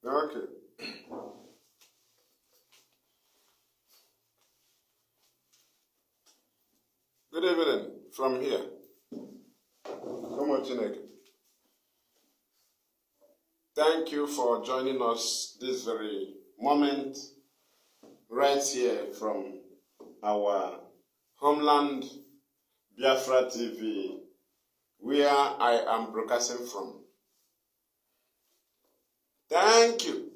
Okay. Good evening from here. Come on, Chineke. Thank you for joining us this very moment, right here from our homeland, Biafra TV, where I am broadcasting from. Thank you.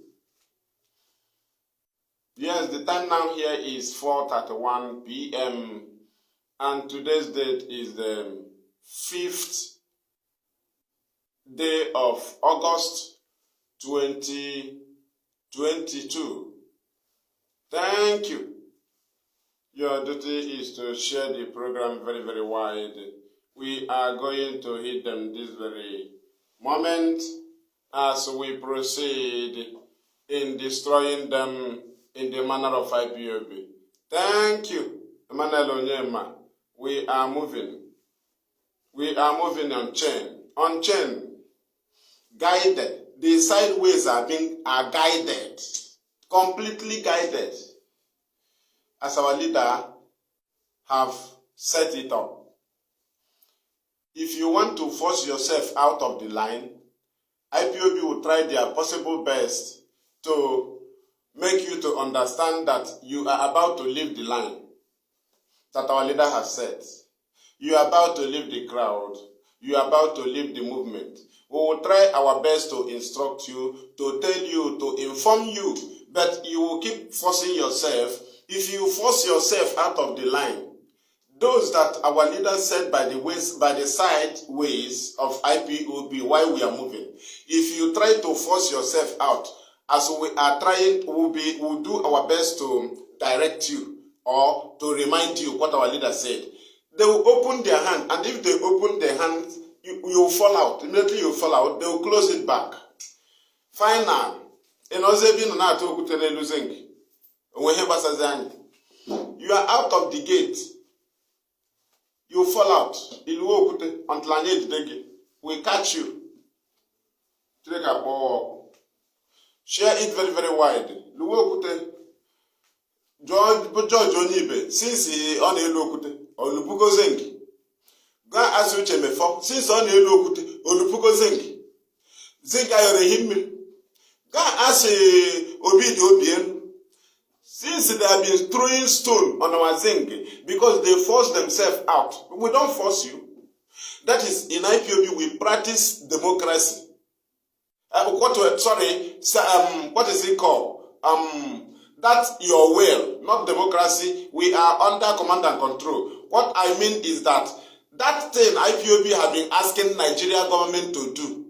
Yes, the time now here is 4:31 p.m. and today's date is the 5th day of August 2022. Thank you. Your duty is to share the program very, very wide. We are going to hit them this very moment as we proceed in destroying them in the manner of Ipob. Thank you, Emmanuel Onyema. We are moving. We are moving on chain, guided. The sideways are guided, completely guided, as our leader have set it up. If you want to force yourself out of the line, Ipob will try their possible best to make you to understand that you are about to leave the line that our leader has set. You are about to leave the crowd. You are about to leave the movement. We will try our best to instruct you, to tell you, to inform you, but you will keep forcing yourself. If you force yourself out of the line, those that our leader said by the side ways of Ipob while we are moving, if you try to force yourself out, as we are trying, we'll do our best to direct you or to remind you what our leader said. They will open their hand, and if they open their hand, you will fall out. Immediately you fall out, they will close it back. Final. You are out of the gate. You fall out. Until we catch you. Share it very, very wide. George Onibe, since he on a lokute, Olupuko Zengi. Go ask you Chemefo, since on a lokute, Olupuko Zengi. Zengi ayore him. Go ask Obidi Obien. Since they have been throwing stone on our Zengi because they force themselves out. We don't force you. That is, in Ipob, we practice democracy. What is it called? That's your will, not democracy. We are under command and control. What I mean is that thing Ipob have been asking Nigeria government to do,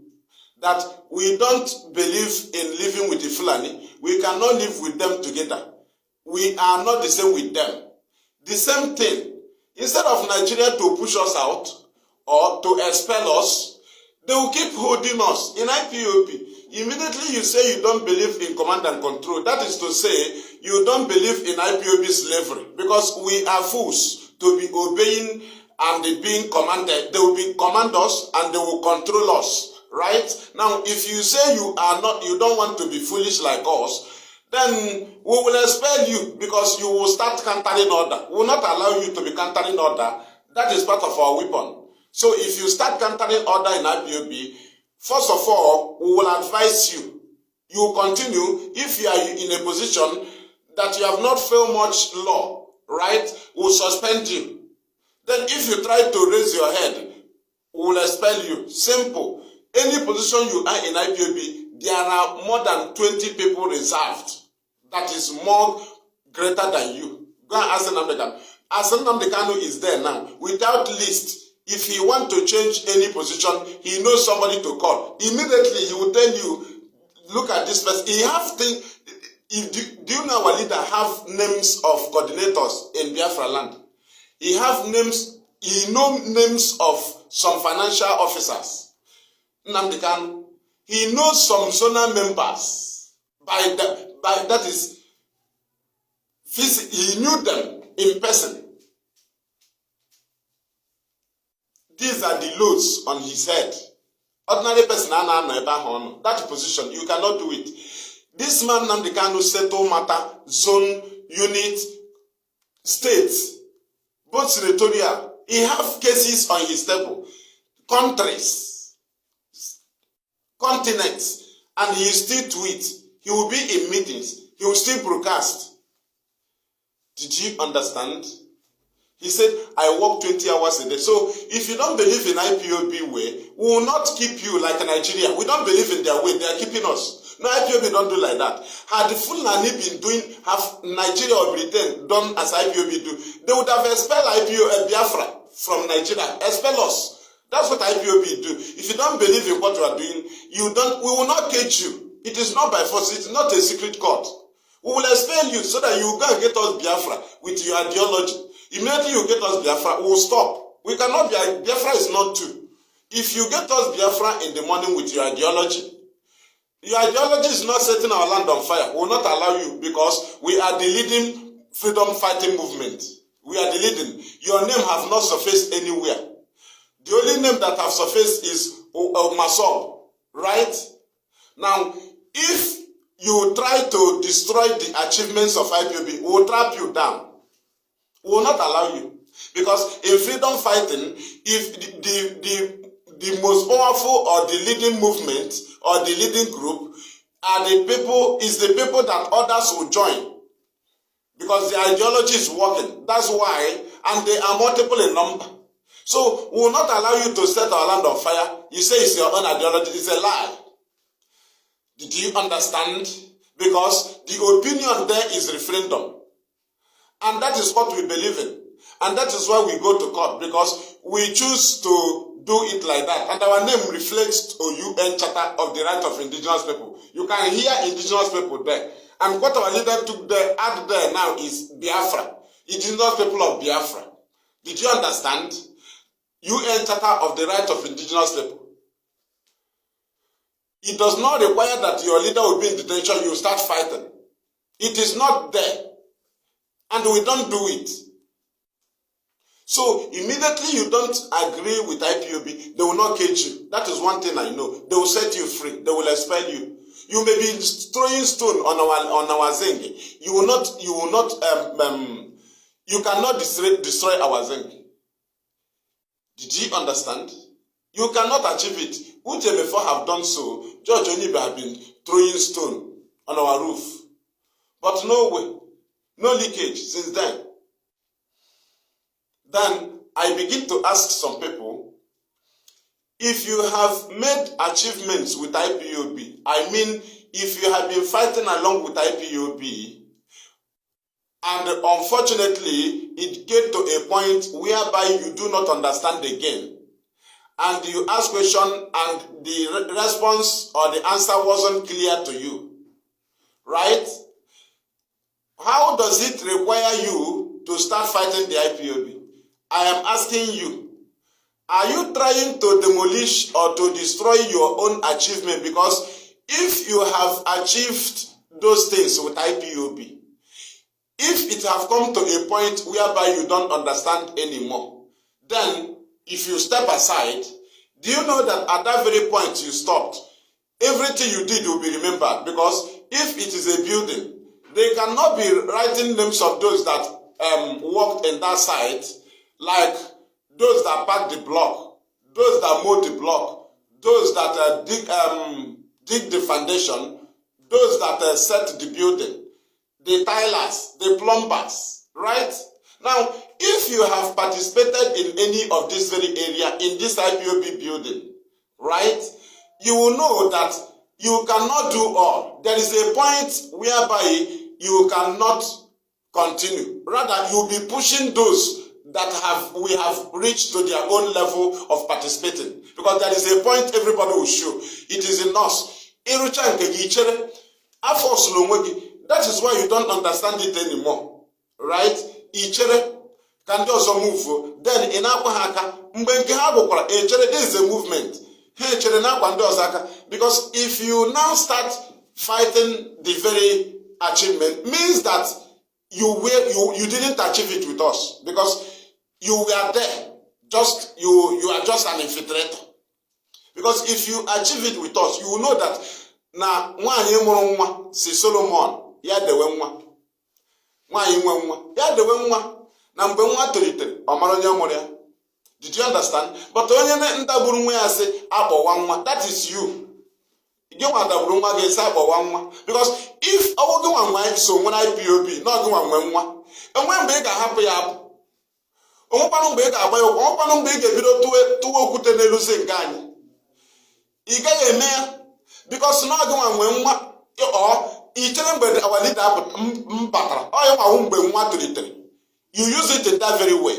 that we don't believe in living with the Fulani. We cannot live with them together. We are not the same with them. The same thing. Instead of Nigeria to push us out or to expel us, they will keep holding us in Ipob. Immediately you say you don't believe in command and control. That is to say, you don't believe in Ipob slavery. Because we are fools to be obeying and being commanded. They will be command us and they will control us. Right? Now, if you say you don't want to be foolish like us, then we will expel you because you will start countering order. We will not allow you to be countering order. That is part of our weapon. So if you start countering order in Ipob, first of all, we will advise you. You will continue. If you are in a position that you have not failed much law, right, we will suspend you. Then if you try to raise your head, we will expel you. Simple. Any position you are in Ipob, there are more than 20 people reserved. That is more greater than you. Go and ask FreeMaziNnamdiKanu. FreeMaziNnamdiKanu is there now. Without list, if he want to change any position, he knows somebody to call. Immediately, he will tell you, look at this person. He have things. Do you know our leader have names of coordinators in Biafra land? He have names. He know names of some financial officers. FreeMaziNnamdiKanu. He knows some zonal members. That is, he knew them in person. These are the loads on his head. Ordinary person, that position, you cannot do it. This man Nnamdi Kanu settle matter, zone, unit, state, both territorial. He have cases on his table, countries, continents, and he still tweet. He will be in meetings. He will still broadcast. Did you understand? He said, I work 20 hours a day. So if you don't believe in IPOB way, we will not keep you like Nigeria. We don't believe in their way. They are keeping us. No, IPOB don't do like that. Had the Fulani been doing, have Nigeria or Britain done as IPOB do, they would have expelled Biafra from Nigeria. Expel us. That's what IPOB do. If you don't believe in what you are doing, we will not cage you. It is not by force. It's not a secret court. We will expel you so that you go and get us Biafra with your ideology. Immediately you get us Biafra, we will stop. We cannot be, Biafra is not two. If you get us Biafra in the morning with your ideology is not setting our land on fire. We will not allow you because we are the leading freedom fighting movement. We are the leading. Your name have not surfaced anywhere. The only name that have surfaced is Masob, right? Now, if you try to destroy the achievements of IPOB, we will trap you down. We will not allow you. Because in freedom fighting, if the most powerful or the leading movement or the leading group are the people, is the people that others will join. Because the ideology is working. That's why, and they are multiple in number. So we will not allow you to set our land on fire. You say it's your own ideology. It's a lie. Did you understand? Because the opinion there is referendum. And that is what we believe in. And that is why we go to court, because we choose to do it like that. And our name reflects to UN Charter of the Right of Indigenous People. You can hear indigenous people there. And what our leader took there, add there now is Biafra. Indigenous people of Biafra. Did you understand? UN Charter of the Right of Indigenous People. It does not require that your leader will be in detention, you start fighting. It is not there. And we don't do it. So immediately you don't agree with IPOB, they will not cage you. That is one thing I know. They will set you free. They will expel you. You may be throwing stone on our Zengi. You cannot destroy our Zengi. Did you understand? You cannot achieve it. Uche have done so. George Onibe have been throwing stone on our roof. But no way. No leakage since then. Then I begin to ask some people, if you have made achievements with IPOB, I mean, if you have been fighting along with IPOB, and unfortunately, it get to a point whereby you do not understand again, and you ask question and the response or the answer wasn't clear to you, right? How does it require you to start fighting the IPOB? I am asking you, are you trying to demolish or to destroy your own achievement? Because if you have achieved those things with IPOB, if it have come to a point whereby you don't understand anymore, then if you step aside, do you know that at that very point you stopped, everything you did will be remembered? Because if it is a building, they cannot be writing names of those that worked in that site, like those that packed the block, those that mowed the block, those that dig the foundation, those that set the building, the tilers, the plumbers, right? Now, if you have participated in any of this very area, in this IPOB building, right, you will know that you cannot do all. There is a point whereby you cannot continue. Rather, you'll be pushing those that we have reached to their own level of participating. Because there is a point everybody will show. It is in us. That is why you don't understand it anymore. Right? Can do also move. Then in this is a movement. Because if you now start fighting the very achievement, means that you didn't achieve it with us, because you were there, you are just an infiltrator. Because if you achieve it with us, you will know that na nwaanyị mụrụ nwa si Solomon ya dewe nwa, nwaanyị nwe nwa ya dewe nwa, na mgbe nwa tolitere ọ mara onye mụrụ ya. Did you understand? But onye ndagburu nwa ya sị akpọwa nwa, that is you. Gị nwa dagburu nwa gị sị akpọwa nwa, because if ọwụ gị nwa nwa so nwere IPOB na ọgị nwa nwe nwa, enwe mgbe ị ga-ahapụ ya apụ, onwekwanụ mgbe ị ga-agba ya ụkwụ, onwekwanụ mgbe ị ga-ebido tụwa okwute n'elu nke anyị. Ị gaghị eme ya because na ọgị nwa nwe nwa, ị chere mgbe our leader batara ọ ya nwawu mgbe nwa tolitere. You use it in that very way.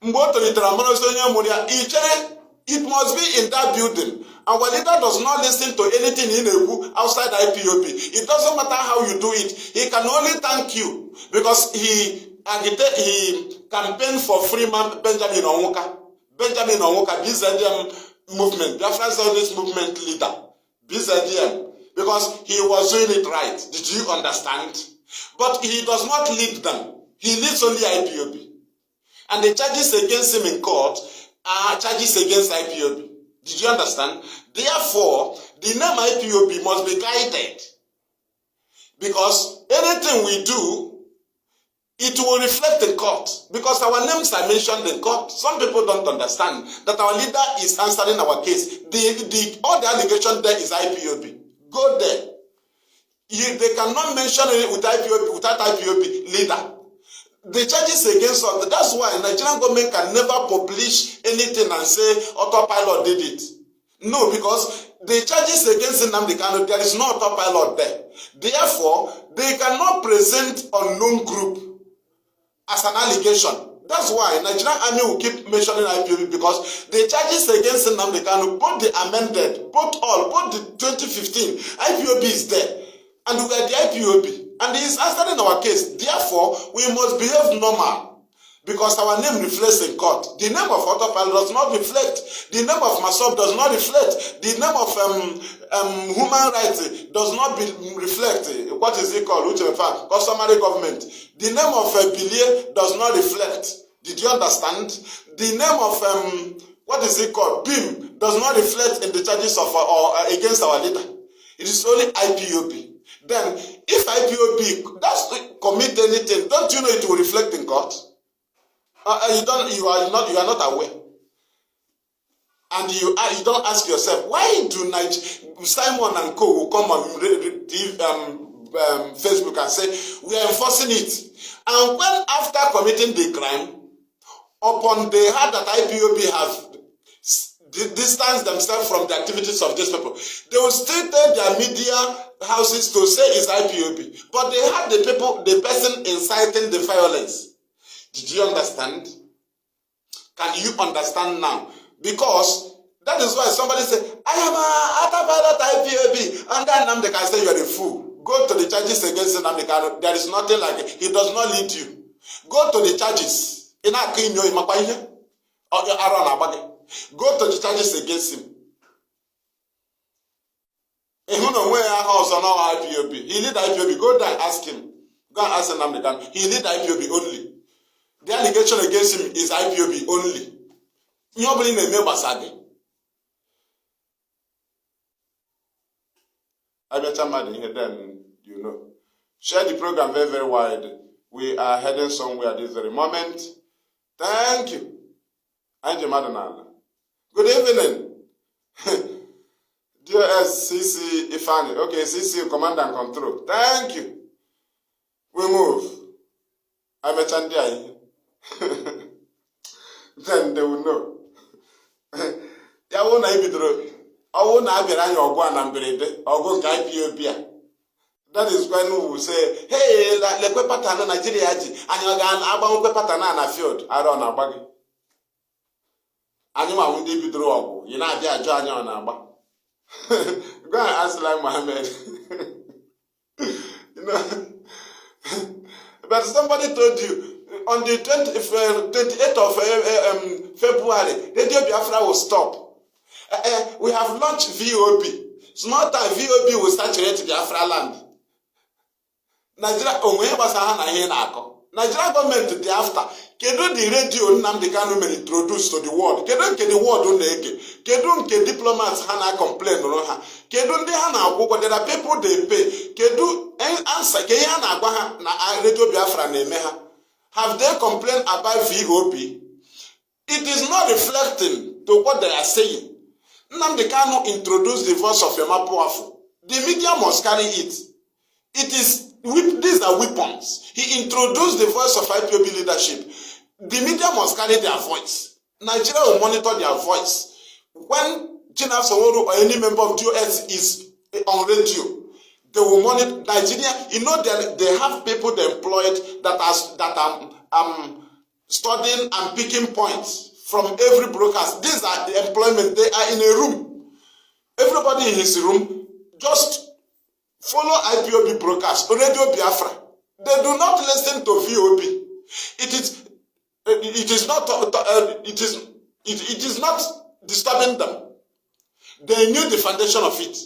Mgbe o tolitere amara ozi onye mụrụ ya, ị chere it must be in that building. Our leader does not listen to anything in Ekwu outside IPOB. It doesn't matter how you do it. He can only thank you because he campaigned for Freeman Benjamin Onwuka. Benjamin Onwuka, BZDM movement, Biafra Zionist movement leader, BZDM, because he was doing it right. Did you understand? But he does not lead them. He leads only IPOB. And the charges against him in court are charges against IPOB. Did you understand? Therefore, the name IPOB must be guided. Because anything we do, it will reflect in court. Because our names are mentioned in court. Some people don't understand that our leader is answering our case. All the allegation there is IPOB. Go there. They cannot mention it without IPOB leader. The charges against us, that's why Nigerian government can never publish anything and say autopilot did it. No, because the charges against FreeMaziNnamdiKanu, there is no autopilot there. Therefore, they cannot present unknown group as an allegation. That's why Nigerian army will keep mentioning IPOB, because the charges against FreeMaziNnamdiKanu, both the amended, both the 2015, IPOB is there. And we are the IPOB. And he is answering our case. Therefore, we must behave normal. Because our name reflects in court. The name of autopilot does not reflect. The name of Masob does not reflect. The name of human rights does not reflect. What is it called? Customary government. The name of Bilie does not reflect. Did you understand? The name of what is it called? BIM does not reflect in the charges of against our leader. It is only IPOB. Then, if IPOB does commit anything, don't you know it will reflect in court? You are not aware. And you don't ask yourself, why do Simon and Co will come on Facebook and say, we are enforcing it. And when after committing the crime, upon they heard that IPOB have distance themselves from the activities of these people, they will still tell their media houses to say it's IPOB. But they had the person inciting the violence. Did you understand? Can you understand now? Because that is why somebody said, I am a IPOB. And then FreeMaziNnamdiKanu say you are a fool. Go to the charges against FreeMaziNnamdiKanu. There is nothing like it. He does not lead you. Go to the charges. Go to the charges against him. He lead IPOB. Go there and ask him. Go and ask FreeMaziNnamdiKanu. He lead IPOB only. The allegation against him is IPOB only. Nobody may know Basagi. I better man here, then you know. Share the program very, very wide. We are heading somewhere at this very moment. Thank you. I'm Madonna. Good evening. Dear SCC Ifani. Okay, CC Command and Control. Thank you. We move. I'm a Chandia. Then they will know. Ya won't I be true? I won't have your annual one and bread or go to IPOB. That is when we will say, hey, le Patana Nigeria, and you're going to Patana and a field. I don't know about it. Anyone won't be draw. You're not there, John, on our back. Go and ask like Mohammed. You know. But somebody told you on the 28th of February, Radio Biafra will stop. We have launched VOB. Small time VOB will saturate Biafra land. Nigeria onwe basahana ihe na-akọ. Nigerian government dị after. Kedu the radio Nnamdi mere introduce to the world? Kedu nke the world na-ege? Kedu nke diplomats ha na-complain nụrụ ha? Kedu ndị ha na-agwụgwọ? There are people they pay. Kedu answer ke ihe ha na-agwa ha na Radio Biafra na-eme ha? Have they complained about VOB? It is not reflecting to what they are saying. Nnamdi Kanu introduced the voice of Yoma Powerful. The media must carry it. These are weapons. He introduced the voice of IPOB leadership. The media must carry their voice. Nigeria will monitor their voice. When Chinaf Sowolu or any member of DOS is on radio, they will monitor Nigeria. You know they have people they employed that are studying and picking points from every broadcast. These are the employment. They are in a room. Everybody in his room just follow IPOB broadcast, Radio Biafra. They do not listen to VOB. It is not disturbing them. They knew the foundation of it.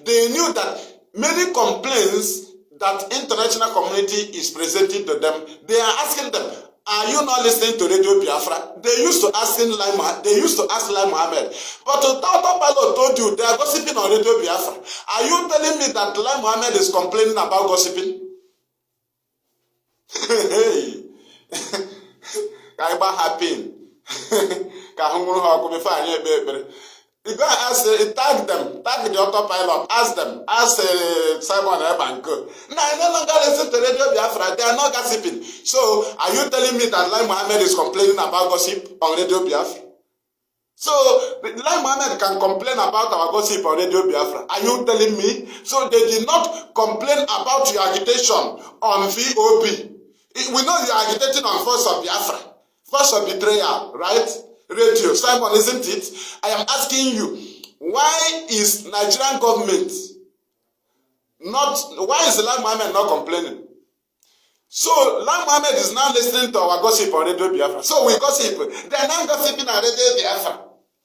They knew that many complaints that international community is presenting to them, they are asking them, are you not listening to Radio Biafra? They used to ask Lai Mohammed. But Toto Palo told you they are gossiping on Radio Biafra. Are you telling me that Lai Mohammed is complaining about gossiping? Hey. Kaiba happen. You go and tag them, tag the autopilot, ask them, ask Simon Ebanko. No, I no longer listen to Radio Biafra, they are not gossiping. So, are you telling me that Lai Mohammed is complaining about gossip on Radio Biafra? So, Lai Mohammed can complain about our gossip on Radio Biafra. Are you telling me? So, they did not complain about your agitation on VOB. We know you are agitating on Voice of Biafra. Voice of Betrayal, right? Radio. Simon, isn't it? I am asking you, why is Nigerian government why is Lai Mohammed not complaining? So, Lai Mohammed is now listening to our gossip on Radio Biafra. So, we gossip. They are not gossiping on Radio Biafra.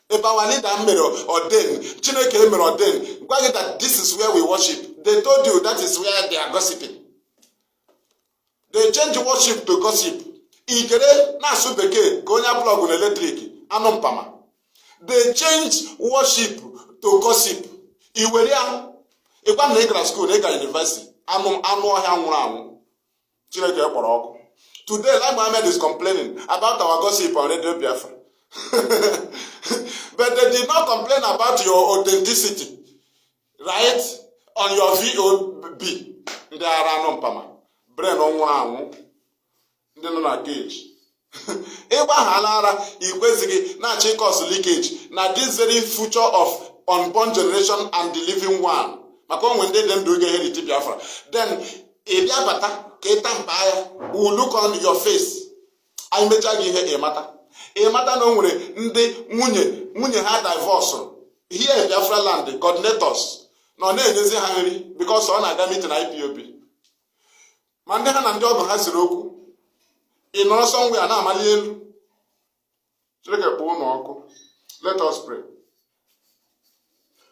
If our leader made ordained, Chineke made ordained, that this is where we worship. They told you that is where they are gossiping. They change worship to gossip. Ikere na subeke konya plug on electric anumpama. They change worship to gossip. Iweria ikwa na ikra school na ikra university anu ohia nwuru anwu. Chineke kpọrọ ọkụ. Today Lai Mohammed is complaining about our gossip on Radio Biafra. But they did not complain about your authenticity, right? On your VOB. They are anumpama. Brain onwuru anwu. Ndị nọ na cage. Ịgba ha lara ikwezighi na-achị cause leakage na this very future of unborn generation and the living one. Maka onwe ndị dị ndụ ga-eheriti Biafra. Then ịbịa bata ka ịta mpa ya will look on your face. Anyị mecha gị ihe ịmata. Ịmata na o nwere ndị nwunye ha divorce here in Biafra land, coordinators na ọ na-enyezi ha nri because ọ na-aga meeting na IPOB. Ma ndị ha na ndị ọgụ ha siri okwu in some way and amali elu. Let us pray.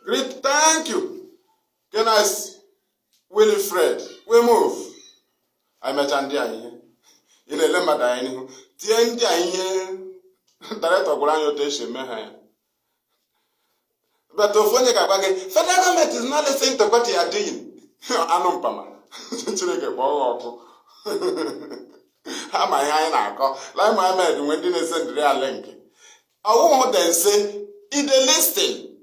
Great, thank you. Goodness, Wilfred, we move. I met Andy here. In a lemma dining. Tiendi here. Director Guranyo Teshe Meha. But the funny Kabage, federal government is not listening to what you are doing. Anumpama. Chileke Boko. How my hand I Lai Mohammed when didn't send real link. I won't then say, in the listing.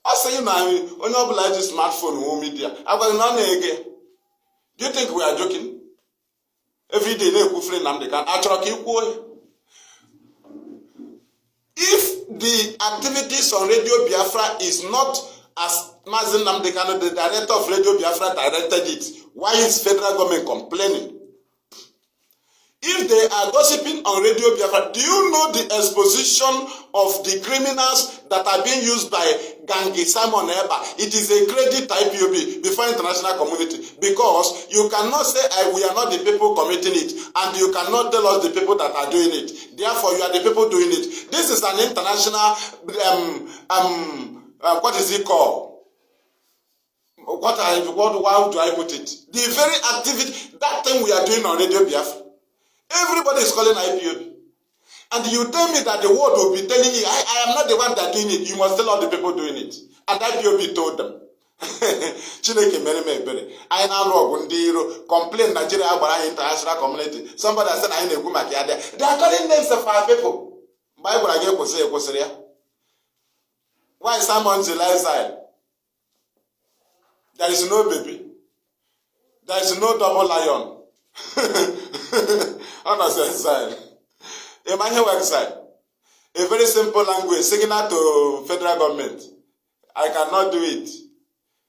I say, you know, when you oblige the smartphone home media, I will not again. Do you think we are joking? Every day they put FreeMaziNnamdiKanu. I if the activities on Radio Biafra is not as FreeMaziNnamdiKanu, the director of Radio Biafra, directed it, why is federal government complaining? If they are gossiping on Radio Biafra, do you know the exposition of the criminals that are being used by Gangi Simon Eba? It is a credit IPOB before international community because you cannot say we are not the people committing it and you cannot tell us the people that are doing it. Therefore, you are the people doing it. This is an international, what is it called? How do I put it? The very activity, that thing we are doing on Radio Biafra. Everybody is calling IPOB. And you tell me that the world will be telling you, I am not the one that doing it. You must tell all the people doing it. And IPOB told them. Chineke mere me ebere. I na log ndị iro complain Nigeria agbara international community. Somebody said I na-ekwu maka ya. They are calling names of our people. Bible again kwụsịrị ya. Why Simon's Elizabeth? There is no baby. There is no double lion. Exile. A website. A very simple language, signal to federal government. I cannot do it.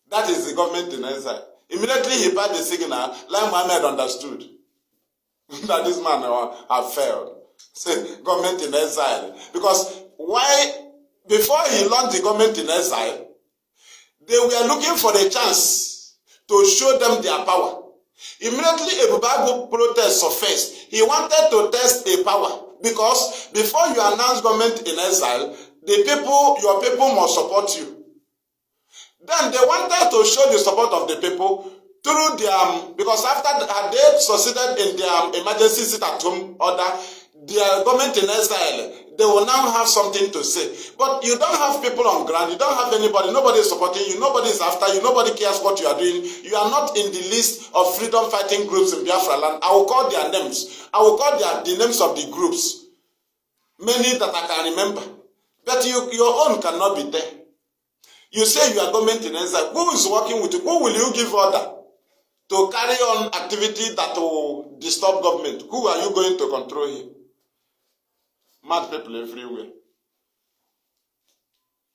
That is the government in exile. Immediately he passed the signal, like Mohammed understood that this man had failed. Say government in exile. Because why? Before he launched the government in exile, they were looking for a chance to show them their power. Immediately a Bible protest surfaced. He wanted to test a power. Because before you announce government in exile, your people must support you. Then they wanted to show the support of the people through their, because after they succeeded in their emergency sit-at-home order, their government in exile, they will now have something to say. But you don't have people on ground, you don't have anybody, nobody is supporting you, nobody is after you, nobody cares what you are doing. You are not in the list of freedom fighting groups in Biafra land. I will call their names. I will call the names of the groups. Many that I can remember. But your own cannot be there. You say you are government in exile. Who is working with you? Who will you give order to carry on activity that will disturb government? Who are you going to control here? Mad people everywhere.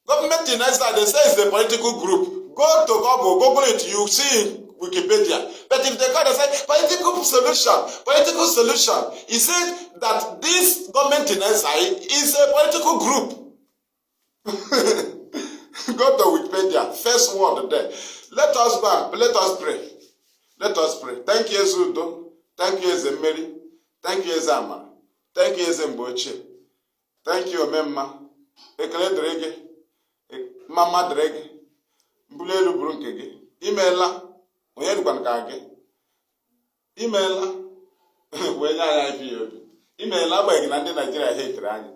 Government in exile, they say it's a political group. Go to Google it, you see in Wikipedia. But if they call, they say political solution. He said that this government in exile is a political group. Go to Wikipedia, first word there. Let us go and let us pray. Let us pray. Thank you, Zudo. Thank you, Mary. Thank you, Zama. Thank you, Mboche. Thank you, Memma. Ekele Drege. Mama Drege. Mbulelu Brunkege. Imela. Oyedukwan Kage. Imela. Wenya IPOB. Imela ba ignande Nigeria hate rani.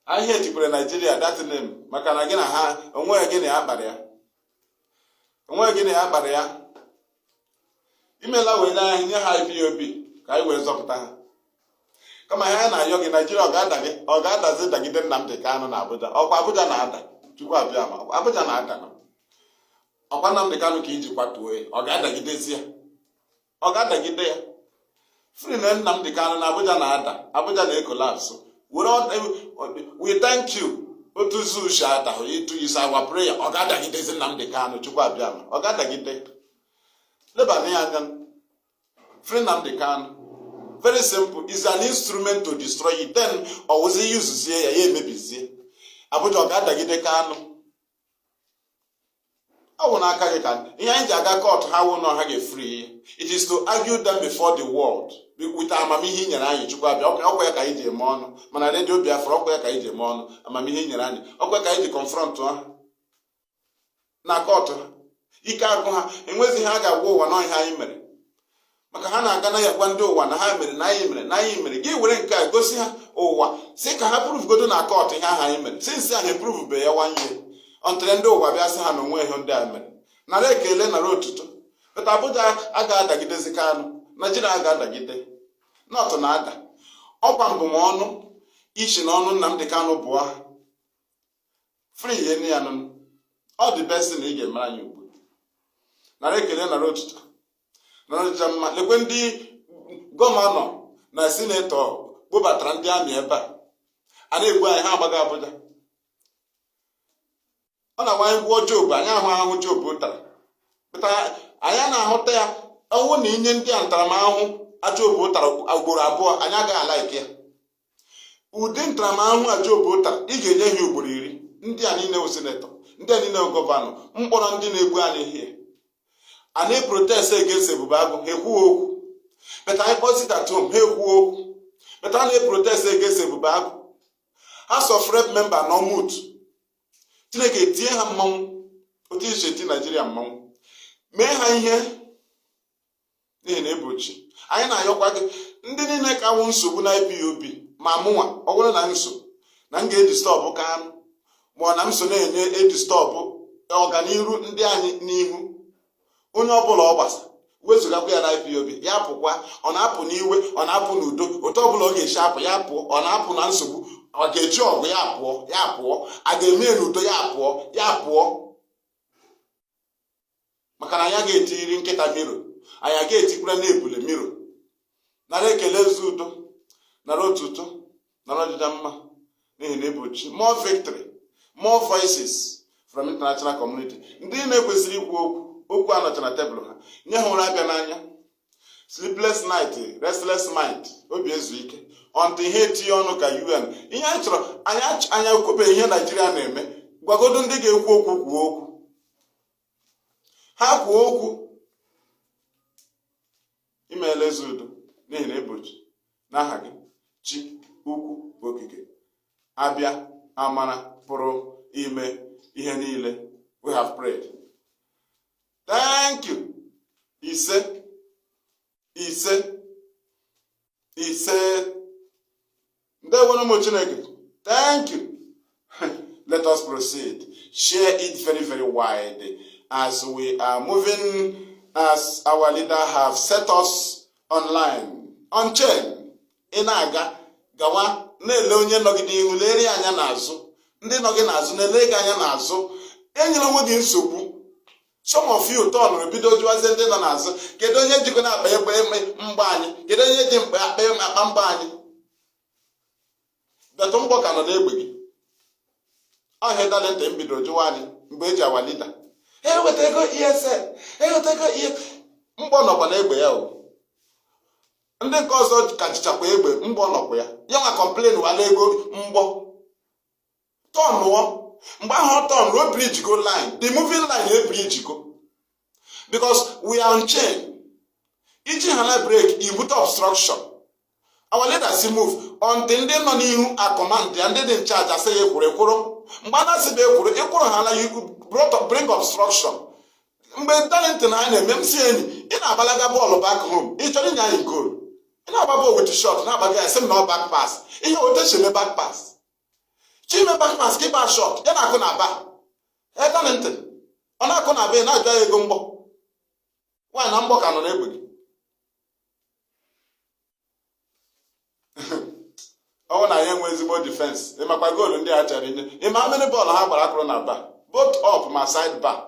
I hate Nigeria that name. Makana gina ha onwe gini akpara ya. Onwe gini akpara ya. Imela wenya nye ha IPOB ka I wee zọpụta ha. Kama ha na ayọ gị Nigeria ọ ga-adazi dagide Nnamdikanu na Abuja. Ọkwa Abuja na-ada. Chukwu abịa ma. Abuja na-ada na. Ọkwa Nnamdikanu ka iji kwatuo ya. Ọ ga-adagidezi ya. Ọ ga-adagide ya. FreeMaziNnamdiKanu na Abuja na-ada. Abuja na-ekolapsụ. We thank you. Otu zushi ata itu is our prayer. Ọ ga-adagidezi Nnamdikanu. Chukwu abịa ma. Ọ ga-adagide. Lebanye anya. FreeMaziNnamdiKanu. Very simple. It's an instrument to destroy it. Then, or was he used to say, yeah, maybe see. Abuja Gadagide Kanu. I will not carry can. In Jaga court, how will not have free? It is to argue them before the world. With Amamihi and Chukabi, Okaiji Mono, Manadio Biafra, Okaiji Mono, Amamihi and Okaiji confront to her. Nakota. He can't go, and where's the Haga war and I him. Maka ha na-aga na ya gwa ndị ụwa na ha mere na anyị mere gị were nke a gosi ha ụwa si ka ha prove godo na court ihe aha anyị mere since ha prove be ya wanye until ndị ụwa bịa sị ha na onwe ihe ndị a mere nara ekele nara otuto but Abuja aga adagidezi Kanu Nigeria aga adagide not na ada ọkwa mbụmọnụ ichi na ọnụ Nnamdikanu bụ ha free ye ni ya nụ all the best thing ị ga-emere anyị ugbu nara ekele nara otuto lekwe ndị gọvanọ na sinetọ kpọbatara ndị amị ebe a na-egbu anyị ha agbaga Abuja ọ na-agwa ngwa Job anyị ahụ Job tara pụta anyị na-ahụta ya ọnwụ na inye ndị a ntaramahụhụ Job tara ugboro abụọ anyị agaghị alaiki ya ụdị ntaramahụhụ Job tara ị ga-enye ha ugboro 10 ndị a niile wụ sinetọ ndị a niile gọvanọ mkpọrọ ndị na-egbu anyị ihe and they protest against Ebubago, he who but I post at home, he who but I protest against Ebubago. House of Rep member no mood. Tineke tie hamon, Oti Sheti Nigeria mom. May I hear? In Ebuchi. I know your ndị niile ka wụ nsogbu na IPOB ma mụnwa ọ bụrụ na nso na m ga-edistọbụ Kanu ma ọ na m so na-enye edistọbụ ọganiru ndị anyị n'ihu, onye ọbụla ọ gbasa wezụgakwa ya na IPOB ya pụkwa. Ọ na-apụ n'iwe, ọ na-apụ n'udo, otu ọbụla ọ ga-esi apụ ya pụọ. Ọ na-apụ na nsogbu, ọ ga-eji ọgụ ya pụọ, a ga-eme n'udo ya pụọ. Maka na ya ga-etiri nkịta miro, anyị ga-etikwara n'ebule miro. Nara ekele ezi udo, nara otuto, nara ọdịda mma, n'ihi na ebuchi more victory, more voices from international community. Ndị na-ekwesịrị ikwu okwu anọcha na tebụl ha, nye ha ụra abịa n'anya, sleepless night, restless mind, obi ezu ike, until ihe etinye ọnụ ka UN. Ihe anyị chọrọ, anyị ekwubeghị ihe Naijiria na-eme. Gwagodo ndị ga-ekwu okwu kwuo okwu, ha kwuo okwu. Imeela ezi udo, n'ihi na ebuchi n'aha gị chi ukwu okike abịa amara pụrụ ime ihe niile. We have prayed. Thank you. Ise. Ndewono mo Chineke. Thank you. Let us proceed. Share it very, very wide as we are moving, as our leader have set us online, on chain. Inaga, gawa, na-ele onye nọgide ihu, leri anya n'azụ. Ndị nọgide n'azụ, na-ele gị anya n'azụ. Enyere onwe gị nsogbu. Some of you turn bido jụwazie ndị nọ n'azụ, kedu onye jikọ na-akpa egbe mgba anyị, kedu onye ji akpa mgba anyị. Betụ mgbọ ka nọ n'egbe gị. Ọhịa talent mbido jụwa anyị mgbe eji awa lida. Eweta ego ESN, eweta ego mgbọ nọkwa n'egbe ya o. Ndị nke ọzọ kachichakwa egbe, mgbọ nọkwa ya. Ya nwa complain wala ego mgbọ. Tọnụọ. Mgbe ahụ turn no bridge go line, the moving line a bridge go, because we are on chain. Iji hana break, you put obstruction. Our leaders move until they no new a command and they in charge. I say ekworo. Mbana sibe ekworo hana you bring obstruction. Mgbe talent na anya memsi eni ina abalaga ball back home. Ichori nya in goal. Ina ababo with the shot na abaga say no back pass. Ihe ote back pass. Chime back pass, keep a shot. Ya na-akụ na aba. Talent. Ọ na-akụ na aba na-ajụ ya ego mgbọ. Nwaanyị na mgbọ ka nọ n'egbe gị. Ọ na ya enwe ezigbo defense. Ịmakwa goolu ndị a chara inye. Ịma how many bọọlụ ha gbara akụrụ na aba. Both up ma side back.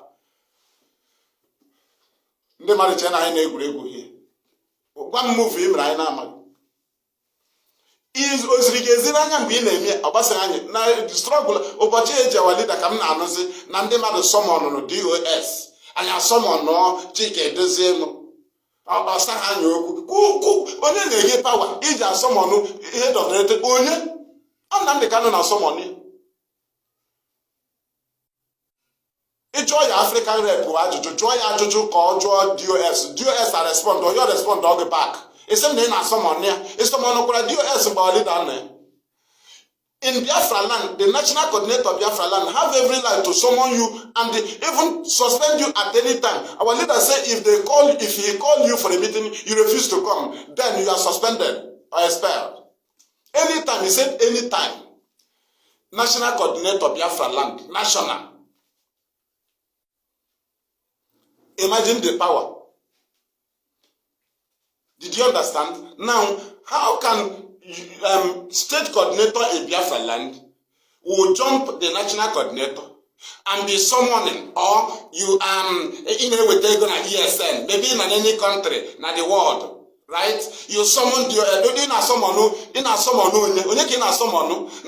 Ndị mmadụ chere na anyị na-egwuregwu hie. Gwa m move imere anyị na-amaghị. Oziri gị eziri anya mgbe ị na-eme ọ gbasara anyị na struggle ụbọchị eji awa leader ka m na-anụzi na ndị mmadụ sọmọnụ DOS anyị asọmọnụ Chike Edozie m ọsa ha anya okwu onye na-enye pawa iji asọmọnụ head of director onye Nnamdikanu na asọmọnụ ịjụọ ya African rep ajụjụ jụọ ya ajụjụ ka ọ jụọ DOS a respond onye respond ọ gị back. It's something in Somalia. It's someone who DOS in Biafra land, the national coordinator of Biafra land have every right to summon you and even suspend you at any time. Our leader said if he call you for a meeting, you refuse to come, then you are suspended or expelled. Anytime, he said anytime. National coordinator of Biafra land, national. Imagine the power. Did you understand? Now, how can state coordinator in Biafra land will jump the national coordinator and be summoning, or you in a way take on ESN, maybe in any country, in the world, right? You summon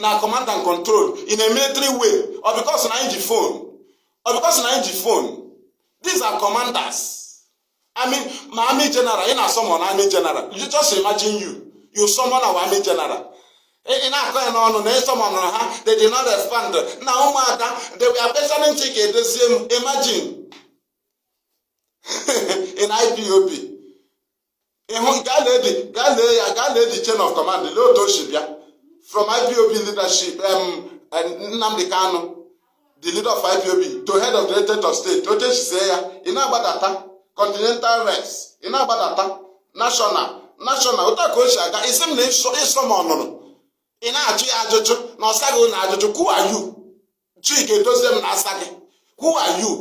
na command and control in a military way, or because na phone, these are commanders. I mean, my army general, in a summon army general. You just imagine you summon our army general. In our going on, they did not respond. Now, they were personally taking the same. Imagine in IPOB. God led the chain of command, the Lord Toshibia, from IPOB leadership, Nnamdikanu, the leader of IPOB, to head of the director of state, Tote Shiseya, in Abadata. Continental Rex, in Abadata, National, national ụta ka o si aga isi m na ịsọ m ọnụrụ ị na-ajụ ya ajụjụ na ọsa gị na ajụjụ who are you? Chike edozie m na asa gị who are you?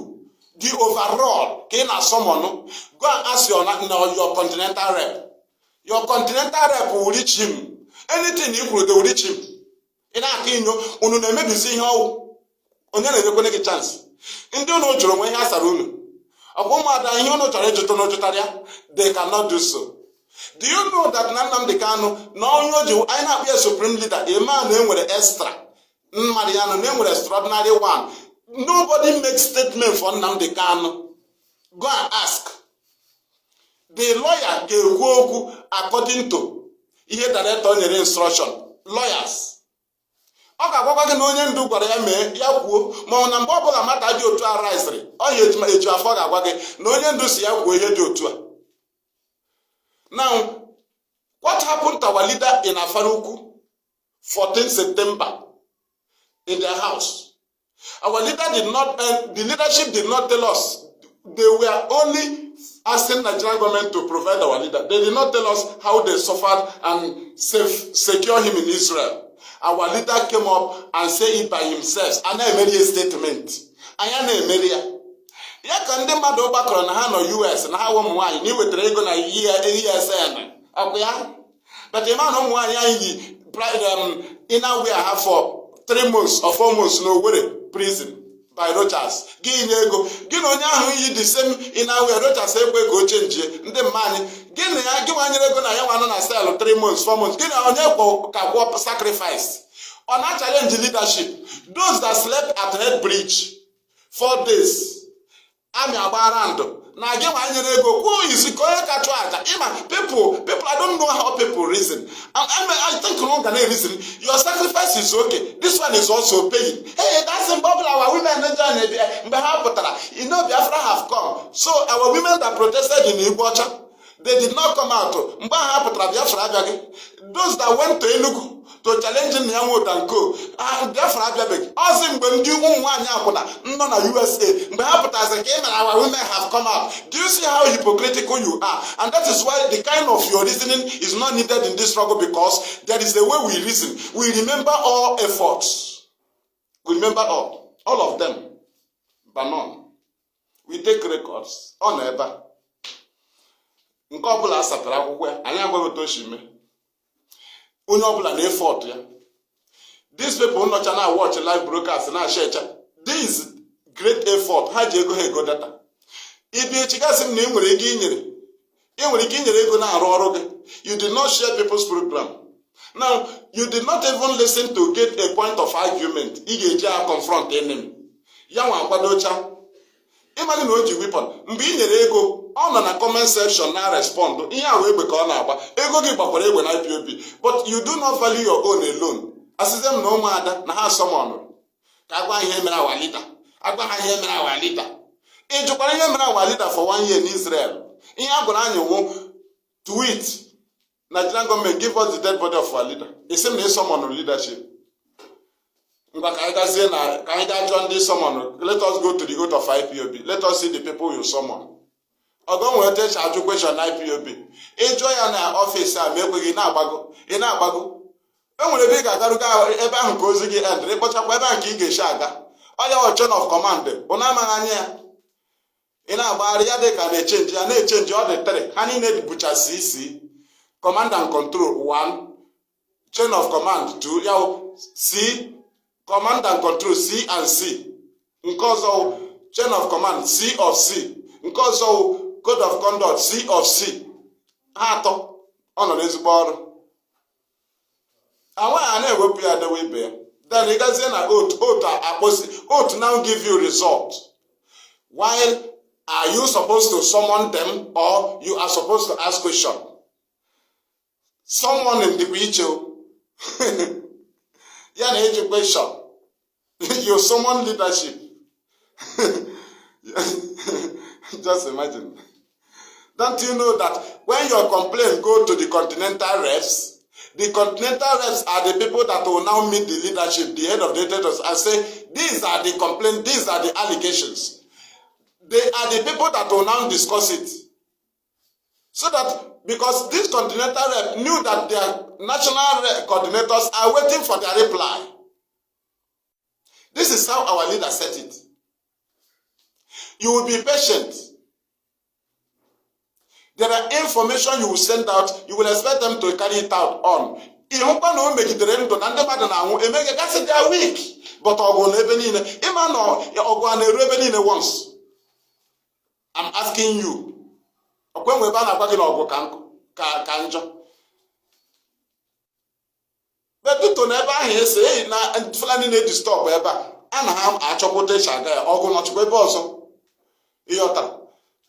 The overall ka ị na-asọ m ọnụ go and ask your continental rep. Your continental rep will reach him. Anything you kwuru they will reach him. Ị na-aka inyo unu na-emebizi ihe ọwụ onye na-enyekwana gị chance. Ndị unu jụrụ nwe ihe asara unu ọ bụ ụmụada ihe unu chọrọ ịjụta n'ụjụtara ya they cannot do so. Do you know that Nnamdikanu na onye o ji anyị na-akpọ ya supreme leader a man na-enwere extra mmadụ ya na-enwere extraordinary one. Nobody makes statement for Nnamdikanu. Go and ask. The lawyer ga-ekwu okwu according to ihe director nyere instruction. Lawyers. Ọ ga-agwakwa gị na onye ndu gwara ya mee ya kwuo ma ọ na mgbe ọbụla mata dị otu a risiri ọ ya eju afọ ga-agwa gị na onye ndu si ya kwuo ihe dị otu a. Now, what happened to our leader in Afaruku 14 September in their house? Our leader did not, the leadership did not tell us. They were only asking Nigerian government to provide our leader. They did not tell us how they suffered and secure him in Israel. Our leader came up and said it by himself. And I made a statement. Ya ka ndị mmadụ gbakọrọ na ha nọ US na ha ụmụ nwaanyị na iwetara ego na ESN ọkụ ya but ịma na ụmụ nwaanyị anyị yi inner wear ha for 3 months or 4 months n'Owerri prison by Rochas gị nye ego gị na onye ahụ yi the same inner wear Rochas ekwe ka o chenjie ndị mma anyị gị na ya gị nwanyere ego na ya nwanụ na style 3 months 4 months gị na onye ka gwọ sacrifice ọ na-challenge leadership. Those that slept at Head Bridge 4 days Ami abarando. Na give ego. Who is it? People, I don't know how people reason. I think wrong can reason. Your sacrifice is okay. This one is also paying. Hey, that's in bubble. Our women you know, Biafra have come. So our women that protested in Ibocha, they did not come out. Those that went to Enugu to challenge Nyamwot and Co. Biafra Biabek. Asim when you want USA. Our women have come out. Do you see how hypocritical you are? And that is why the kind of your reasoning is not needed in this struggle, because there is a way we reason. We remember all efforts. We remember all of them, but none. We take records on ever. Nke ọbụla asatara akwụkwọ anyị agwaghị oshime onye ọbụla na effort ya. These people nọcha na watch live broadcast na share this great effort ha ji ego data. Ibi echigasị m na enwere ike inyere ego na arụ ọrụ gị. You did not share people's program. Now, you did not even listen to get a point of argument. Ị ga-eji confront enemy. Ya nwa akwadocha. Imagine na o ji weapon. Mgbe ị nyere ego ọ nọ na comment section na respond ihe ahụ egbe ka ọ na-agba ego gị gbakwara egbe na Ipob, but you do not value your own alone. Asịzem na ụmụada na ha asọmọnụ ka agwa ihe mere awa leader, agwa ha ihe mere awa leader. Ị jụkwara ihe mere awa leader for 1 year in Israel. Ihe a gwara anyị wụ tweet Nigerian government give us the dead body of our leader. Isi m na ịsọmọnụ leadership. Ngwa ka anyị gazie na ka anyị gaa jụọ ndị sọmọnụ. Let us go to the oath of Ipob. Let us see the people you summon. Ogo nwete ajụ question na Ipob. Ịjụọ ya na ọfịs a ma ekweghị na-agbago. Ị na-agbago. Enwere ebe ị ga-agaruga ebe ahụ ka ozi gị end. Ịkpọchakwa ebe ahụ ka ị ga-eshi aga. Ọ ya chain of command. Ụna amaghị anya ya. Ị na-agbagharị ya dị ka na-echenji ya na-echenji ọ dị 3. Ha niile bụcha CC. Command and control 1. Chain of command 2. Ya C. Command and control C and C. Nke ọzọ chain of command C of C. Nke ọzọ code of conduct C of C. Ha atọ ọ nọ n'ezigbo ọrụ. Anwa na-ewepụ ya dewe ibe ya. Then ị gazie na oath akpọsi. Oath now give you result. While are you supposed to summon them or you are supposed to ask question? Someone in the picture. Ya na-eji question. You summon leadership. Just imagine. Don't you know that when your complaint go to the continental reps, the continental reps are the people that will now meet the leadership, the head of the leaders, and say, these are the complaints, these are the allegations. They are the people that will now discuss it. So that, because this continental rep knew that their national coordinators are waiting for their reply. This is how our leader said it. You will be patient. There are information you will send out, you will expect them to carry it out on. They are weak. But once. I'm asking you. But to never hear say na Fulani need to stop eba. Anaham achokote shaga ogun ochukwe also.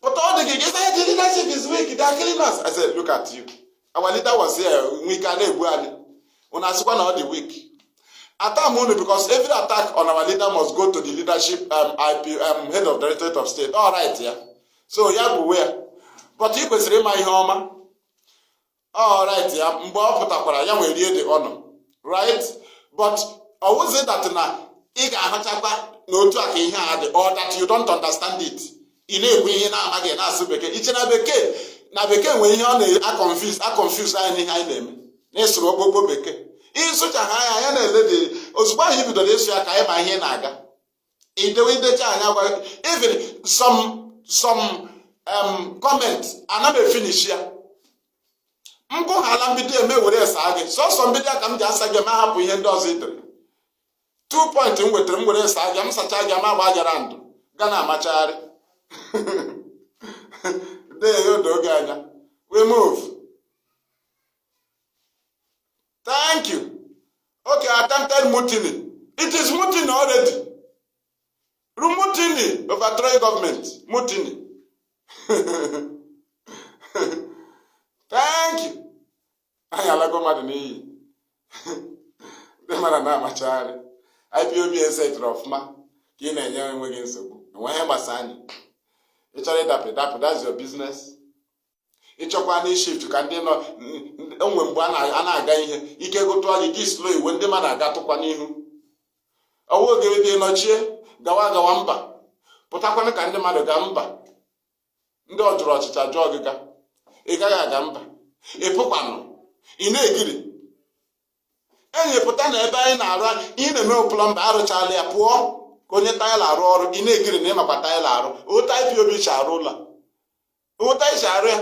But all the leadership is weak. They are killing us. I said, look at you. Our leader was here. We can't do it. All the weak. Attack only because every attack on our leader must go to the leadership head of Directorate of State. All right, yeah. So yeah, beware. But you could say my home. All right, yeah. Yeah, we read the honor. Right? But I would say that now, or that you don't understand it. In a way, now again, as a beke, it's na beke when you are confused, any high name. Yes, Robo Beke. In such a high lady, Osba, you do this, my henaga. In the way that even some comments, another finish here. Mko halambide me wore sage. So somebody come just sage ma hapu ihe does it. 2 points in with them wore sage, am sacha ma ba jarando. Gana machari. There you go, Ganya. We move. Thank you. Okay, attempted mutiny. It is mutiny already. Mutiny, overthrowing government. Mutiny. Thank you. I alago madini. The man na machari. Ipob set of ma. Kina nyawe mwege nsobu. Wanye basani. It's already that that's your business. It's your one shift. You can do no. When one ana ihe. Ike go to ali this slow. When the man aga to kwanihu. Awo give the nochie. Gawa mba. Putakwane kande mado gamba. Ndo ojuro chicha jogiga. Igaga gamba. Epokwano. Inegiri. Enye puta na ebe anyị na-arụ ị na-eme plọmba arụchala ya pụọ. Onye tayela arụ ọrụ ị na-egiri na ịmakwa tayela arụ ụta Ipob chi arụ ụlọ ụta isi arụ ya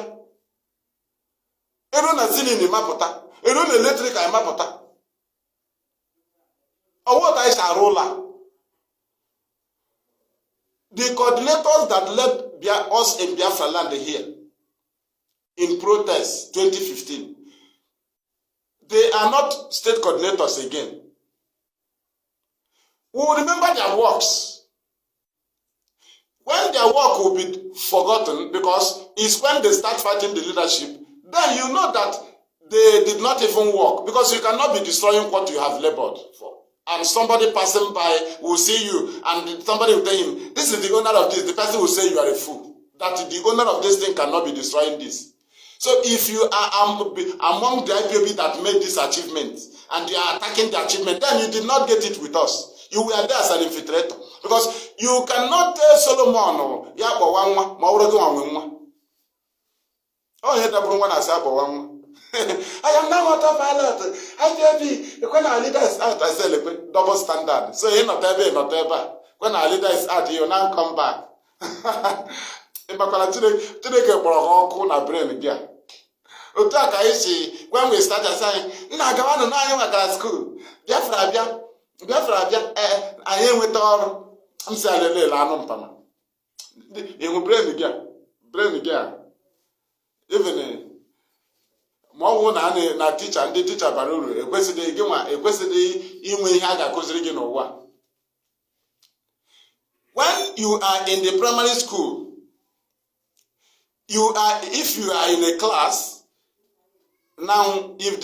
eru na silin mapụta eru na eletrik anyị mapụta ọwụ ụta isi arụ ụlọ. The coordinators that led us in Biafra land here in protest 2015, they are not state coordinators again. We will remember their works. When their work will be forgotten, because it's when they start fighting the leadership, then you know that they did not even work, because you cannot be destroying what you have labored for. And somebody passing by will see you, and somebody will tell him, this is the owner of this. The person will say you are a fool. That the owner of this thing cannot be destroying this. So if you are among the Ipob that made this achievement, and you are attacking the achievement, then you did not get it with us. You were there as an infiltrator. Because you cannot tell Solomon, oh, I am now autopilot. Ipob, when our leader is out, I say, double standard. So you're not ever. When our leader is out, you now come back. When we started saying, school, Biafra, I am with all. I'm saying, you will brain again. Even more na teacher and the teacher baruru, a question in when you are in the primary school, if you are in a class, now if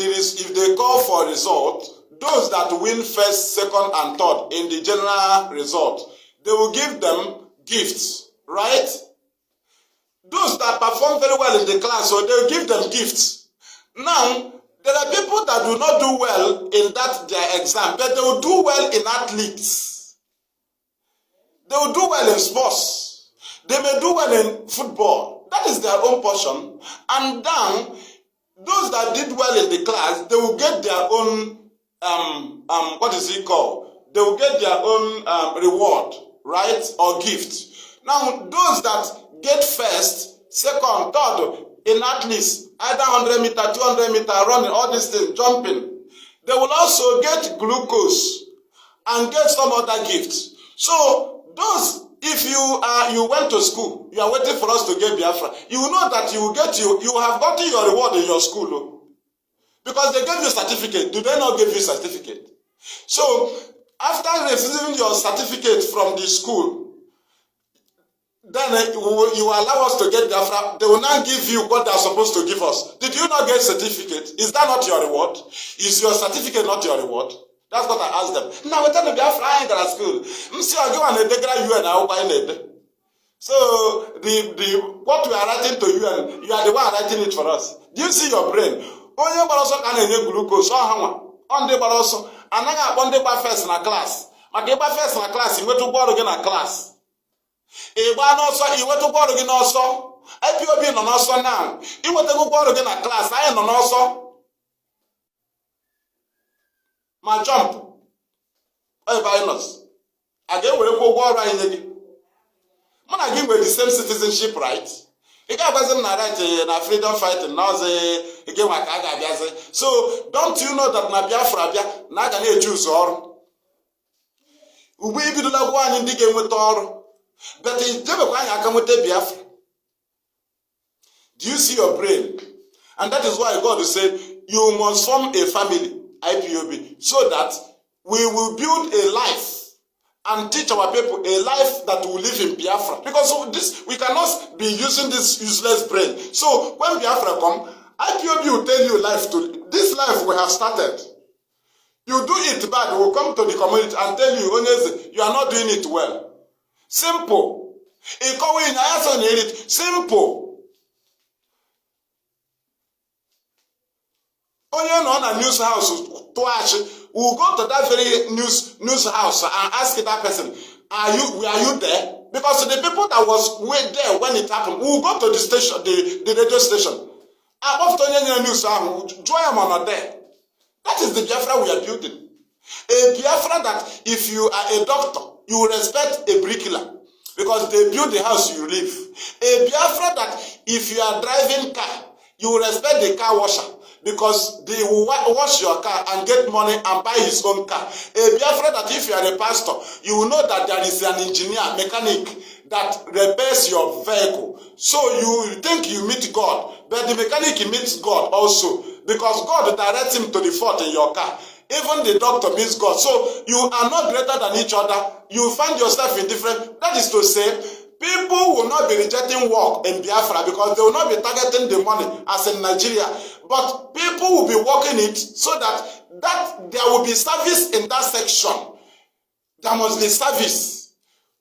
they call for a result, those that win first, second, and third in the general result, they will give them gifts, right? Those that perform very well in the class, so they will give them gifts. Now, there are people that do not do well in their exam, but they will do well in athletes. They will do well in sports. They may do well in football. that is their own portion. And then those that did well in the class, they will get their own, what is it called? They will get their own reward, right? Or gift. Now, those that get first, second, third, in at least either 100 meter, 200 meter, running, all these things, jumping, they will also get glucose and get some other gifts. So, those, if you went to school, you are waiting for us to get Biafra, you know that you have gotten your reward in your school. Oh, because they gave you a certificate. Do they not give you a certificate? So, after receiving your certificate from the school, then you allow us to get Biafra. They will now give you what they are supposed to give us. Did you not get a certificate? Is that not your reward? Is your certificate not your reward? That's what I asked them. Now we tell the Biafra in their school. So what we are writing to you, and you are the one writing it for us. Do you see your brain? Onye baroso ka na-enye glucose on the baroso anaghị akpọ ndị gba first na class. Maka ịgba first na class, inwetu ụgwọ ọrụ gị na class. Ịgba n'ọsọ, inwetu ụgwọ ọrụ gị n'ọsọ. Ipob nọ n'ọsọ now. Inwetu ụgwọ ọrụ gị na class, anyị nọ n'ọsọ. Ma jump. Oy virus. Aga ewere kwa ụgwọ ọrụ anyị nye gị. Mụ na gị nwere the same citizenship right. Ị ga-agwazi m na right na freedom fighting na ọzọ ike nwa ka a ga-abịazi. So, don't you know that na Biafra abịa na a ga na-eji ụzọ ọrụ. Ugbu ibidola gwa anyị ndị ga-enweta ọrụ. But ijebekwa anyị aka nweta Biafra. Do you see your brain? And that is why God said, you must form a family, Ipob, so that we will build a life and teach our people a life that will live in Biafra. Because of this, we cannot be using this useless brain. So when Biafra come, Ipob will tell you this life we have started. You do it bad, we will come to the community and tell you, Onyeze, you are not doing it well. Simple. Simple. Onye nọ na news house twice, we will go to that very news house and ask that person, were you there? Because the people that were there when it happened, we will go to the station, the radio station. Above the news house, join them or not there. That is the Biafra we are building. A Biafra that if you are a doctor, you will respect a bricklayer because they build the house you live. A Biafra that if you are driving car, you will respect the car washer because they will wash your car and get money and buy his own car. A Biafra that if you are a pastor, you will know that there is an engineer, mechanic that repairs your vehicle. So you think you meet God, but the mechanic meets God also because God directs him to the fault in your car. Even the doctor meets God. So you are not greater than each other. You find yourself in different. That is to say, people will not be rejecting work in Biafra because they will not be targeting the money as in Nigeria. But people will be working it so that there will be service in that section. There must be service.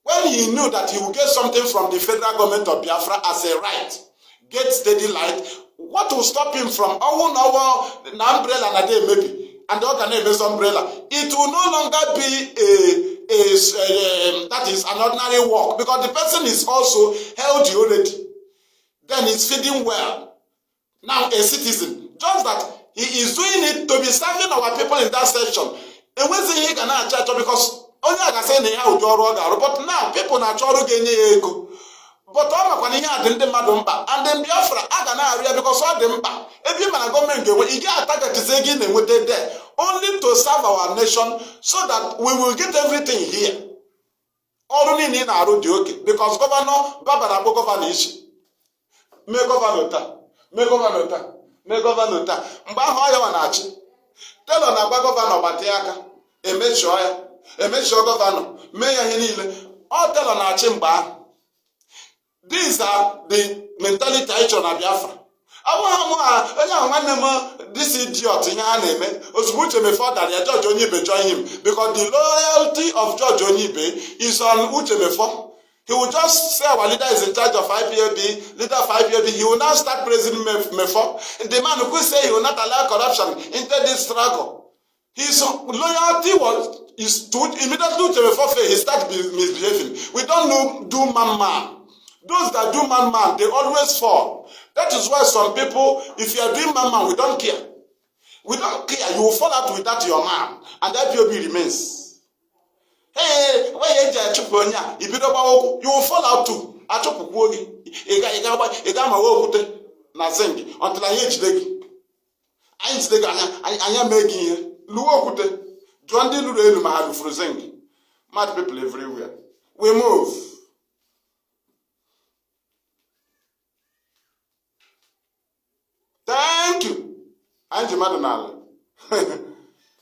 When he knew that he would get something from the federal government of Biafra as a right, get steady light, what will stop him from an umbrella and a day maybe? And the organized umbrella, it will no longer be that is an ordinary work because the person is also healthy already. Then he's feeding well. Now a citizen, just that he is doing it to be serving our people in that section. And when he cannot charge because only I can say how to but now people are trying to get but all my and then Biafra area because all them every man government you get attacked is again and with there only to serve our nation so that we will get everything here. All in okay because governor Baba governor issue. Me governor mba ho ya wanachi tell on governor batiaka emesho governor me ya he niile all tell on achi mba. These are the mentality I show na Biafra. This idiot in Aneme, Osbuche before that Judge Onibe join him because the loyalty of Judge Onibe is on Uchemefo. He will just say our leader is in charge of IPOB, leader of IPOB. He will now start praising Mefo. The man who could say he will not allow corruption into this struggle. His loyalty is to immediately to Mefo, he starts misbehaving. We don't do man. Those that do man, they always fall. That is why some people, if you are doing man, we don't care. We don't care. You will fall out without your man, and that IPOB remains. Hey, why you will fall out too. Until I age day. I ain't I am making here. Luokute. Jondi Lulu Mahadu Frozeng. Mad people everywhere. We move. Thank you. I'm the Madonal.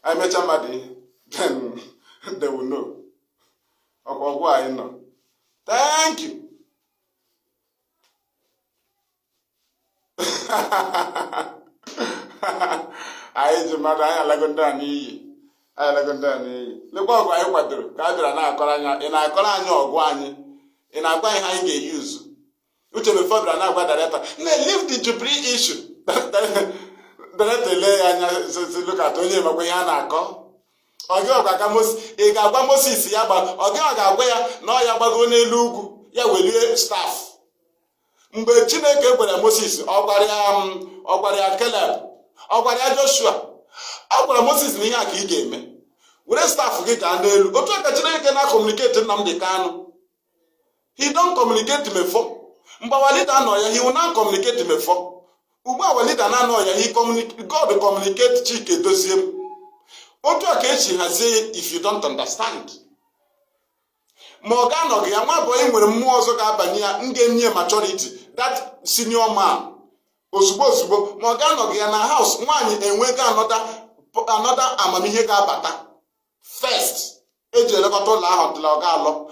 I met somebody. Then they will know. Or why no. Thank you. I just mad. I like on Danny. I like on Danny. Look what I want to do. Cadra Colania, and I call on your guani, and I buy how you use. Which of the father and I got the letter. Leave the Jubilee issue. The letter lay and look at only Maguayana. Ogagamos, Egabamos is Yaba, Ogagawea, no Yabagone Lugu, ya will staff. Mgbe Chineke gwara Moses ọgbara Caleb ọgbara Joshua ọgbara Moses na ihe a ka ị ga-eme were staff gị gaa n'elu otu aka Chineke na communicate Nnamdikanu. He don't communicate before. Mgbe our leader nọ ya, he will not communicate before. Ugbu our leader na nọ ya, God communicate Chike Doziem. Otu aka echi hazie if you don't understand. Morgano ga nwa boy nwere mmụọ ọzọ ga-abanye ya ngenye maturity. That senior man ozugbo Morgano ga na house nwaanyị enwega another amamihe ga-abata first eji elekọta ụlọ ahụ dịla ọ ga-alọ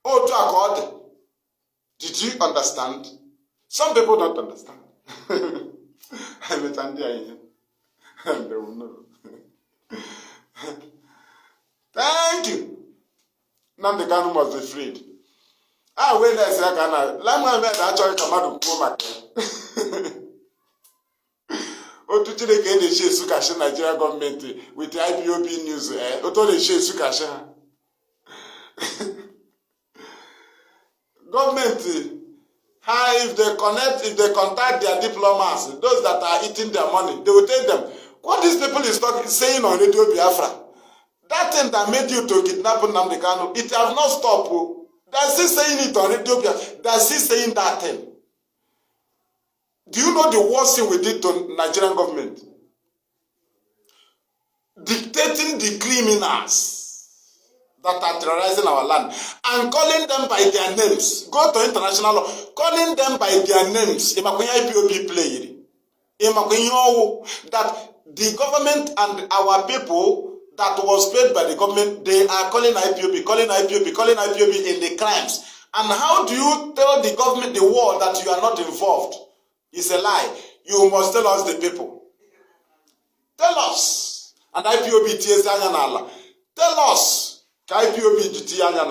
otu aka ọ dị. Did you understand? Some people don't understand. I met Andy and they will know. Thank you. Nnamdikanu must be freed. When I say Ghana, Lama made actually come out of Poma. Otu Chineke dey share Sukasha Nigeria government with the IPOB news. Otu dey share Sukasha. Government, if they contact their diplomats, those that are eating their money, they will tell them what these people is saying on Radio Biafra. That thing that made you to kidnap Nnamdikanu, it has not stopped. They're still saying it on Radio Biafra. They're still saying that thing. Do you know the worst thing we did to Nigerian government? Dictating the criminals that are terrorizing our land and calling them by their names. Go to international law. Calling them by their names. IPOB play that the government and our people that was paid by the government, they are calling IPOB in the crimes. And how do you tell the government, the world, that you are not involved? It's a lie. You must tell us the people. Tell us. And IPOB TSA. Tell us. IPOB TSA.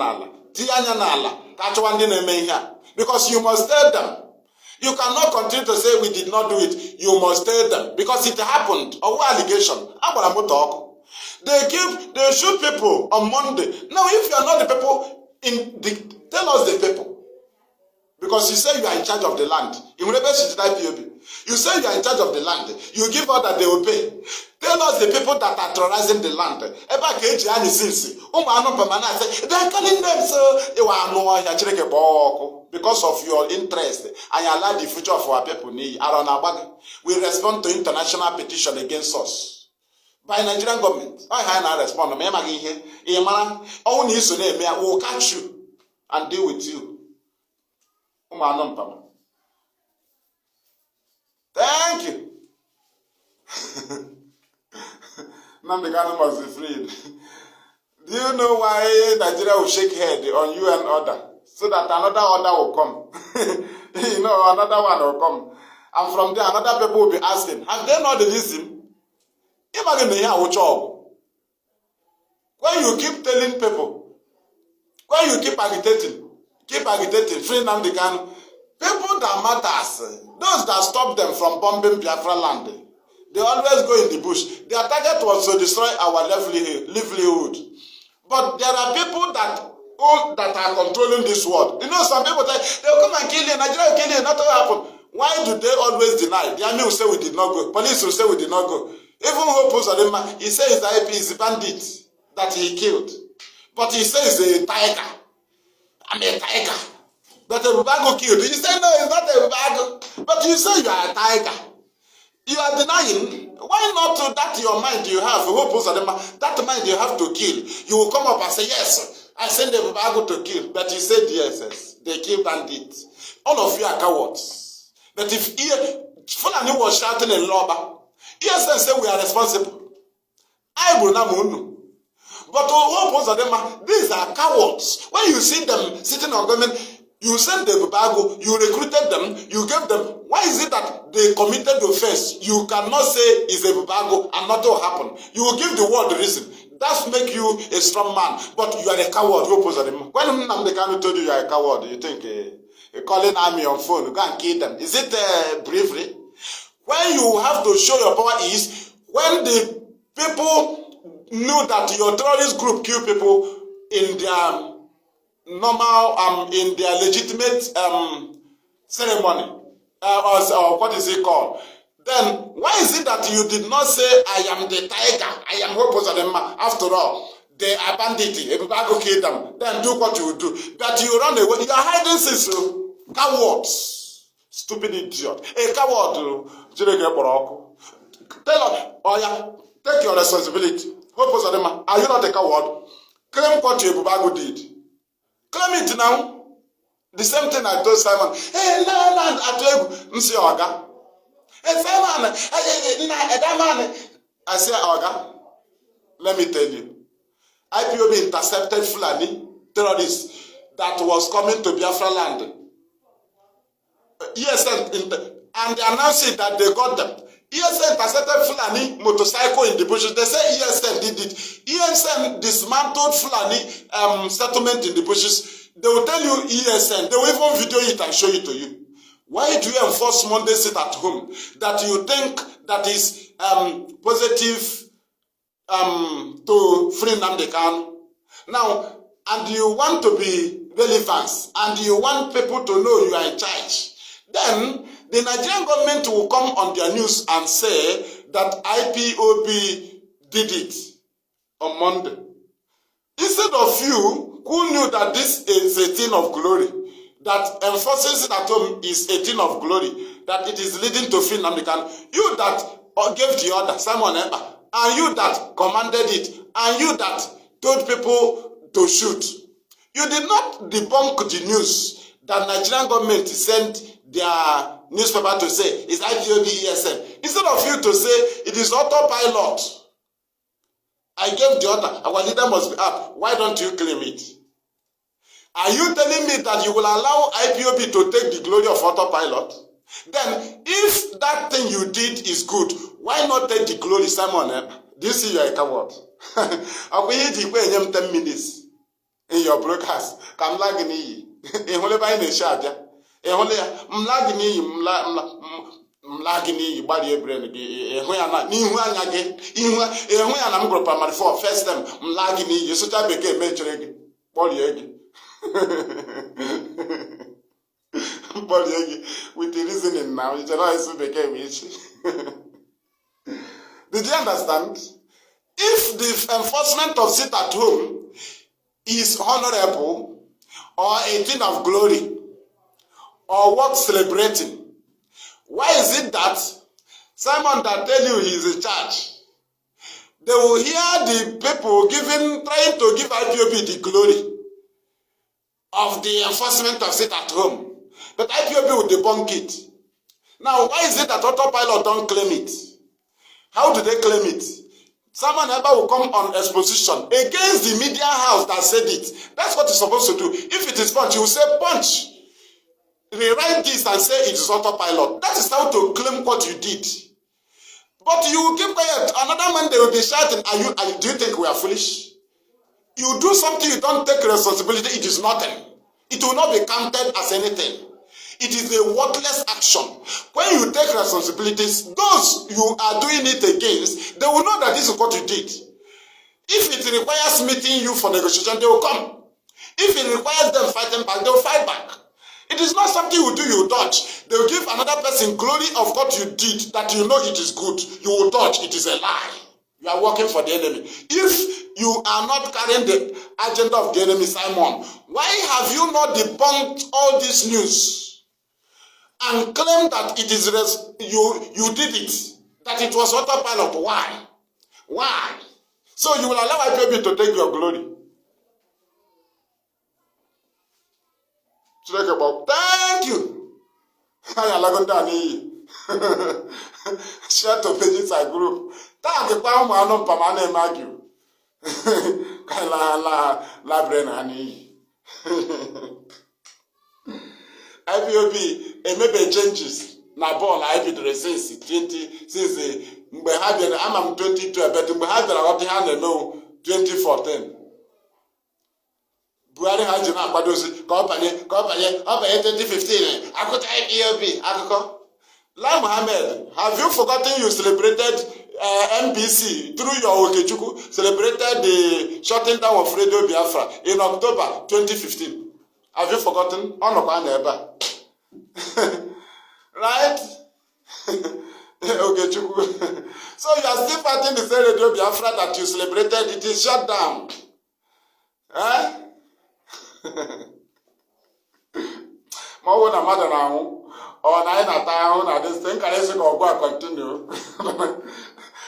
Because you must tell them. You cannot continue to say we did not do it. You must tell them. Because it happened. Or allegation. They shoot people on Monday. Now, if you are not the people, tell us the people. Because you say you are in charge of the land. You say you are in charge of the land. You give out that they will pay. Tell us the people that are terrorizing the land. They are calling them so. Because of your interest and you allow the future of our people. We respond to international petition against us. By Nigerian government. I respond. We'll catch you and deal with you. Thank you. Nnamdikanu must be freed. Do you know why Nigeria will shake head on you and order? So that another order will come. Another one will come. And from there, another people will be asking, have they not the reason? Imagine the job. When you keep telling people, when you keep agitating, free Nnamdikanu, people that matters, those that stop them from bombing Biafra land, they always go in the bush. Their target was to destroy our livelihood. But there are people that all that are controlling this world. You know, some people say, they'll come and kill you, Nigeria will kill you, nothing will happen. Why do they always deny? The army will say we did not go. Police will say we did not go. Even Hope Uzodinma, he says that IP is a bandit that he killed. But he says a tiger. I'm a tiger. That Ebubago killed. You say, no, it's not Ebubago. But you say you are a tiger. You are denying. Why not to that your mind you have? Hope Uzodinma, that mind you have to kill. You will come up and say, yes, I send Ebubago to kill. But you said yes, they kill bandits. All of you are cowards. But if Fulani was shouting in Loba, yes, say we are responsible. I will not know. But most of them, these are cowards. When you see them sitting on government, you send the Ebubago, you recruited them, you gave them. Why is it that they committed the offense? You cannot say it's Ebubago and nothing will happen. You will give the world the reason. That's make you a strong man. But you are a coward. When Nnamdikanu told you are a coward, you think calling army on phone, go and kill them. Is it bravery? When you have to show your power is when the people knew that your terrorist group kill people in their normal, in their legitimate ceremony, or what is it called? Then why is it that you did not say, I am the tiger, I am Hope Uzodinma? After all, they are bandits. Everybody kill them. Then do what you do. But you run away. You are hiding since cowards. Stupid idiot. A coward. Tell us, oh yeah, take your responsibility. Hope Uzodinma, are you not a coward? Claim what Ebubago did. Claim it now. The same thing I told Simon. Hey, no, I told Mr. Oga. Hey, Simon, I say, Oga, let me tell you. IPOB intercepted Fulani terrorists that was coming to Biafra land. ESN, and they announced it that they got them. ESN intercepted Fulani motorcycle in the bushes. They say ESN did it. ESN dismantled Fulani settlement in the bushes. They will tell you ESN. They will even video it and show it to you. Why do you enforce Monday sit at home that you think that is positive to FreeMaziNnamdiKanu? Now, and you want to be relevant, and you want people to know you are in charge, then the Nigerian government will come on their news and say that IPOB did it on Monday. Instead of you, who knew that this is a thing of glory, that enforces it at home is a thing of glory, that it is leading to FreeMaziNnamdiKanu, you that gave the order, Simon Ekpa, and you that commanded it, and you that told people to shoot, you did not debunk the news that Nigerian government sent their newspaper to say it's IPOB ESN. Instead of you to say it is autopilot, I gave the order, our leader must be up. Why don't you claim it? Are you telling me that you will allow IPOB to take the glory of autopilot? Then, if that thing you did is good, why not take the glory, Simon? Do you see you are a coward? I will hit you 10 minutes in your broadcast. Come like in ye. In Holy by the Shadia. In Holy Mlagini, Mlagini, body brain again. When I'm not, when I'm group for first time, Mlagini, you should have became mentoring body again. With the reasoning now, you know, became issue. Did you understand? If the enforcement of sit at home is honorable or a thing of glory or worth celebrating, why is it that Simon that tell you he is in charge, they will hear the people trying to give IPOB the glory of the enforcement of sit at home, but IPOB will debunk it. Now, why is it that autopilot don't claim it? How do they claim it? Someone ever will come on exposition against the media house that said it. That's what you're supposed to do. If it is punch, you will say punch. Rewrite this and say it is autopilot. That is how to claim what you did. But you keep quiet. Another man, they will be shouting, do you think we are foolish? You do something, you don't take responsibility, it is nothing. It will not be counted as anything. It is a worthless action. When you take responsibilities, those you are doing it against, they will know that this is what you did. If it requires meeting you for negotiation, they will come. If it requires them fighting back, they'll fight back. It is not something you do, you dodge. They'll give another person glory of what you did, that you know it is good. You will dodge. It is a lie. You are working for the enemy. If you are not carrying the agenda of the enemy, Simon, why have you not debunked all this news and claimed that it is you did it, that it was autopilot? Why? Why? So you will allow Ipob to take your glory. Thank you. Share to pages I group. Thank you. Ipob maybe changes na ball I did since 20 since mgbe ha bịara ama m 2012 but mgbe ha bịara ọdị ha na-eme 2014 Buhari ha ji na-akwadozi ka ọ banye 2015 akụta Ipob akụkọ. Lai Mohammed, have you forgotten you celebrated MBC through your Okechukwu celebrated the shutting down of Radio Biafra in October 2015? Have you forgotten? Right? Okechukwu. So you are still fighting the same Radio Biafra that you celebrated. It is shut down. Eh? Or na na na this thing can continue.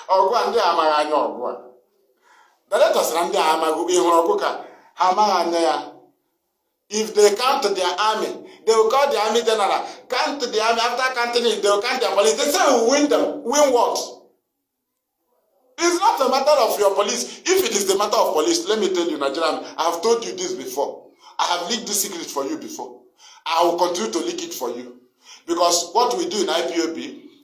Ogwa ndị amaghị anya ogwa. The letters ndị amaghị ihe ọgụka ha amaghị anya ya. If they come to their army, they will call the army general. Come to the army, after counting it, they will count their police. They say we will win them. Win what? It's not a matter of your police. If it is the matter of police, let me tell you, Nigerian, I have told you this before. I have leaked this secret for you before. I will continue to leak it for you. Because what we do in Ipob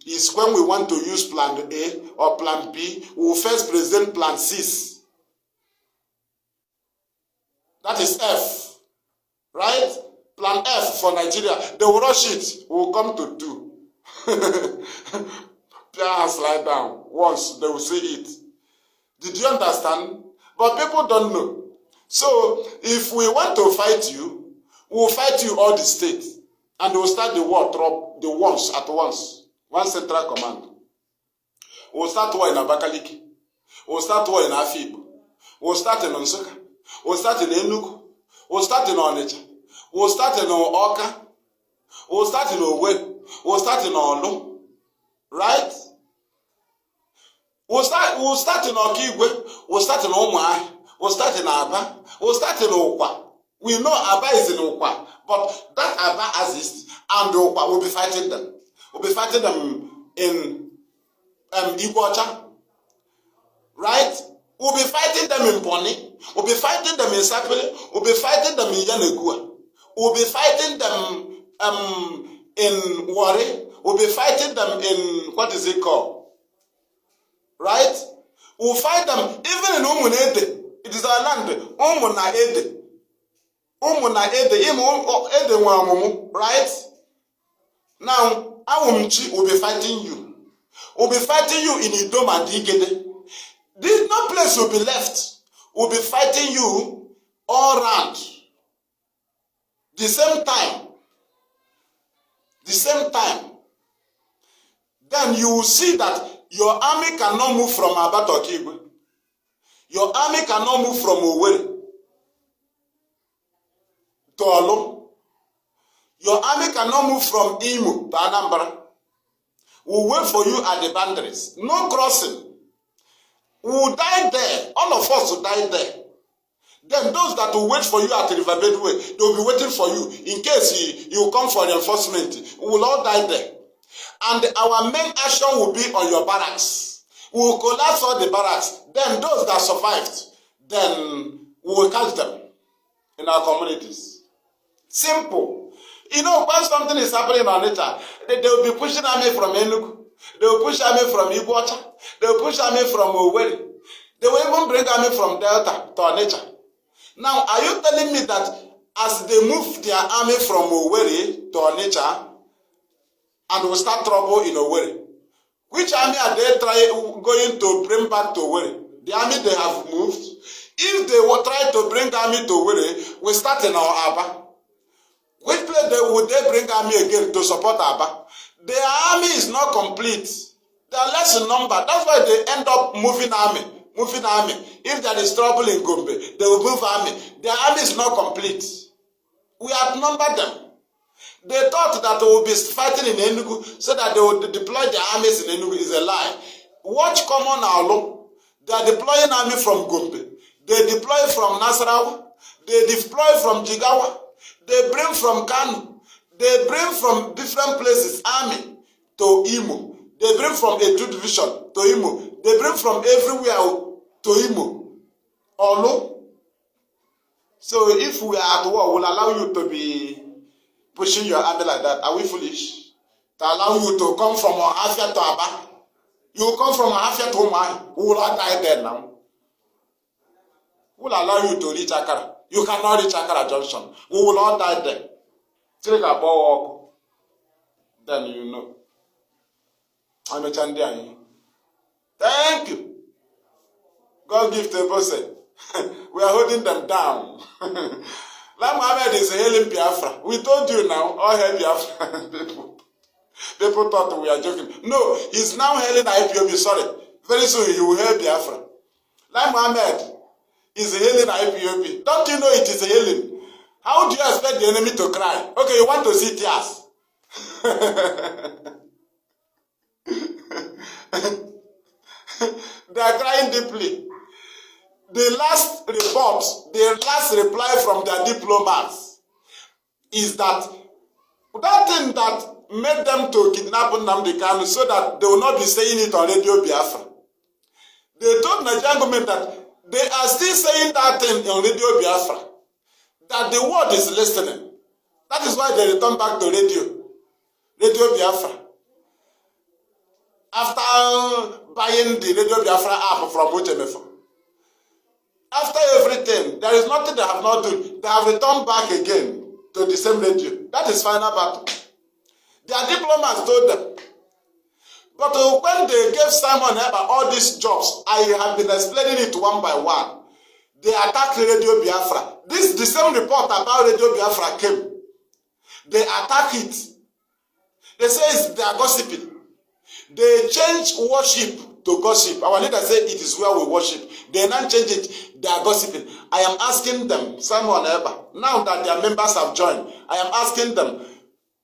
is when we want to use plan A or plan B, we will first present plan C. That is F. Right? Plan F for Nigeria. They will rush it. We will come to 2. Slide down. Once they will see it. Did you understand? But people don't know. So, if we want to fight you, we will fight you all the states. And we will start the war, the wars at once. One central command. We will start war in Abakaliki. We will start war in Afib. We will start in Nsukka. We will start in Enugu. We will start in Onitsha. We will start in Awka. We will start in Owe. We will start in Olu. Right? We will start in Okigwe. We will start in Umuahia. We will start in Aba. We will start in Okwa. We know Aba is in Okwa. But that Aba exists, and Okwa will be fighting them. We'll be fighting them in Ipob. Right? We'll be fighting them in Boni. We'll be fighting them in Sapele. We'll be fighting them in Yanegua. We'll be fighting them in Wari. We'll be fighting them in, what is it called? Right? We'll fight them even in Umunede. It is our land. Umunaede. Right? Now, Awumchi will be fighting you. We'll be fighting you in Idom and Igede. This no place will be left. We'll be fighting you all round. The same time. The same time. Then you will see that your army cannot move from Aba to Okigwe. Your army cannot move from Owerri to Olu. Your army cannot move from Imo to Anambra. We'll wait for you at the boundaries. No crossing. We'll die there. All of us will die there. Then those that will wait for you at the Riverbed Way, they will be waiting for you. In case you come for reinforcement, we will all die there. And our main action will be on your barracks. We will collapse all the barracks. Then those that survived, then we will catch them in our communities. Simple. You know, when something is happening on it, they will be pushing army from Enugu. They will push army from Ipob. They will push army from Owerri. They will even bring army from Delta to Onitsha. Now, are you telling me that as they move their army from Owerri to Onitsha, and will start trouble in Owerri, which army are they going to bring back to Owerri? The army they have moved. If they will try to bring army to Were, we start in our Aba. Which place would they bring army again to support Aba? Their army is not complete. They are less in number. That's why they end up moving army. If there is trouble in Gombe, they will move army. Their army is not complete. We outnumber them. They thought that they would be fighting in Enugu so that they would deploy their armies in Enugu. Is a lie. Watch Common Alo. They are deploying army from Gombe. They deploy from Nasarawa. They deploy from Jigawa. They bring from Kanu. They bring from different places army to Imo. They bring from a 2 division to Imo. They bring from everywhere to Imo. Olo. So if we are at war, we'll allow you to be pushing your army like that. Are we foolish? To allow you to come from Ohafia to Aba. You come from Ohafia to Umai. We will all die there now. We will allow you to reach Akara. You cannot reach Akara Junction. We will all die there. Take a ball. Then you know. I'm a Chandian. Thank you. God give to person. We are holding them down. Like Mohammed is hailing Biafra. We told you now, all hail Biafra people. People thought we are joking. No, he's now hailing Ipob. Sorry. Very soon he will hail Biafra. Like Mohammed is hailing Ipob. Don't you know it is hailing? How do you expect the enemy to cry? Okay, you want to see tears. They are crying deeply. The last report, the last reply from their diplomats is that thing that made them to kidnap Nnamdi so that they will not be saying it on Radio Biafra. They told Nigerian government that they are still saying that thing on Radio Biafra, that the world is listening. That is why they return back to Radio Biafra. After buying the Radio Biafra app from Uchemefo. After everything, there is nothing they have not done. They have returned back again to the same radio. That is final battle. Their diplomats told them. But when they gave Simon Eber all these jobs, I have been explaining it one by one. They attacked Radio Biafra. The same report about Radio Biafra came. They attack it. They say they are gossiping. They change worship to gossip. Our leader said it is where we worship. They now change it. They are gossiping. I am asking them, Simon Eber, now that their members have joined, I am asking them,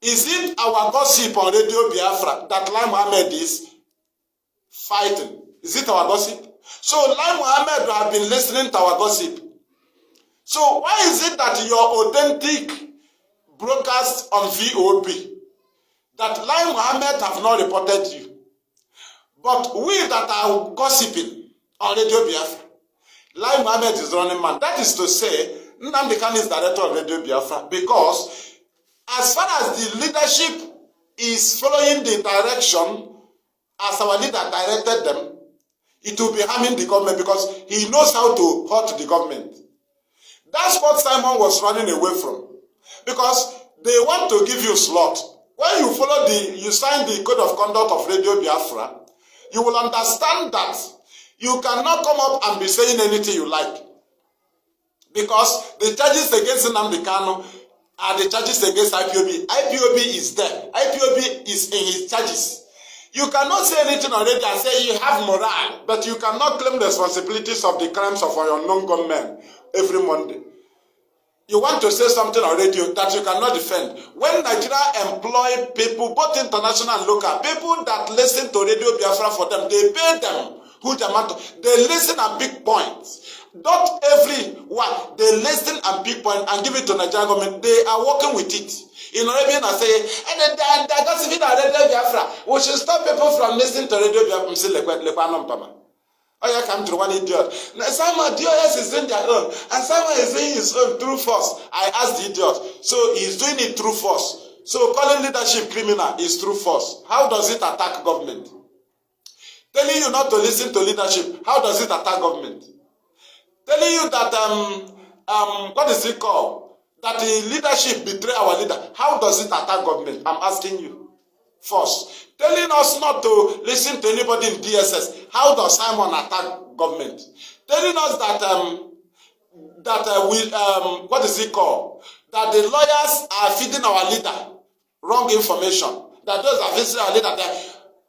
is it our gossip on Radio Biafra that Lai Mohammed is fighting? Is it our gossip? So Lai Mohammed have been listening to our gossip. So why is it that your authentic broadcast on VOB, that Lai Mohammed have not reported you? But we that are gossiping on Radio Biafra, Lai Mohammed is running man. That is to say, NnamdiKanu is director of Radio Biafra because as far as the leadership is following the direction as our leader directed them, it will be harming the government because he knows how to hurt the government. That's what Simon was running away from. Because they want to give you slot. When you follow you sign the code of conduct of Radio Biafra, you will understand that you cannot come up and be saying anything you like. Because the charges against NnamdiKanu are the charges against Ipob. Ipob is there. Ipob is in his charges. You cannot say anything on radio and say you have morale, but you cannot claim the responsibilities of the crimes of your unknown gunmen every Monday. You want to say something on radio that you cannot defend. When Nigeria employ people, both international and local, people that listen to Radio Biafra for them, they pay them huge amount. They listen and pick points. Not everyone. They listen and pick points and give it to Nigerian government. They are working with it. In Arabian, I say, and they're gossiping on Radio Biafra. We should stop people from listening to Radio Biafra. Oh, yeah, come to one idiot. Simon DOS is doing their own, and Simon is doing his own through force. I asked the idiot. So he's doing it through force. So calling leadership criminal is through force. How does it attack government? Telling you not to listen to leadership, how does it attack government? Telling you that what is it called? That the leadership betray our leader, how does it attack government? I'm asking you. Force. Telling us not to listen to anybody in DSS. How does Simon attack government? Telling us that that what is it called? That the lawyers are feeding our leader wrong information. That those are feeding our leader.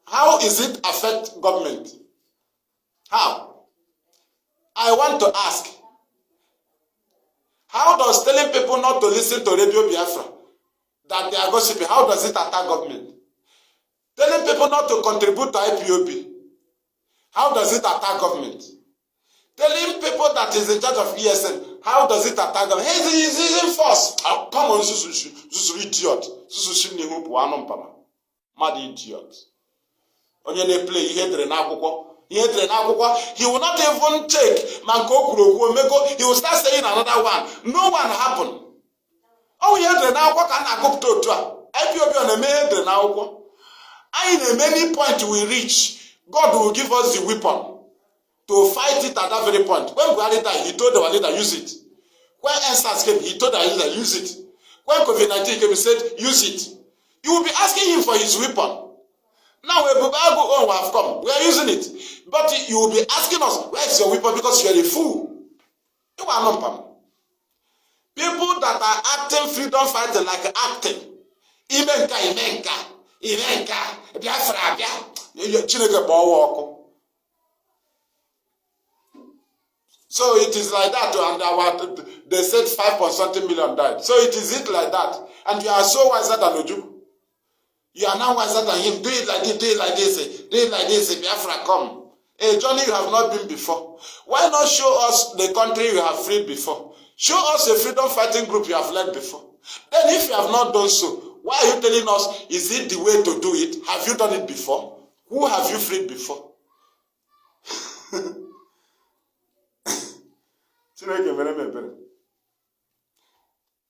How is it affect government? How? I want to ask. How does telling people not to listen to Radio Biafra, that they are gossiping, how does it attack government? Telling people not to contribute to IPOB, how does it attack government? Telling people that is in charge of ESN, how does it attack government? Hey, he's using force. Oh, come on, Susu idiot. Susu shimni hupu anompama. Mad idiot. Onye ne play ihedre na akwụkwọ. He will not even take Manko. He will start saying another one. No one happened. Oh, ihedre na akwụkwọ ka na agụpụta otu a. IPOB on eme ihedre na akwụkwọ. And in many point we reach, God will give us the weapon to fight it at that very point. When Buhari died, he told our leader, use it. When NSAS came, he told our leader, use it. When COVID-19 came, he said, use it. You will be asking him for his weapon. Now, when Bubago have come, we are using it. But you will be asking us, where is your weapon? Because you are a fool. You are not. People that are acting freedom fighting like acting. Imenka. Biafra, Chineke bawa. So it is like that, and they said 5.something million died. So it is like that. And you are so wiser than Oju. You are now wiser than him. Do it like this, do it like this, do it like this, Biafra come. A journey you have not been before. Why not show us the country you have freed before? Show us a freedom fighting group you have led before. Then if you have not done so, why are you telling us, is it the way to do it? Have you done it before? Who have you freed before?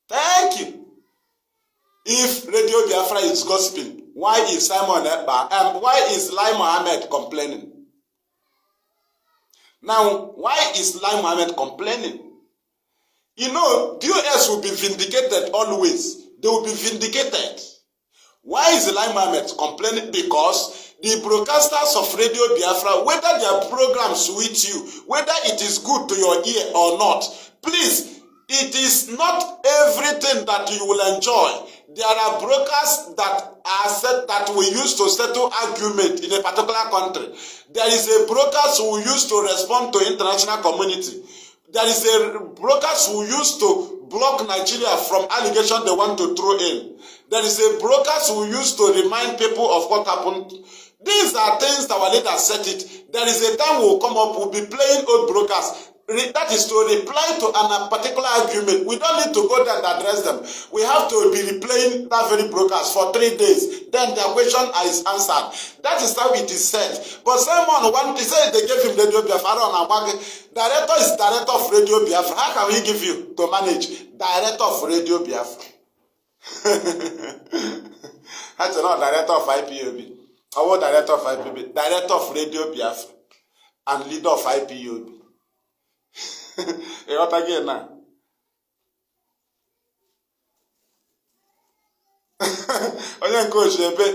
Thank you. If Radio Biafra is gossiping, why is why is Lai Mohammed complaining? Now, why is Lai Mohammed complaining? You know, DOS will be vindicated always. They will be vindicated. Why is Lai Mohammed complaining? Because the broadcasters of Radio Biafra, whether their programs suit you, whether it is good to your ear or not, please, it is not everything that you will enjoy. There are brokers that are set that we use to settle argument in a particular country. There is a brokers who use to respond to international community. There is a brokers who used to block Nigeria from allegation they want to throw in. There is a brokers who used to remind people of what happened. These are things our leaders set it. There is a time we'll come up, we'll be playing old brokers. That is to reply to a particular argument. We don't need to go there and address them. We have to be replaying that very brokers for 3 days. Then their question is answered. That is how it is said. But someone said they gave him Radio Biafra. Director is director of Radio Biafra. How can we give you to manage? Director of Radio Biafra. That's not director of IPOB. Our director of IPOB. Director of Radio Biafra. And leader of IPOB. What again now? Onye nke Oshebe,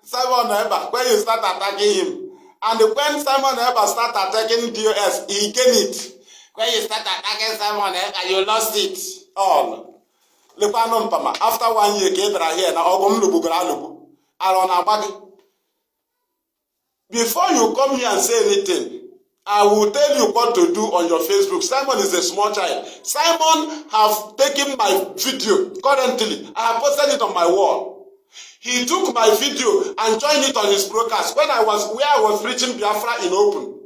Simon Eba, when you start attacking him, and when Simon Eba start attacking DOS, he gain it. When you start attacking Simon Eba, you lost it all. After 1 year, get right here now. Before you come here and say anything, I will tell you what to do on your Facebook. Simon is a small child. Simon have taken my video currently. I have posted it on my wall. He took my video and joined it on his broadcast where I was preaching Biafra in open.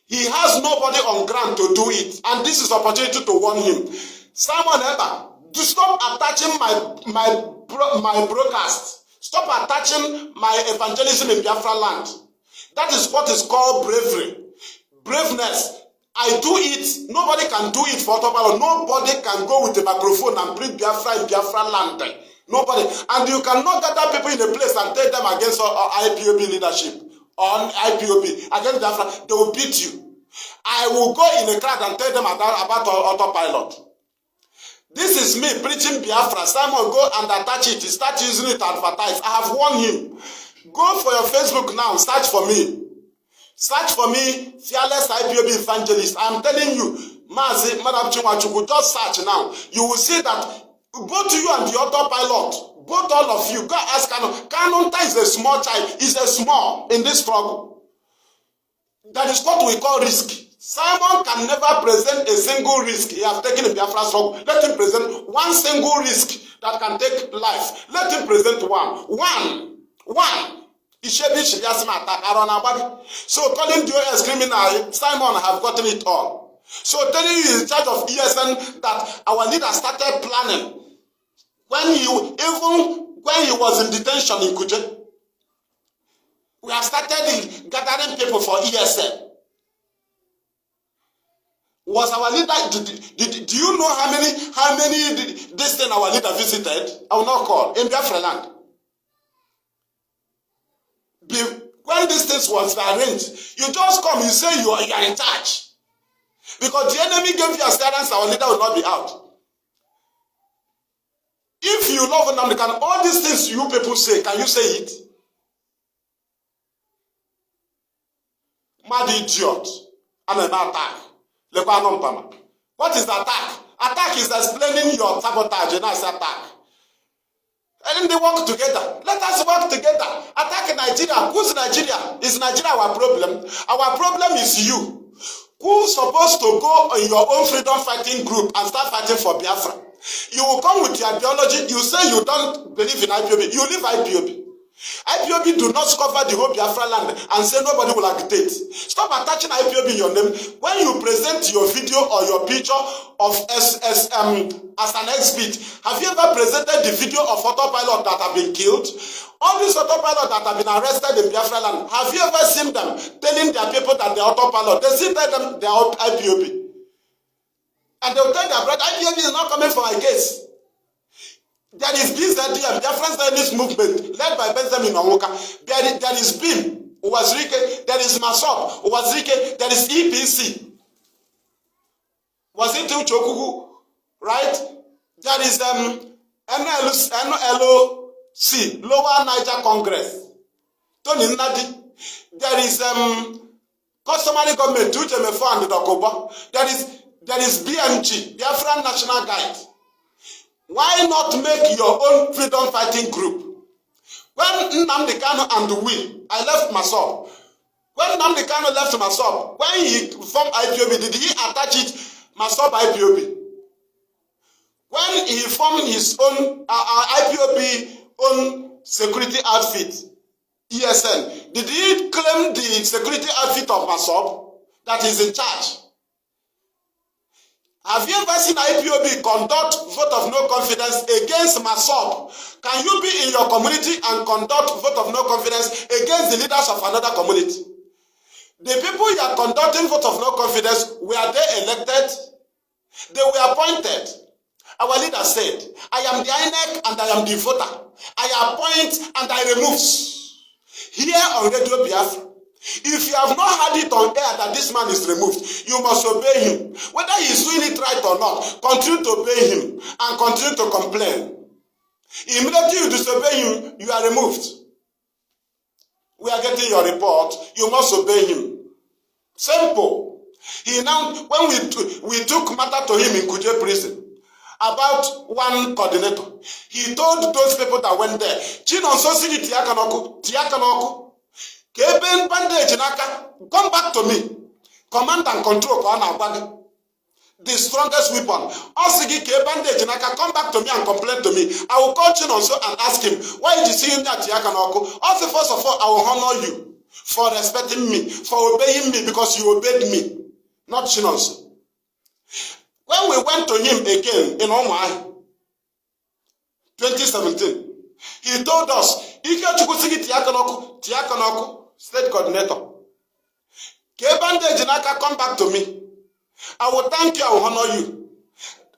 He has nobody on ground to do it, and this is opportunity to warn him. Simon Eba, to stop attaching my broadcast. Stop attaching my evangelism in Biafra land. That is what is called bravery. Braveness. I do it. Nobody can do it for Otobalo. Nobody can go with a microphone and bring Biafra in Biafra land. Nobody. And you cannot gather people in a place and take them against IPOB leadership. On IPOB. Against Biafra. They will beat you. I will go in a crowd and tell them about autopilot. This is me preaching Biafra. Simon go and attach it. He start using it to advertise. I have warned him. Go for your Facebook now, search for me. Search for me, Fearless IPOB Evangelist. I'm telling you, Mazi, Madam Chinwachuku, just search now. You will see that both you and the other pilot, both all of you, go ask Kanu. Kanu is a small child, is a small in this struggle. That is what we call risk. Simon can never present a single risk he has taken in Biafra struggle. Let him present one single risk that can take life. Let him present one. One. So calling DOS criminal, Simon have gotten it all. So telling you he's in charge of ESN that our leader started planning when he was in detention in Kuje. We have started gathering people for ESN. Was our leader? Do you know how many this thing our leader visited? I will not call in Biafra land. When this thing was arranged, you just come, you say you are in charge. Because the enemy gave you assurance our leader will not be out. If you love Nnamdi, all these things you people say, can you say it? Mad idiot. And an attack. What is attack? Attack is explaining your sabotage, and that's attack. And they work together. Let us work together. Attack Nigeria. Who's Nigeria? Is Nigeria our problem? Our problem is you. Who's supposed to go in your own freedom fighting group and start fighting for Biafra? You will come with your ideology. You say you don't believe in IPOB. You leave IPOB. IPOB do not cover the whole Biafra land and say nobody will agitate. Stop attaching IPOB in your name. When you present your video or your picture of as an exhibit, have you ever presented the video of autopilot that have been killed? All these autopilots that have been arrested in Biafra land, have you ever seen them telling their people that they're autopilot? They still tell them they're IPOB. And they'll tell their brother, IPOB is not coming for my case. There is this idea, Biafran Zionist movement, led by Benjamin Onwuka. There is BIM, Uwazirike, there is MASOP, Uwazirike, there is EPC. Was it Uchokugu, right? There is NLC, Lower Niger Congress. Tony Nnadi. There is customary government, Uchemefo and Dokoba. There is BNG, Biafran National Guide. Why not make your own freedom fighting group? When Nnamdi Kanu and we, I left MASOP. When Nnamdi Kanu left MASOP, when he formed IPOB, did he attach it MASOP IPOB? When he formed his own IPOB own security outfit, ESN, did he claim the security outfit of MASOP that is in charge? Have you ever seen IPOB conduct vote of no confidence against MASOP? Can you be in your community and conduct vote of no confidence against the leaders of another community? The people you are conducting vote of no confidence, were they elected? They were appointed. Our leader said, I am the INEC and I am the voter. I appoint and I remove. Here on Radio Biafra. If you have not had it on air that this man is removed, you must obey him. Whether he is doing it right or not, continue to obey him and continue to complain. Immediately you disobey him, you are removed. We are getting your report. You must obey him. Simple. He now, when we took matter to him in Kuje prison about one coordinator, he told those people that went there, Chinonso sigi tiakanoku. Keben bandage naka, come back to me. Command and control the strongest weapon. Osigi ke bandage naka, come back to me and complain to me. I will call Chinonso and ask him, why did you see him at Yakanoko? Also, first of all, I will honor you for respecting me, for obeying me, because you obeyed me, not Chinonso. When we went to him again in Omai, 2017, he told us, Tiakanoku, state coordinator. Kebande Jinaka, come back to me. I will thank you, I will honor you.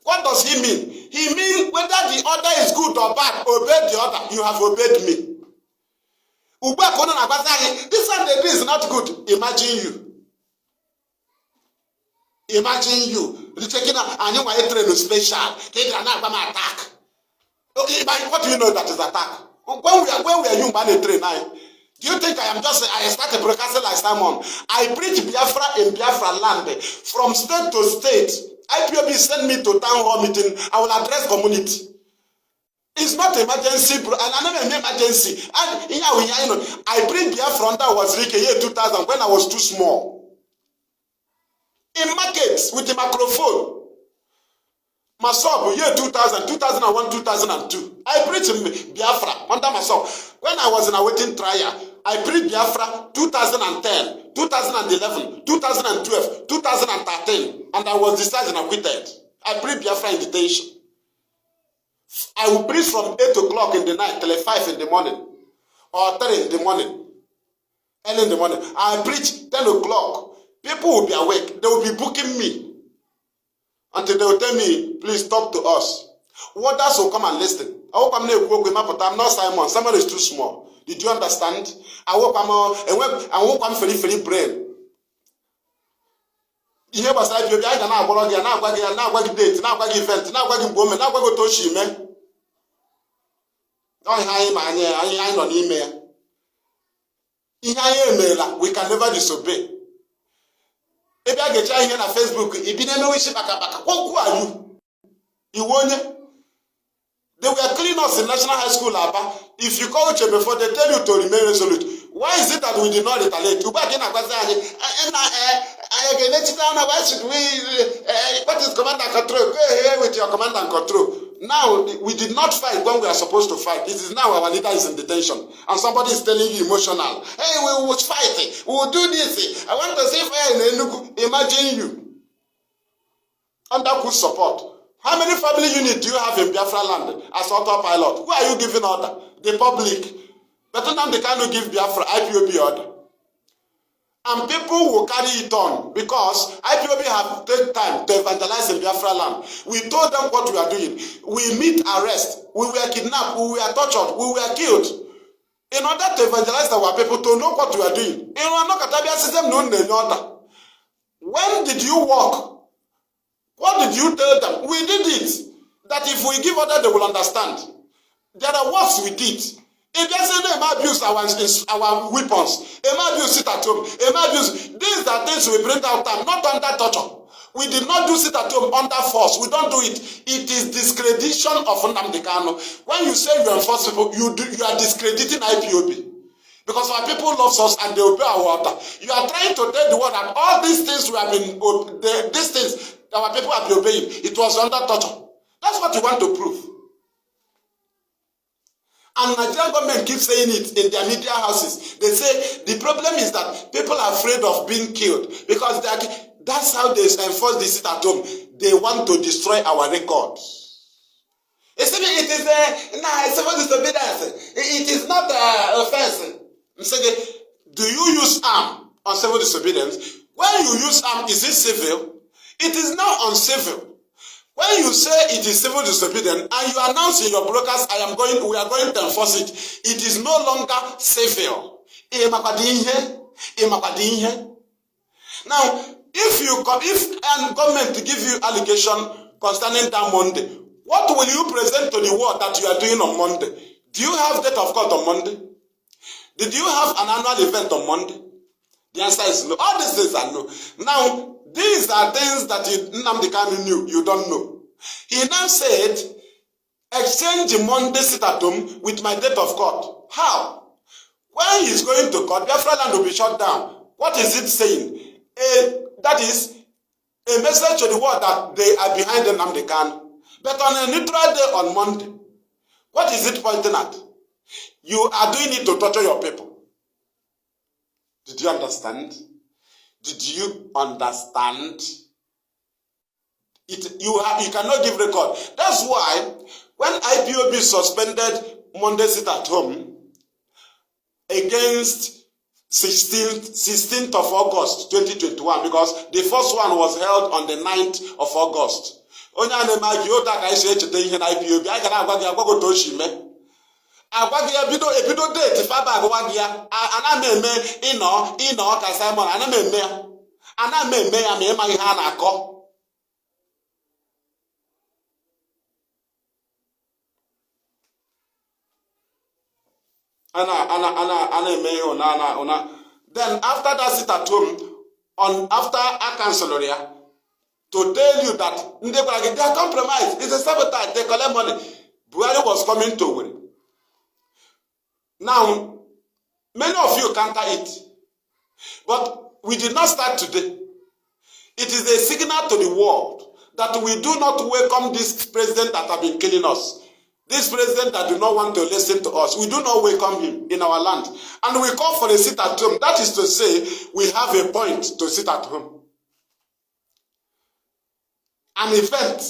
What does he mean? He means whether the order is good or bad, obey the order. You have obeyed me. This one they do is not good. Imagine you. Imagine you. Taking a new train special. Taking an attack. What do you know that is attack? When we are you man a train now? Do you think I started broadcasting like Simon? I preach Biafra in Biafra land. From state to state. IPOB send me to town hall meeting. I will address community. It's not emergency, bro. And I never emergency. And I preach Biafra that was Rike year 2000 when I was too small. In markets with a microphone. Masob, year 2000, 2001, 2002. I preached in Biafra under Masob. When I was in a waiting trial, I preached Biafra 2010, 2011, 2012, 2013, and I was discharged and acquitted. I preached Biafra in detention. I will preach from 8 o'clock in the night till 5 in the morning, or 3 in the morning, early in the morning. I preach 10 o'clock. People will be awake. They will be booking me. Until they will tell me, please talk to us. Others will come and listen. I hope I'm not Simon. Simon is too small. Did you understand? I hope I'm very brain. You hear what I say? I can now go date, now go event, now go woman, now go to Shime. Don't hide my on email. We can never disobey. Maybe I get here on Facebook. If you know which who are you? You won't. They were cleaning us in National High School, Abba. If you call them before, they tell you to remain resolute. Why is it that we did not retaliate? Why should we? What is command and control? Go ahead with your command and control. Now, we did not fight when we are supposed to fight. It is now our leader is in detention. And somebody is telling you emotional. Hey, we will fight. We will do this. I want to say fire in Enugu. Imagine you. Under whose support? How many family units do you have in Biafra land as autopilot? Who are you giving order? The public. But FreeMaziNnamdiKanu give Biafra IPOB order. And people will carry it on because IPOB have taken time to evangelize in Biafra land. We told them what we are doing. We meet arrest. We were kidnapped. We were tortured. We were killed. In order to evangelize our people to know what we are doing. When did you walk? What did you tell them? We did it. That if we give order, they will understand. There are works we did. If they say they may abuse our weapons, they may abuse sit at home, they may abuse. These are things we bring out time, not under torture. We did not do sit at home under force. We don't do it. It is discreditation of FreeMaziNnamdiKanu. When you say you enforce people, you are discrediting IPOB. Because our people love us and they obey our order. You are trying to tell the world that all these things we have been, these things our people have been obeying, it was under torture. That's what you want to prove. And Nigerian government keeps saying it in their media houses. They say the problem is that people are afraid of being killed because that's how they enforce the sit at home. They want to destroy our records. It is civil disobedience. It is not offense. Do you use arm on civil disobedience? When you use arm, is it civil? It is now uncivil. When you say it is civil disobedience and you announce in your broadcast, we are going to enforce it, it is no longer civil. Now, if government give you allegation concerning that Monday, what will you present to the world that you are doing on Monday? Do you have date of court on Monday? Did you have an annual event on Monday? The answer is no. All these things are no. Now, these are things that FreeMaziNnamdiKanu knew. You don't know. He now said, exchange Monday sit at home with my date of court. How? When he's going to court, Biafra land will be shut down. What is it saying? That is a message to the world that they are behind FreeMaziNnamdiKanu. But on a neutral day on Monday, what is it pointing at? You are doing it to torture your people. Did you understand? Did you understand? You cannot give record. That's why when IPOB suspended Monday sit at home against 16th of August 2021, because the first one was held on the 9th of August. Ebido date faba agwagia ana ino ka Simon ana meme ya me ma ihe ana akọ. Then after that sit at home, after a council to tell you that they are compromised, it's a sabotage, they collect money. Buhari was coming to win. Now, many of you counter it, but we did not start today. It is a signal to the world that we do not welcome this president that have been killing us. This president that do not want to listen to us. We do not welcome him in our land. And we call for a sit at home. That is to say, we have a point to sit at home. An event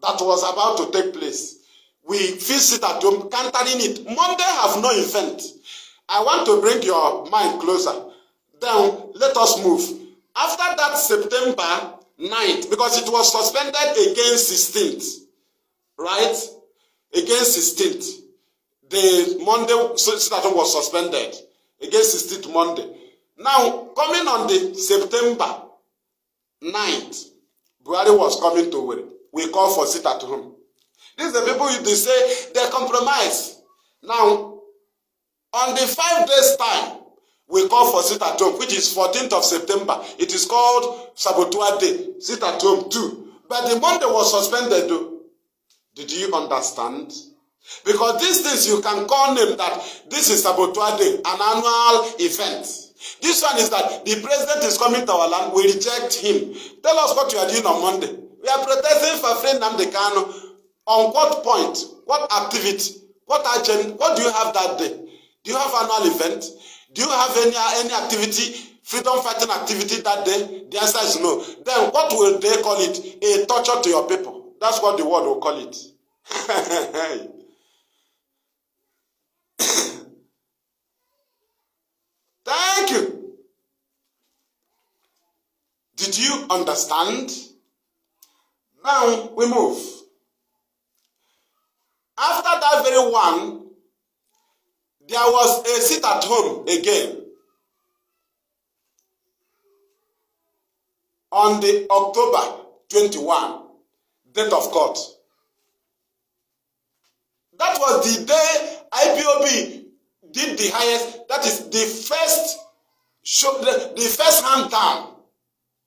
that was about to take place. We feel sit at home, countering it. Monday have no event. I want to bring your mind closer. Then let us move. After that September 9th, because it was suspended against 16th, right? Against 16th. The Monday sit at home was suspended against 16th Monday. Now, coming on the September 9th, Buhari was coming to win. We call for sit at home. These are the people they say they compromise. Now, on the 5 days time, we call for sit at home, which is 14th of September. It is called Saboteur Day. Sit at home too. But the Monday was suspended though. Did you understand? Because these things you can call them that this is Saboteur Day, an annual event. This one is that the president is coming to our land, we reject him. Tell us what you are doing on Monday. We are protesting for FreeMaziNnamdiKanu. On what point? What activity? What agenda? What do you have that day? Do you have annual event? Do you have any activity, freedom fighting activity that day? The answer is no. Then what will they call it? A torture to your people. That's what the world will call it. Thank you. Did you understand? Now we move. After that very one, there was a sit at home again. On the October 21, date of court. That was the day Ipob did the highest, that is the first show, the first hand down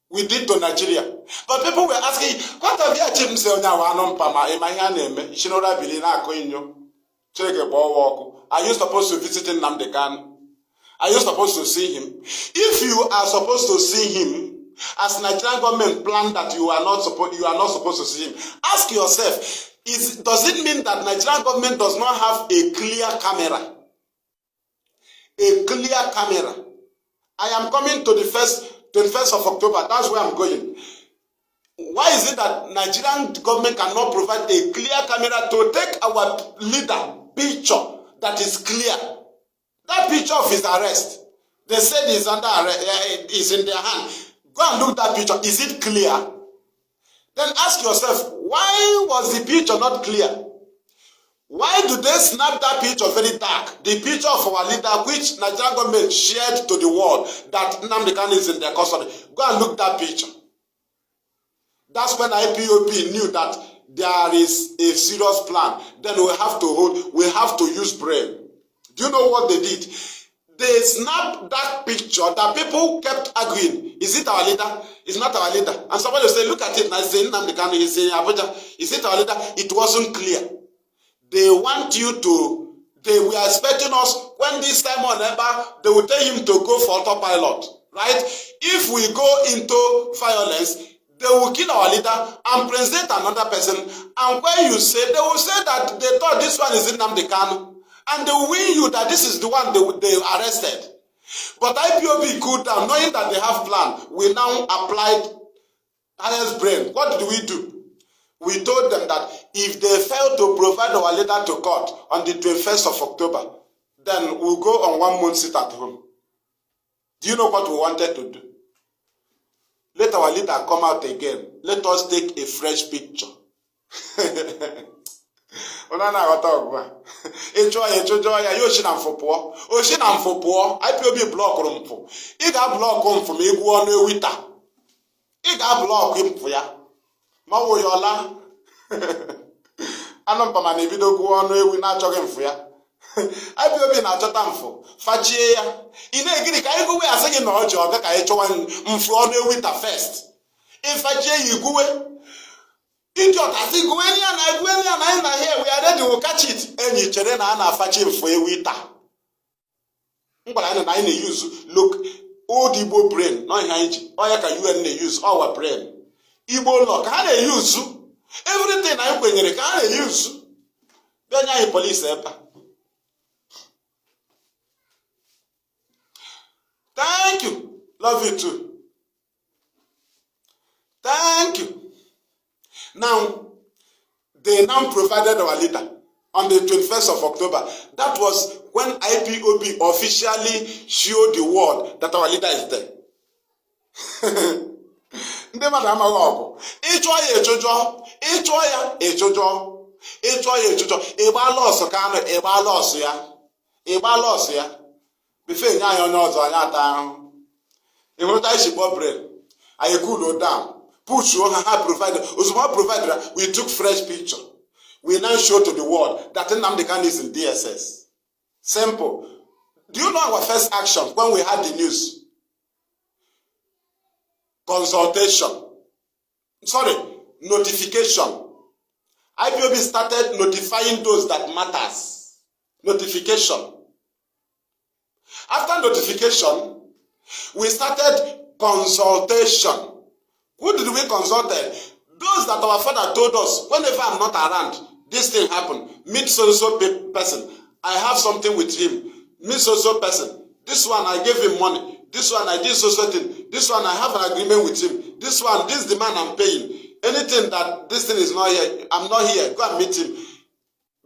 we did to Nigeria. But people were asking, what have you achieved? Are you supposed to visit Nnamdi Kanu? Are you supposed to see him? If you are supposed to see him, as Nigerian government planned that you are not supposed to see him, ask yourself, does it mean that Nigerian government does not have a clear camera? A clear camera. I am coming to the 21st of October. That's where I'm going. Why is it that Nigerian government cannot provide a clear camera to take our leader picture that is clear? That picture of his arrest, they said is under arrest, is in their hand. Go and look at that picture. Is it clear? Then ask yourself, why was the picture not clear? Why do they snap that picture very dark? The picture of our leader, which Nigerian government shared to the world, that Nnamdi Kanu is in their custody. Go and look that picture. That's when Ipob knew that there is a serious plan. Then we have to use brain. Do you know what they did? They snapped that picture that people kept arguing. Is it our leader? It's not our leader. And somebody will say, look at it. And I say, Nnamdi Kanu is in Abuja. Is it our leader? It wasn't clear. They want you to, they were expecting us, when this time on ever, they will tell him to go for autopilot. Right? If we go into violence, they will kill our leader and present another person. And when you say, they will say that they thought this one is Nnamdi Kanu. And they will win you that this is the one they arrested. But Ipob cooled down, knowing that they have plan. We now applied highest brain. What did we do? We told them that if they fail to provide our leader to court on the 21st of October, then we'll go on 1 month sit at home. Do you know what we wanted to do? Let our leader come out again. Let us take a fresh picture. Ipob block room. He got block him from Iguana Wita. He got block him for ya. Mawo yola. Anam pa mani video go on we na choge mfu ya. IPOB na-achọta mfụ fachie ya ị na-egiri ka anyị gụwe asị gị na ọjọọ ọga ka anyị chọwa mfụ ọnụ ewita first ịfachie ya igwuwe ndị ọtasị gụwe ya na anyị na here we are ready to catch it enyi chere na a na-afachi mfụ ewita mgbara anyị na anyị na-use look old Igbo brain na ihe anyị ji ọya ka UN na-use our brain Igbo ụlọ ka ha na-use everything anyị kwenyere ka ha na-use bịa nye anyị polisi ebe thank you love you too thank you now they now provided our leader on the 21st of October. That was when IPOB officially showed the world that our leader is there. Ndị mmadụ amaghị ọgụ ịchọ ya echụjọ ịchọ ya echụjọ ịchọ ya echụjọ ịgba lọsụ Kanu ịgba lọsụ ya bife nye anyị onye ọzọ anyị ata ahụ ịhụrụta isi bọbre anyị cool down push ha provided ozugbo provided we took fresh picture. We now show to the world that FreeMaziNnamdiKanu is in DSS. Simple. Do you know our first action when we had the news? Consultation. Sorry, notification. IPOB started notifying those that matters. Notification. After notification, we started consultation. Who did we consult? Those that our father told us, whenever I'm not around, this thing happened. Meet so-so person. I have something with him. Meet so-so person. This one, I gave him money. This one, I did so-so thing. This one, I have an agreement with him. This one, this is the man I'm paying. Anything that this thing is not here, I'm not here. Go and meet him.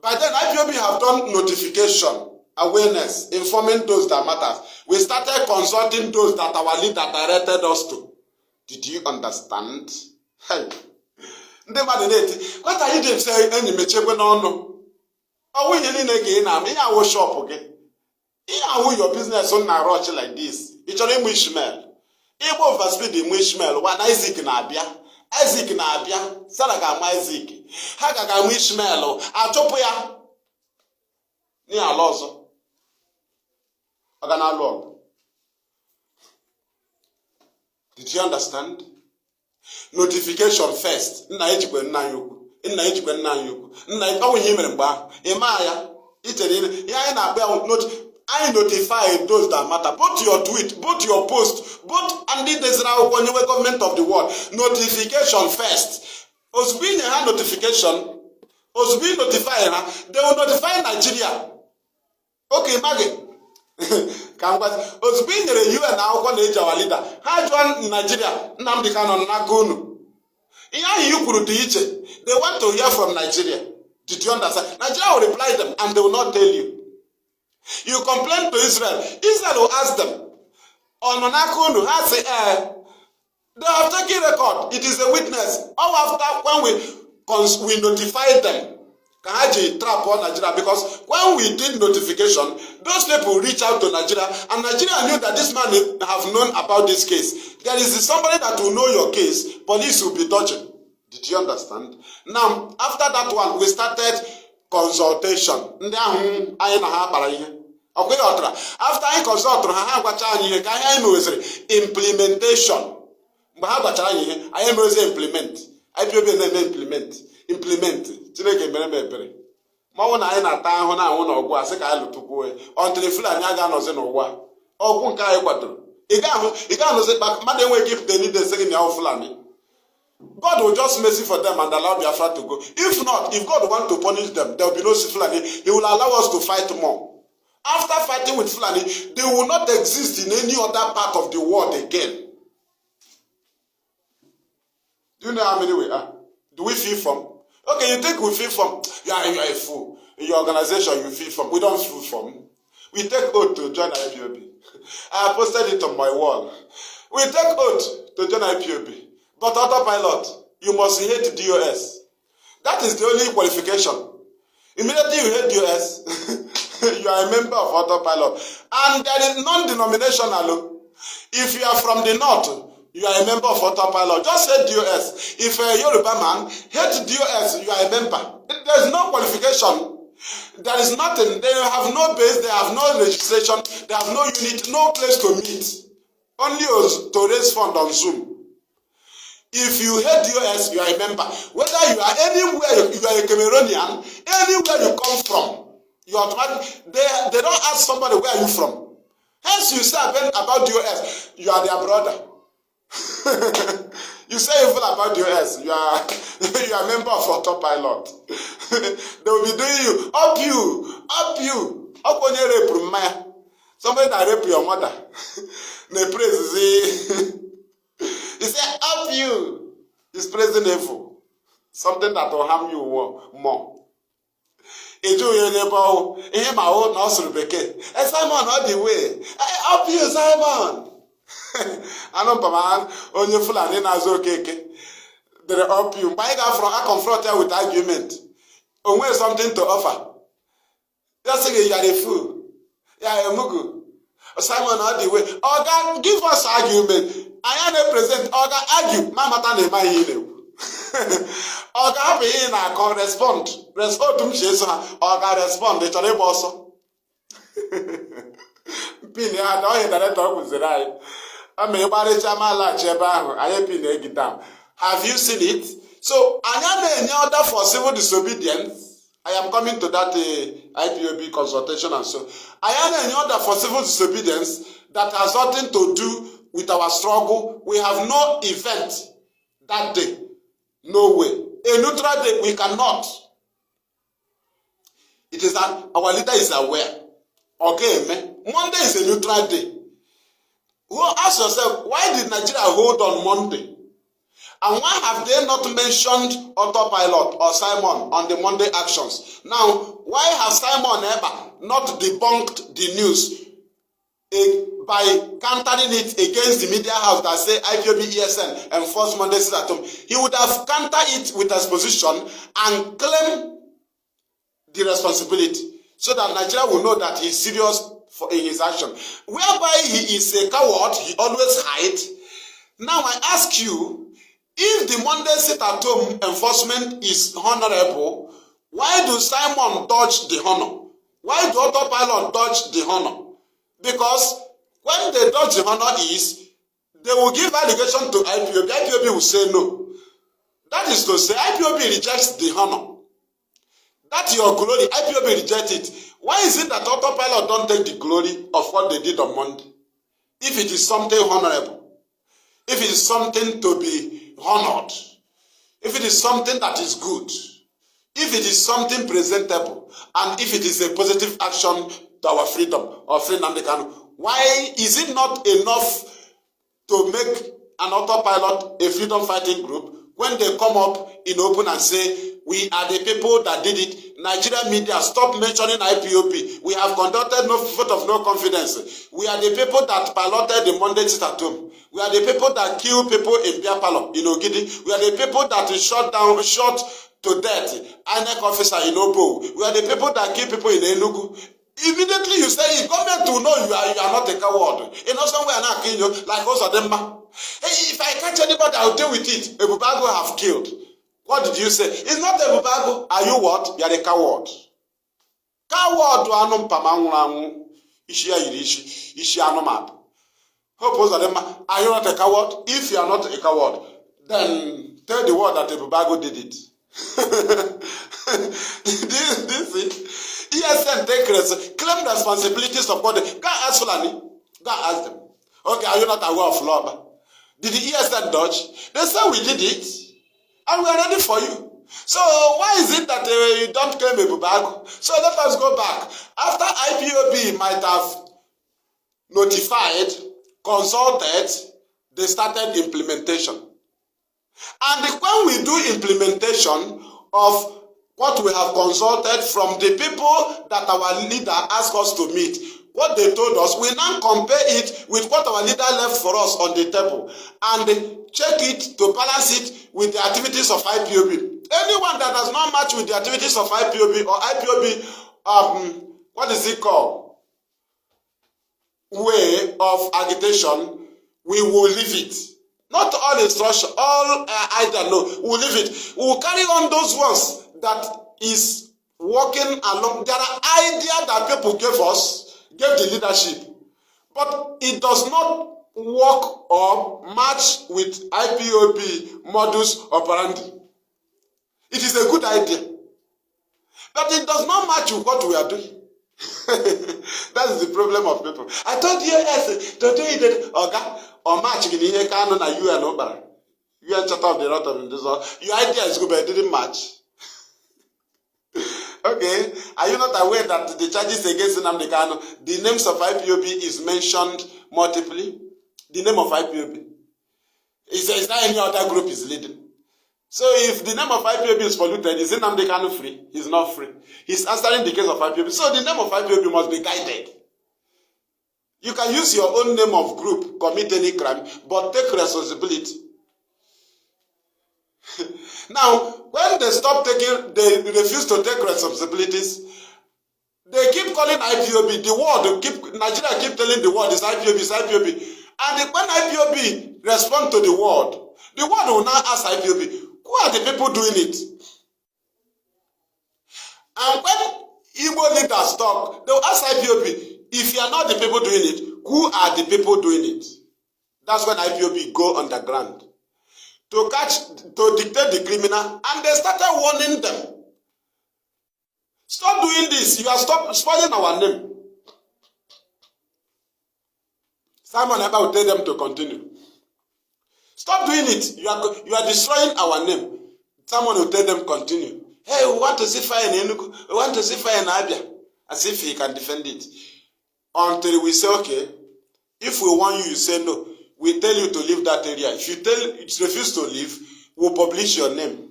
By then, IPOB have done notification, awareness, informing those that matter. We started consulting those that our leader directed us to. Did you understand? Hey. What are you doing saying? Any mechebe n'ọnụ. Ọwụ ihe niile ga ị na-ama ihe awụ shop gị. Ihe awụ your business on na rush like this. Ị chọrọ ịmụ Ishmael. Igbo overspeed ịmụ Ishmael. Wana Isaac na-abịa. Isaac na-abịa. Sarah ga-ama Isaac. Ha ga-amụ Ishmael. Achụpụ ya. N'ihe ala ọzọ. Ọ ga na-alụ ọgụ. Did you understand? Notification first. Nna ejikwe nna anyị ukwu. Nna ejikwe nna anyị ukwu. Nna ọnwụ ihe mere mgbe ahụ. Ịma ya. Ichere ihe anyị na-akpọ I notify those that matter. Both your tweet, both your post, both and the government of the world. Notification first. Osbi ha notification. Osbi notify ha. They will notify Nigeria. Okay, Maggie. Ozugbo nyere UN akwụkwọ na-eji our leader ha jụọ Nigeria FreeMaziNnamdiKanu n'aka unu ihe ahụ you kwuru dị iche. They want to hear from Nigeria. Did you understand? Nigeria will reply them and they will not tell you. You complain to Israel. Israel will ask them on n'aka unu ha say they have taken record. It is a witness. All after when we notify them trap on Nigeria, because when we did notification, those people reach out to Nigeria, and Nigeria knew that this man have known about this case. There is somebody that will know your case, police will be dodging. Did you understand? Now, after that one, we started consultation. After I consult, implementation. I am implement. Implement. Chineke mere ebere. Mawo na anyị na-ata ahụ na anwụ na ọgwụ asị ka anyị lụtụkwuo until Fulani aga anọzi n'ụwa. Ọgwụ nke anyị kwadoro. Ị ga-anọzi mmadụ enweghị ipụta ndị ese gị na ahụ Fulani. God will just mercy for them and allow Biafra to go. If not, if God want to punish them, there will be no Fulani. He will allow us to fight more. After fighting with Fulani, they will not exist in any other part of the world again. Do you know how many we are? Do we feel from? Okay, you think we feel from? Yeah, you are a fool. In your organization, you feel from. We don't feel from. We take oath to join IPOB. I posted it on my wall. We take oath to join IPOB. But autopilot, you must hate DOS. That is the only qualification. Immediately you hate DOS, you are a member of autopilot. And there is non-denominational. If you are from the north, you are a member of autopilot. Just hate DOS. If a Yoruba man hates DOS, you are a member. There is no qualification. There is nothing. They have no base, they have no legislation, they have no unit, no place to meet. Only to raise fund on Zoom. If you hate US, you are a member. Whether you are anywhere, you are a Cameroonian, anywhere you come from, you automatically, they don't ask somebody where are you from. Hence you say about US, you are their brother. You say evil about US, you are a member of autopilot. They will be doing you, up you. Up when you rape Maya. Somebody that rape your mother. They praise he said, up you. He's praising evil. Something that will harm you more. Simon, all the way. Up you, Simon. I know, only Fulani Nazo Keke. They up you. I confront her with argument. Only something to offer. Just say you are a fool. You are a mugu. Simon, all the way. Oh God, give us argument. I am a present. Oh God, argue. Mama, tell me my healing. Oh God, be in a call respond. Respond to me. Oh God, respond. It's a boss. Pin ya don't hear that talk with the right. I mean, have you seen it? So, I am any order for civil disobedience. I am coming to that IPOB consultation and so. I am any order for civil disobedience that has nothing to do with our struggle. We have no event that day. No way. A neutral day, we cannot. It is that our leader is aware. Okay, man. Monday is a neutral day. Well, ask yourself, why did Nigeria hold on Monday? And why have they not mentioned autopilot or Simon on the Monday actions? Now, why have Simon ever not debunked the news by countering it against the media house that say IPOB ESN enforced Monday sit at home? He would have countered it with exposition and claim the responsibility so that Nigeria will know that he's serious in his action. Whereby he is a coward, he always hides. Now I ask you, if the Monday sit at home enforcement is honorable, why do Simon dodge the honor? Why do autopilot dodge the honor? Because when they dodge the honor is, they will give allegation to IPOB. IPOB will say no. That is to say, IPOB rejects the honor. That's your glory. IPOB rejects it. Why is it that autopilot don't take the glory of what they did on Monday? If it is something honorable, if it is something to be honored, if it is something that is good, if it is something presentable, and if it is a positive action to our freedom or FreeMaziNnamdiKanu, why is it not enough to make an autopilot a freedom fighting group when they come up in open and say, we are the people that did it? Nigerian media, stop mentioning IPOB. We have conducted no vote of no confidence. We are the people that piloted the Monday sit at home. We are the people that kill people in Bia Palo, in Ogidi. We are the people that shot to death INEC officer in Obo. We are the people that kill people in Enugu. Immediately you say, government will know you are not a coward. You know, somewhere I'm not killing you, like us of them. Hey, if I catch anybody, I'll deal with it. Ebubago have killed. What did you say? It's not Ebubago. Are you what? You are a coward. Coward to anum pamangu ishi ayirishi ishi anomad. Hope them. Are you not a coward? If you are not a coward, then tell the world that Ebubago did it. This ESN claim responsibilities of God. Go ask Fulani. Go ask them. Okay, are you not aware of law? Did the ESN dodge? They said we did it. And we are ready for you. So why is it that you don't claim Ebubago? So let us go back. After IPOB might have notified, consulted, they started implementation. And when we do implementation of what we have consulted from the people that our leader asked us to meet, what they told us, we now compare it with what our leader left for us on the table and check it to balance it with the activities of IPOB. Anyone that does not match with the activities of IPOB or IPOB, what is it called? Way of agitation, we will leave it. Not all instruction, all I don't know, we'll leave it. We will carry on those ones that is working along. There are ideas that people gave the leadership, but it does not work or match with IPOB modus operandi. It is a good idea, but it does not match with what we are doing. That is the problem of people. I told you yes, to do it, or match in here, Kanu na UN Obara. You are shut off the lot of this. Your idea is good, but it didn't match. Okay, are you not aware that the charges against FreeMaziNnamdiKanu, the names of IPOB is mentioned multiply? The name of IPOB. Is not any other group is leading. So if the name of IPOB is polluted, is FreeMaziNnamdiKanu free? He's not free. He's answering the case of IPOB. So the name of IPOB must be guided. You can use your own name of group, commit any crime, but take responsibility. Now, when they refuse to take responsibilities, they keep calling IPOB. The world, Nigeria keep telling the world it's IPOB, it's IPOB. And when IPOB respond to the world will now ask IPOB, who are the people doing it? And when Igbo leaders talk, they'll ask IPOB, if you are not the people doing it, who are the people doing it? That's when IPOB go underground to dictate the criminal, and they started warning them. Stop doing this. You are spoiling our name. Simon Eber will tell them to continue. Stop doing it. You are destroying our name. Someone will tell them continue. Hey, we want to see fire in Enugu. We want to see fire in Abia. As if he can defend it. Until we say, okay, if we want you, you say no. We tell you to leave that area. If you refuse to leave, we'll publish your name.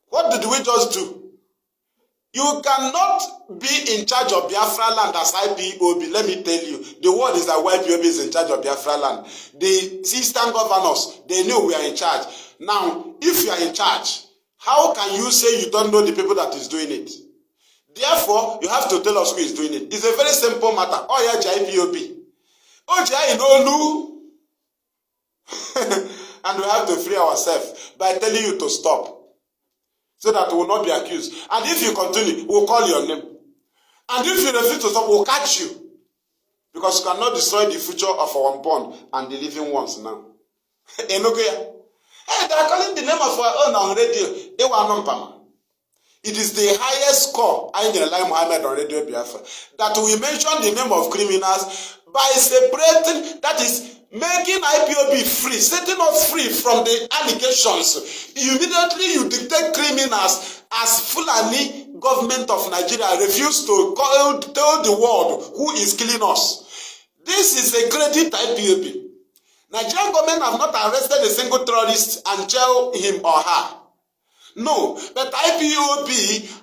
What did we just do? You cannot be in charge of Biafra land as IPOB. Let me tell you, the word is that IPOB is in charge of Biafra land. The eastern governors, they knew we are in charge. Now, if you are in charge, how can you say you don't know the people that is doing it? Therefore, you have to tell us who is doing it. It's a very simple matter. Oh yeah, IPOB. Oh yeah, Inolu. And we have to free ourselves by telling you to stop, so that we will not be accused. And if you continue, we'll call your name. And if you refuse to stop, we'll catch you. Because you cannot destroy the future of our unborn and the living ones now. Hey, they are calling the name of our own on radio. It is the highest score, Ayn Mohammed on Radio Biafra, that we mention the name of criminals by separating, that is, making IPOB free, setting us free from the allegations. Immediately you dictate criminals as Fulani government of Nigeria refuse to tell the world who is killing us. This is a credit IPOB. Nigerian government have not arrested a single terrorist and jailed him or her. No, but IPOB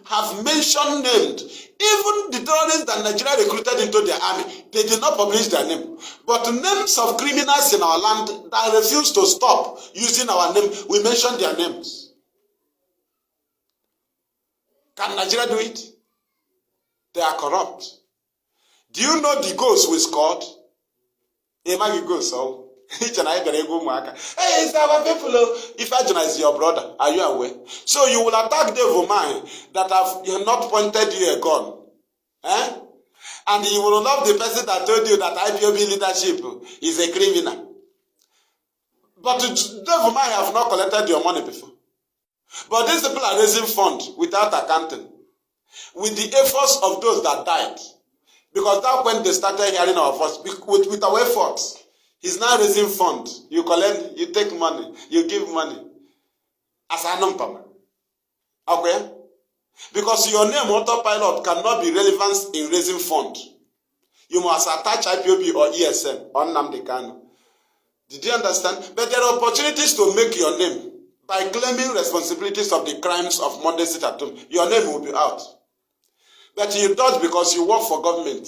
have named even the terrorists that Nigeria recruited into their army. They did not publish their name. But names of criminals in our land that refuse to stop using our name, we mention their names. Can Nigeria do it? They are corrupt. Do you know the goals we scored? Imagine goals, so. Hey, it's our people. If Ajana is your brother, are you aware? So you will attack the woman that have not pointed you a gun. Eh? And you will love the person that told you that IPOB leadership is a criminal. But the woman have not collected your money before. But these people are raising funds without accounting, with the efforts of those that died. Because that's when they started hearing our voice, with our efforts. He's now raising funds. You collect, you take money, you give money. As a non-payment. Okay? Because your name, autopilot, cannot be relevant in raising funds. You must attach IPOB or ESM or FreeMaziNnamdiKanu. Did you understand? But there are opportunities to make your name by claiming responsibilities of the crimes of Monday sit at home. Your name will be out. But you dodge because you work for government.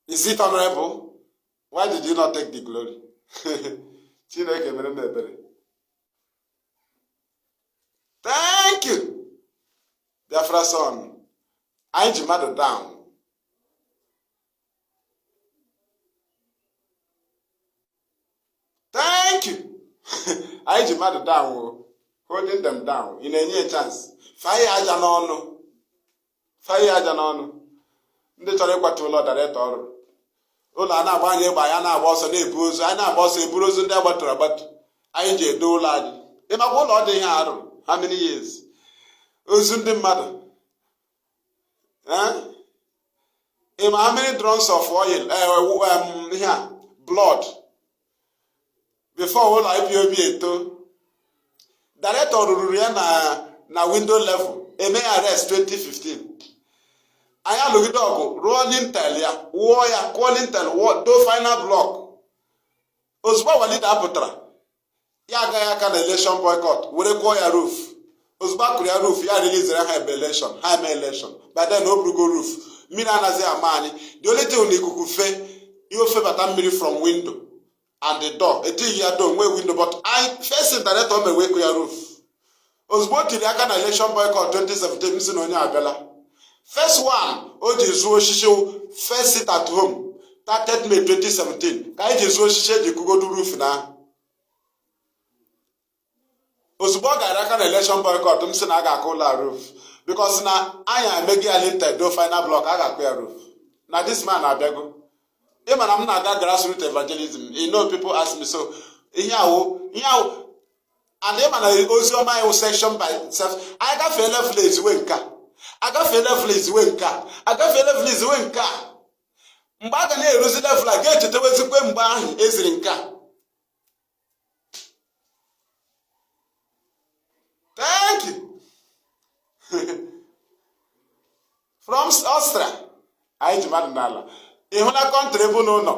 Is it honorable? Why did you not take the glory? Thank you. Biafra son. I ain't mad down. Thank you. I ain't mad down. Holding them down in any chance. Fire aja n'ọnụ. Fire aja n'ọnụ. Ndị chọrọ ịkwatu ụlọ director ọrụ. Ụlọ a na-agba anyị ịgba ya na-agba ọsọ na-ebu ozu. Anyị na-agba ọsọ eburu ozu ndị agbatụrụ agbatu. Anyị ji edo ụlọ anyị. Ịmakwa ụlọ ọ dị ihe arụ. How many years? Ozu ndị mmadụ. Ịma how many drums of oil, blood before ụlọ Ipob eto. Director ruru ya na window level. Eme arrest 2015. Anyị alụgide ọgụ rụọ lintel ya, wụọ ya, kụọ lintel, do final block. Ozugbo Walida pụtara, ya agaghị aka na election boycott, were kụọ ya roof. Ozugbo akụrụ ya roof, ya releasere ha eme election. By then o burugo roof. Mmiri anaghị ama anyị. The only thing na ikuku fe, ihe ofe bata mmiri from window and the door. Etighị ya door nwee window, but first director mere wee kụ ya roof. Ozugbo tiri aka na election boycott 2017, m sị na onye abịala. First one, o ji zuo oshishi first sit at home, 30th May 2017. Ka anyị ji zuo oshishi eji kugodu roof na. Ozugbo ọ gara aka na election boycott, m sị na a ga-akụ ụlọ roof. Because na anyị emeghị ya lintel do final block, a ga-akụ ya roof. Na this man abịago. Ịma na m na-aga grassroots evangelism. You know, people ask me, so, ihe ahụ. And ịma na ozi ọma anyị section by itself. Anyị gafeela village we nka. Agafeela village we nka. Agafeela village we nka. Mgbe a ga na-eruzi level a ga-echetewezikwe mgbe ahụ eziri nka. Thank you. From Austria, anyị ji mmadụ n'ala. Ị hụla kọntrị bụ n'ụlọ.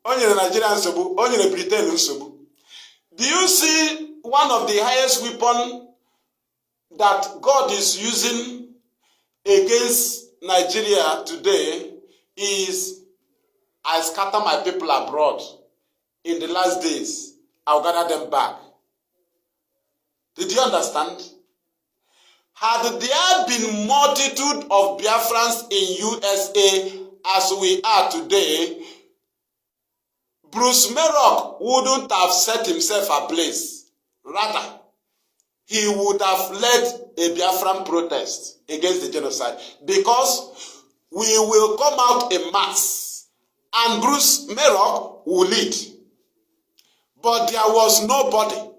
O nyere Nigeria nsogbu, o nyere Britain nsogbu. Do you see one of the highest weapon that God is using against Nigeria today is, I scatter my people abroad. In the last days, I'll gather them back. Did you understand? Had there been multitude of Biafrans in USA as we are today, Bruce Merrock wouldn't have set himself ablaze. Rather, he would have led a Biafran protest against the genocide, because we will come out in mass and Bruce Merrock will lead. But there was nobody.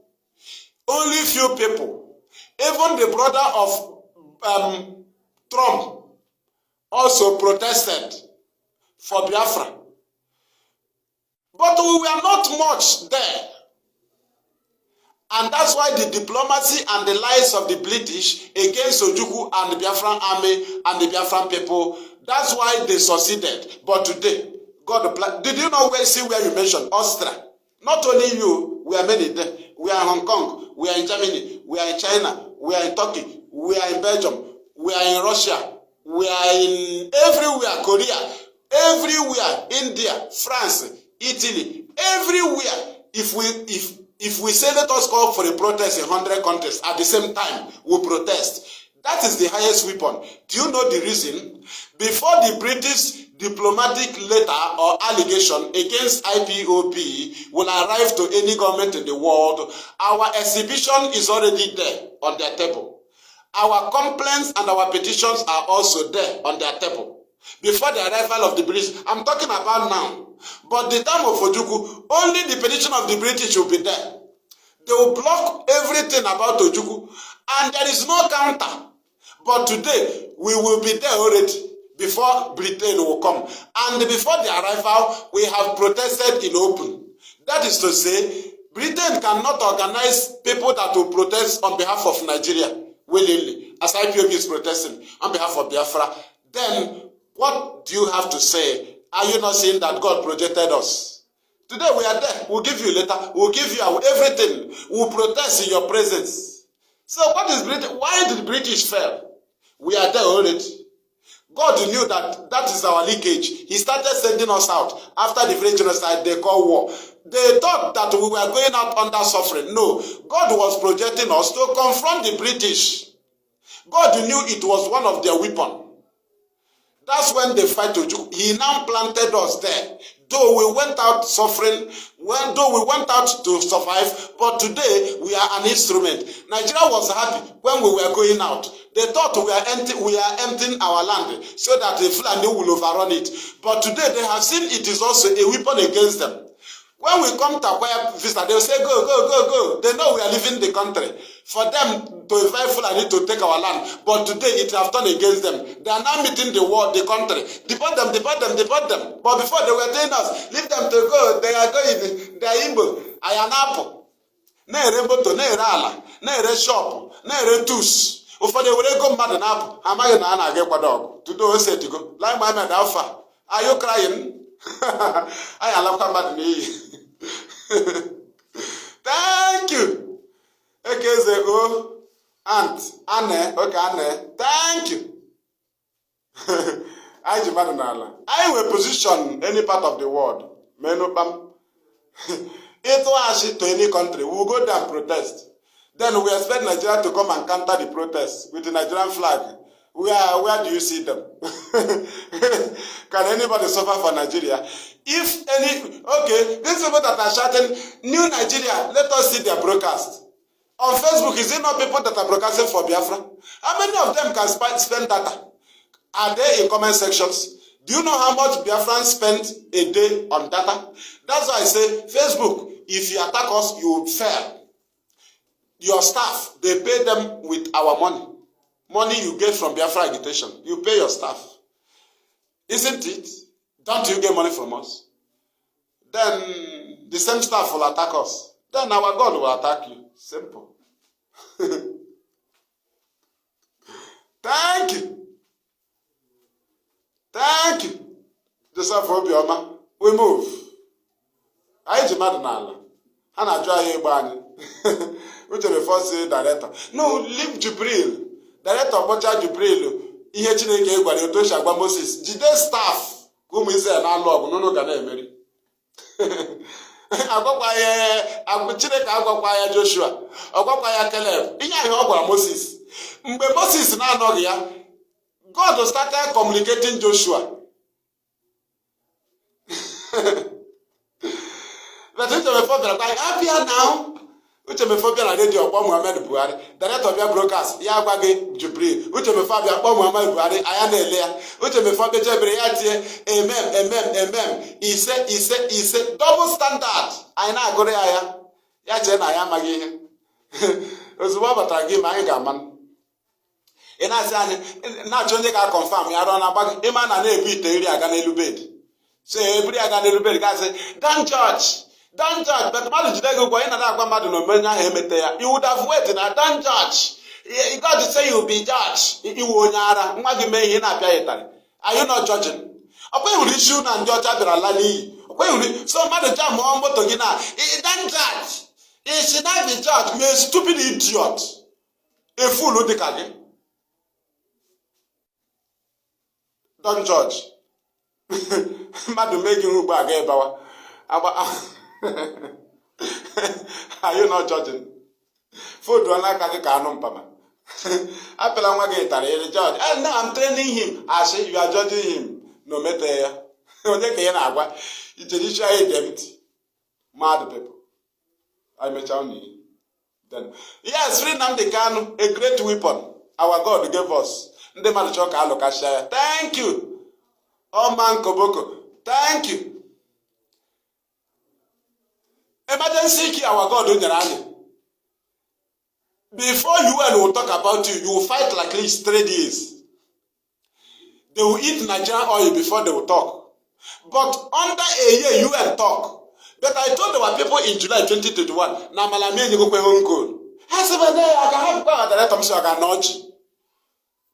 Only few people. Even the brother of Trump also protested for Biafra. But we were not much there. And that's why the diplomacy and the lies of the British against Ojukwu and the Biafran army and the Biafran people, that's why they succeeded. But today, God, did you know where you mentioned? Austria. Not only you, we are many there. We are in Hong Kong, we are in Germany, we are in China, we are in Turkey, we are in Belgium, we are in Russia, we are in everywhere, Korea, everywhere, India, France, Italy, everywhere. If we say let us call for a protest in 100 countries at the same time, we protest. That is the highest weapon. Do you know the reason? Before the British diplomatic letter or allegation against Ipob will arrive to any government in the world, our exhibition is already there on their table. Our complaints and our petitions are also there on their table. Before the arrival of the British, I'm talking about now. But the time of Ojukwu, only the petition of the British will be there. They will block everything about Ojukwu, and there is no counter. But today, we will be there already before Britain will come. And before the arrival, we have protested in open. That is to say, Britain cannot organize people that will protest on behalf of Nigeria willingly, as Ipob is protesting on behalf of Biafra. Then, what do you have to say? Are you not saying that God projected us? Today we are there. We'll give you a letter. We'll give you everything. We'll protest in your presence. So what is Britain? Why did the British fail? We are there already. God knew that that is our leakage. He started sending us out. After the French genocide, they called war. They thought that we were going out under suffering. No. God was projecting us to confront the British. God knew it was one of their weapons. That's when they fight Ojukwu. He now planted us there. Though we went out suffering, though we went out to survive, but today we are an instrument. Nigeria was happy when we were going out. They thought we are emptying our land so that the Fulani will overrun it. But today they have seen it is also a weapon against them. When we come to acquire visa, they will say, go, go, go, go. They know we are leaving the country. For them to invite Fulani to take our land. But today it has turned against them. They are now meeting the world, the country. Deport them, deport them, deport them. But before they were telling us, leave them to go. They are going. They are Igbo. I am Apple. Na-ere moto, na-ere ala, na-ere shop, na-ere tus. Ụfọdụ ewere ego mmadụ na-apụ. Amaghị na a na-aga ịkwado ọgụ. Today we say to go. Like Mohammed Alpha. Are you crying? I alakwa mmadụ n'iyi. Thank you. Ekeze o aunt Anne, okay Anne. Thank you. I mmadụ n'ala. I will position any part of the world. Menopam. It was to any country. We will go there and protest. Then we expect Nigeria to come and counter the protest with the Nigerian flag. Where do you see them? Can anybody suffer for Nigeria? If any, okay, these people that are shouting, New Nigeria, let us see their broadcast. On Facebook, is it not people that are broadcasting for Biafra? How many of them can spend data? Are they in comment sections? Do you know how much Biafrans spend a day on data? That's why I say, Facebook, if you attack us, you will fail. Your staff, they pay them with our money. Money you get from Biafra agitation. You pay your staff. Isn't it? Don't you get money from us? Then the same staff will attack us. Then our God will attack you. Simple. Thank you. Thank you. Joseph Obioma. We move. I ji mmadụ n'ala. Ha na-ajụ anyị egbe anyị. Which the first director. No, leave Jubril. Director Bocha Jubril. Ihe Chineke gwara ya otu agba Moses. Jide staff. Ka ụmụ Israel na-alụ ọgụ n'ụlọ ga na-emeri. Chineke agwakwa ya Joshua. Ọgwakwa ya Caleb. Ihe ahụ ọ gwara Moses. Mgbe Moses na-anọghị ya, God started communicating Joshua. But Uchemefobia, I'm happy now. Uchemefobia na radio Ọkpọ Muhammad Buhari. Director bịa broadcast ya agwa gị Jubril. Uchemefobia Ọkpọ Muhammad Buhari anya na-ele ya. Uchemefobia jebere ya tie ise double standard. Anyị na-agụrụ ya ya chee na ya amaghị ihe. Ozugbo ọ batara gị ma anyị ga-ama. Ị na-asị anyị na-achọ onye ga-confirm ya rụọ na agba gị ịma na na-ebu ite iri aga n'elu bed. So eburu aga n'elu bed ga-asị don't judge. Don't judge, but mmadụ jide gị ụgwọ ị na-agwa mmadụ na omenye ahụ emete ya. You would have waited na don't judge. You got to say you will be judged. Iwu onye ara nwa gị mee ihe na-apịa ya ịtarị. Are you not judging? Ọkwa ihuru isi na ndị ọcha bịara ala n'iyi. Ọkwa ihuru so mmadụ ja mụọ moto gị na don't judge. You should not be judged. You're a stupid idiot. A fool dị ka gị. Don't judge. Mmadụ mee gị ugbo aga ịbawa. Are you not judging? Food one like a cannon pama. I feel like I'm going to judge. And now I'm training him. I say you are judging him. No matter. It's a judicial mad people. I met only. Then yes, FreeMaziNnamdiKanu, a great weapon. Our God gave us. Thank you. Oh man Koboko. Thank you. Emergency key our God on your army. Before UN will talk about you, you will fight like this 3 days. They will eat Nigerian oil before they will talk. But under a year, UN talk. But I told our people in July 2021, na malami ni go kwe Hong Kong. I said, I can have power that I'm sure I can nudge.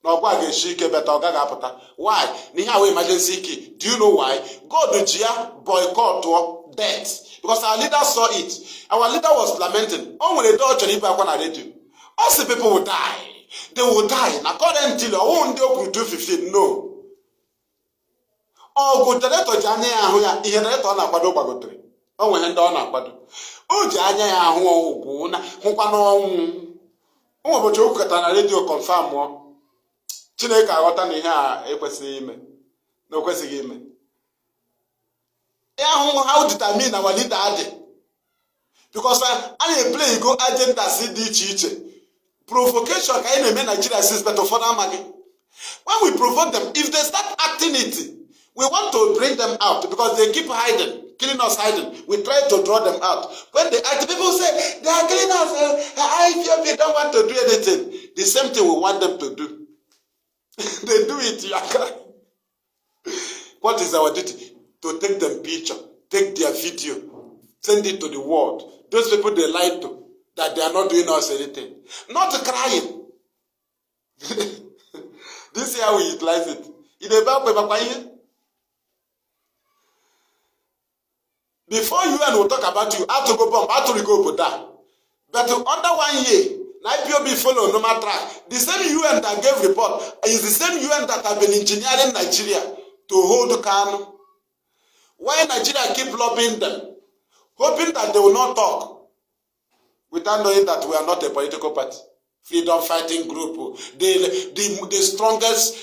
No, go against shike better gaga. Why? Ni have emergency key. Do you know why? God do boycott or death. Because our leader saw it. Our leader was lamenting. Oh, when they don't radio. Also people will die. They will die. According to the own day 215. No. Oh, go director Janya Ahuya, he director on a quadro bagotre. Oh, when on a quadro. Oh, Janya Ahu, Hukano. Oh, but you can radio confirm more. Chineka, what an here, a No question. How determine our leader are? Because I play go agenda CDCH. Provocation can make Nigeria system to further money. When we provoke them, if they start acting it, we want to bring them out because they keep hiding, killing us hiding. We try to draw them out. When they act, people say they are killing us. They don't want to do anything. The same thing we want them to do. They do it. You are crying. What is our duty? To take them picture, take their video, send it to the world. Those people they lied to, that they are not doing us anything. Not crying. This is how we utilize it. Before UN will talk about you, how to go bomb, how to go Buddha. But under 1 year, Ipob follow no matter track. The same UN that gave report is the same UN that have been engineering Nigeria to hold Kanu. Why Nigeria keep lobbying them, hoping that they will not talk, without knowing that we are not a political party, freedom fighting group, the strongest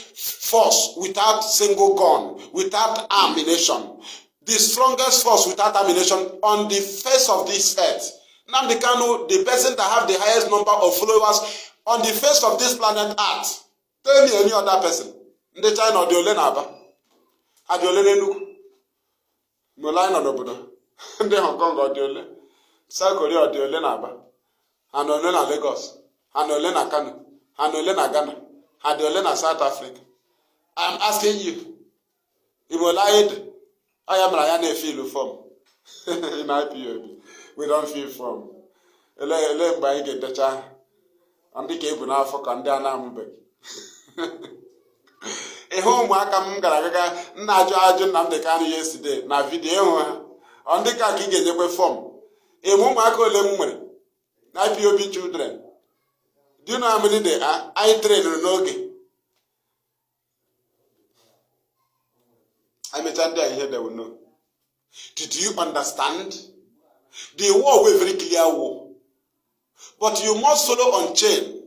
force without single gun, without ammunition, the strongest force without ammunition on the face of this earth. NnamdiKanu, the person that have the highest number of followers on the face of this planet Earth. Tell me any other person. In the China or the Olenaba, had the Olenuku, Molina Nobudo, and the Hong Kong or the Ole, South Korea or the Olenaba, and Olena Lagos, and Olena Kanu, and Olena Ghana, and the Olena South Africa. I am asking you, Imolaid, I am Ryan feel form in IPOB. We don't feel from. Ele by get the cha. And the cable now for Kandana Mube. A home welcome Garaga, Naja FreeMaziNnamdiKanu yesterday. Na video on the kaki get the form. A Momako Lemur. IPOB children. Do you know how many they are? I train Nogi. I'm a child here they will know. Did you understand? The war was a very clear war. But you must follow on chain.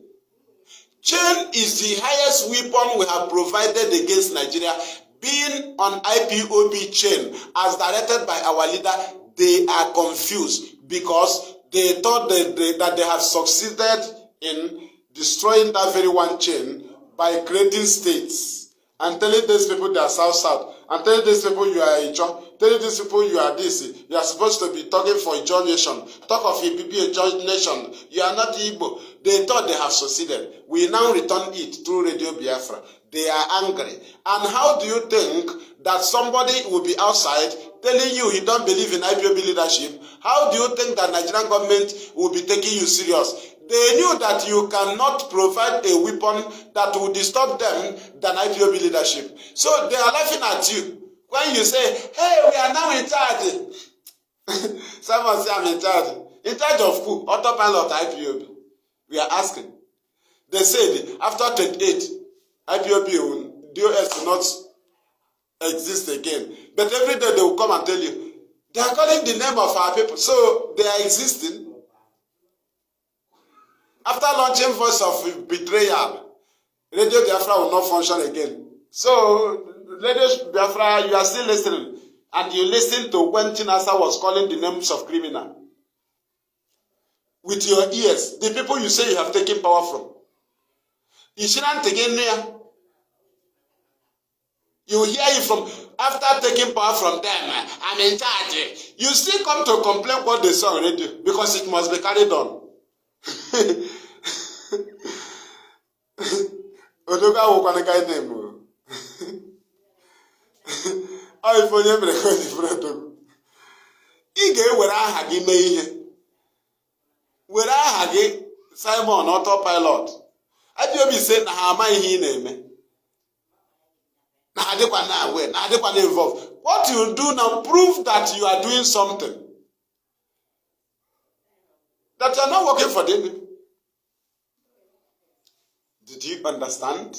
Chain is the highest weapon we have provided against Nigeria. Being on IPOB chain, as directed by our leader, they are confused because they thought that they have succeeded in destroying that very one chain by creating states and telling these people they are south, and telling these people you are Ijo, telling these people you are this. You are supposed to be talking for Ijo nation. Talk of Ijo nation. You are not Igbo. They thought they have succeeded. We now return it through Radio Biafra. They are angry. And how do you think that somebody will be outside telling you he don't believe in IPOB leadership? How do you think that Nigerian government will be taking you serious? They knew that you cannot provide a weapon that will disturb them than IPOB leadership. So they are laughing at you. When you say, hey, we are now in charge. Someone say, I'm in charge. In charge of who? Autopilot IPOB. We are asking. They said, after 28, IPOB DOS will not exist again. But every day they will come and tell you, they are calling the name of our people. So they are existing. After launching Voice of Betrayal, Radio Biafra will not function again. So, Radio Biafra, you are still listening. And you listen to when Chinasa was calling the names of criminals. With your ears, the people you say you have taken power from. You shouldn't take in there. You hear it from, after taking power from them, I'm in charge. You still come to complain what they saw on radio, because it must be carried on. Odoga wokwana kai name. Ai fonye mere ko di fredo. I ga-ewere aha gị mee ihe. Were aha gị Simon Autopilot. IPOB say na ha ama ihe ị na-eme. Na adịkwa na aware, na adịkwa na involved. What you do now prove that you are doing something. That you are not working for them. Did you understand?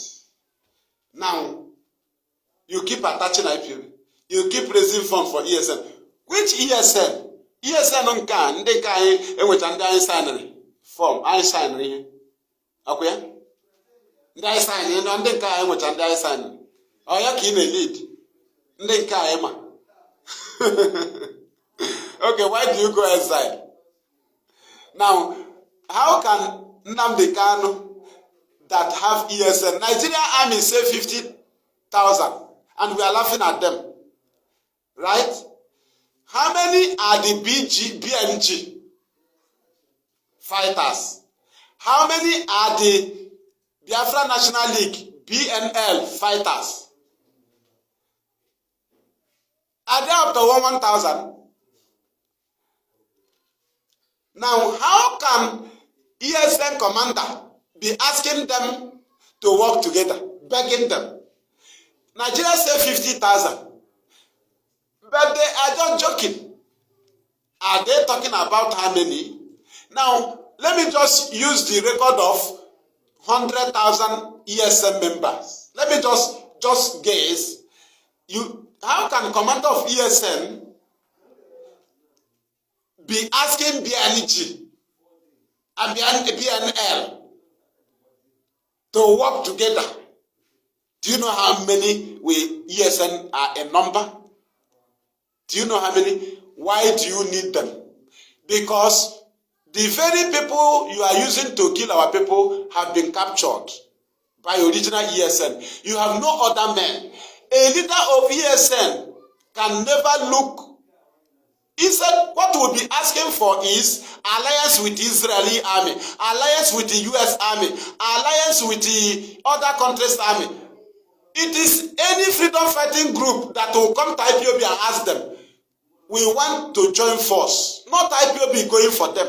Now, you keep attaching IPOB. You keep raising funds for ESN. Which ESN? ESN on can, they can, which and I sign form. I sign here. Okay? I sign in on the guy which and I sign. Oh, you can lead. Okay, why do you go exile? Now, how can Nnamdi that have ESN? Nigerian army say 50,000 and we are laughing at them. Right? How many are the BNG fighters? How many are the Biafra National League, BNL fighters? Are they up to 1,000? Now, how can ESN commander be asking them to work together, begging them? Nigeria say 50,000, but they are just joking. Are they talking about how many? Now, let me just use the record of 100,000 ESN members. Let me just guess. How can commander of ESN be asking BNG and BNL to work together? Do you know how many ESN are in number? Do you know how many? Why do you need them? Because the very people you are using to kill our people have been captured by original ESN. You have no other men. A leader of ESN can never look. Instead, what we'll be asking for is alliance with the Israeli army, alliance with the US army, alliance with the other countries' army. It is any freedom fighting group that will come to IPOB and ask them, we want to join force, not IPOB going for them.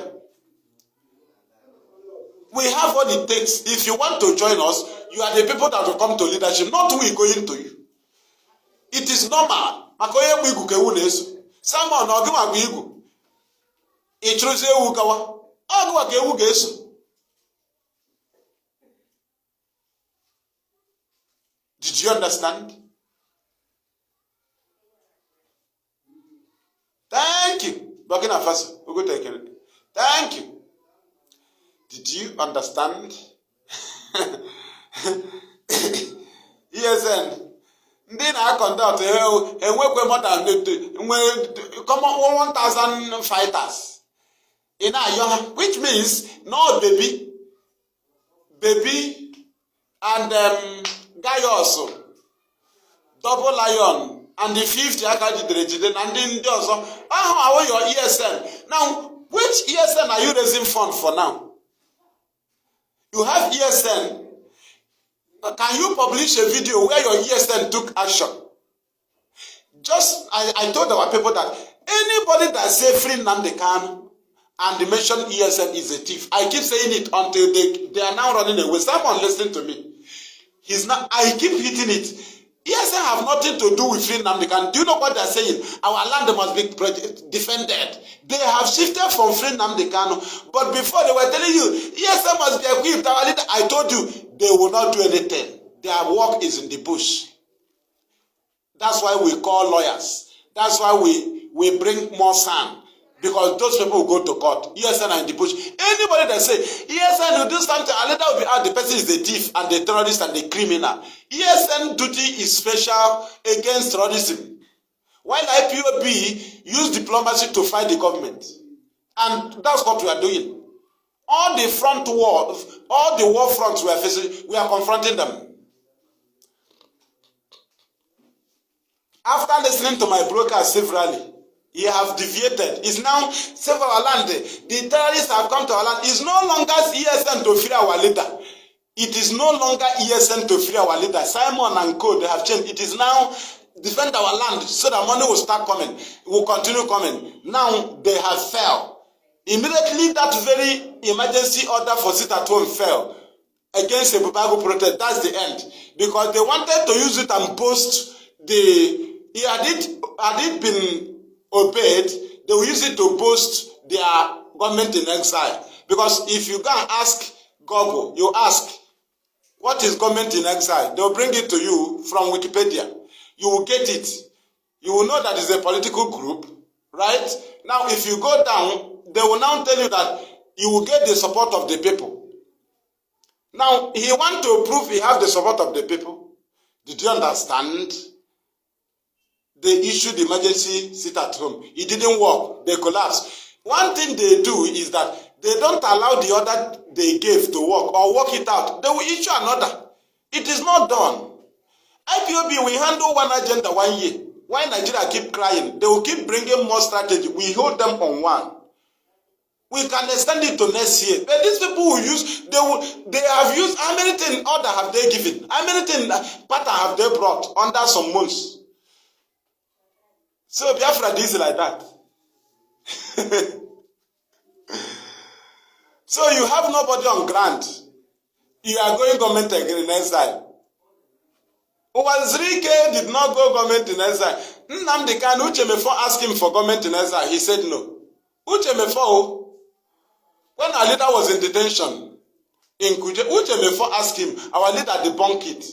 We have what it takes. If you want to join us, you are the people that will come to leadership, not we going to you. It is normal. Someone or give a bigu. It chose a wukawa. Oh, go again. Did you understand? Thank you. Burkina Faso. We'll go take it. Thank you. Did you understand? ESN. Then I conduct a work more than come on 1,000 fighters in a which means no baby and guy also double lion and the 50 and then also how are your ESN now? Which ESN are you raising fund for now? You have ESN. Can you publish a video where your ESN took action? Just, I told our people that anybody that say FreeMaziNnamdiKanu and they mention ESN is a thief. I keep saying it until they are now running away. Someone listen to me. I keep hitting it. ESN have nothing to do with FreeMaziNnamdiKanu. Do you know what they are saying? Our land must be defended. They have shifted from FreeMaziNnamdiKanu. But before they were telling you, ESN must be equipped. I told you, they will not do anything. Their work is in the bush. That's why we call lawyers. That's why we bring more sand. Because those people will go to court. ESN are in the bush. Anybody that say, ESN will do something, and later will be out, the person is the thief and the terrorist and the criminal. ESN duty is special against terrorism. While IPOB use diplomacy to fight the government. And that's what we are doing. All the front war, all the war fronts we are facing, we are confronting them. After listening to my broker severally, he have deviated. It's now several land. The terrorists have come to our land. It's no longer ESN to fear our leader. It is no longer ESN to fear our leader. Simon and Co, they have changed. It is now defend our land so that money will start coming. Will continue coming. Now they have failed. Immediately that very emergency order for sit at home fell against a Bubago protest. That's the end. Because they wanted to use it and boast had it been obeyed, they will use it to boast their government in exile. Because if you go and ask Google, you ask, what is government in exile? They'll bring it to you from Wikipedia. You will get it. You will know that it's a political group, right? Now, if you go down, they will now tell you that you will get the support of the people. Now, he wants to prove he has the support of the people. Did you understand? they issued the emergency sit at home. It didn't work. They collapsed. One thing they do is that they don't allow the order they gave to work or work it out. They will issue another. It is not done. IPOB, we handle one agenda 1 year. Why Nigeria keep crying? They will keep bringing more strategy. We hold them on one. We can extend it to next year. But these people will use, they have used, how many things order have they given? How many things pattern have they brought under some months? So Biafra is like that. So you have nobody on ground. You are going government again in exile. Uwazirike did not go government in exile. Nnamdikanu, Uchemefo asked him for government in exile. He said no. Uchemefo, when our leader was in detention in Kuje, Uchemefo asked him, our leader debunked it.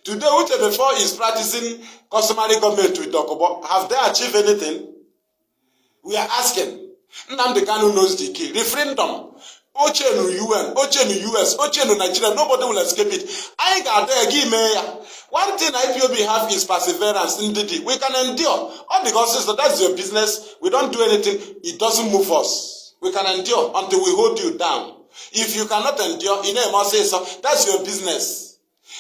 Today, Uchemefo is practicing customary government with Dokobo. Have they achieved anything? We are asking. Nnamdikanu knows the key. Referendum. Ochenu UN, Ochenu US, Ochenu Nigeria, nobody will escape it. I got there, give me. One thing IPOB have is perseverance. Indeed, we can endure. All because so that's your business. We don't do anything. It doesn't move us. We can endure until we hold you down. If you cannot endure, you know, say so. That's your business.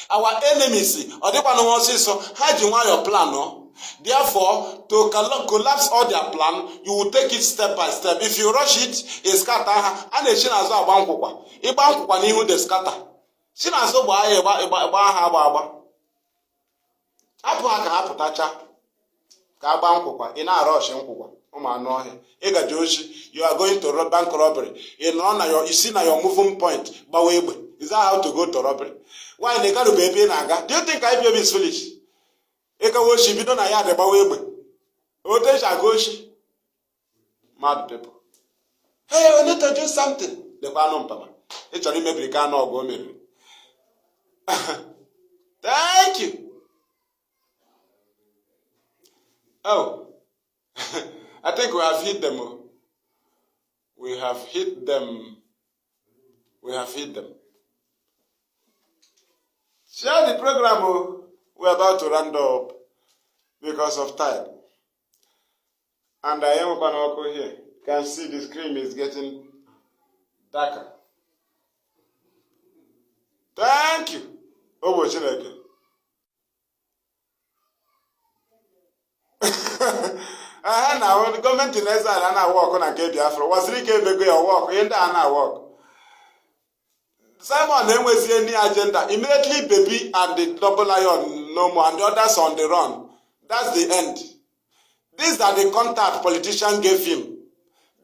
Our enemies, or they want to say so. How do you want your plan? No? Therefore, to collapse all their plan, you will take it step by step. If you rush it, it's scatter. And the Chinazo abankwa. Ibankwa ni hu de scatter. Chinazo ba ha. Apu aka aputacha. Ka abankwa. Ina rush nkwa. Uma no he. Ega joshi. You are going to bank robbery. You see na your moving point. Bawebe. Is that how to go to robbery? Why they can't be naga? Do you think IPOB is foolish? Eka woshi bido na ya de bawebe. Ote shagoshi. Mad people. Hey, we need to do something. The banon pama. It's only maybe can or go maybe. Thank you. Oh. I think we have hit them. We have hit them. We have hit them. Share the program. We're about to round up because of time. And I am going to go here. You can see the screen is getting darker. Thank you. Oh, what's it again? Now the government in exile and I walk on a K Biafra. Was 3K baby or walk in there and I walk. Simon then was any agenda. Immediately baby and the double lion no more and the others on the run. That's the end. These are the contact politicians gave him.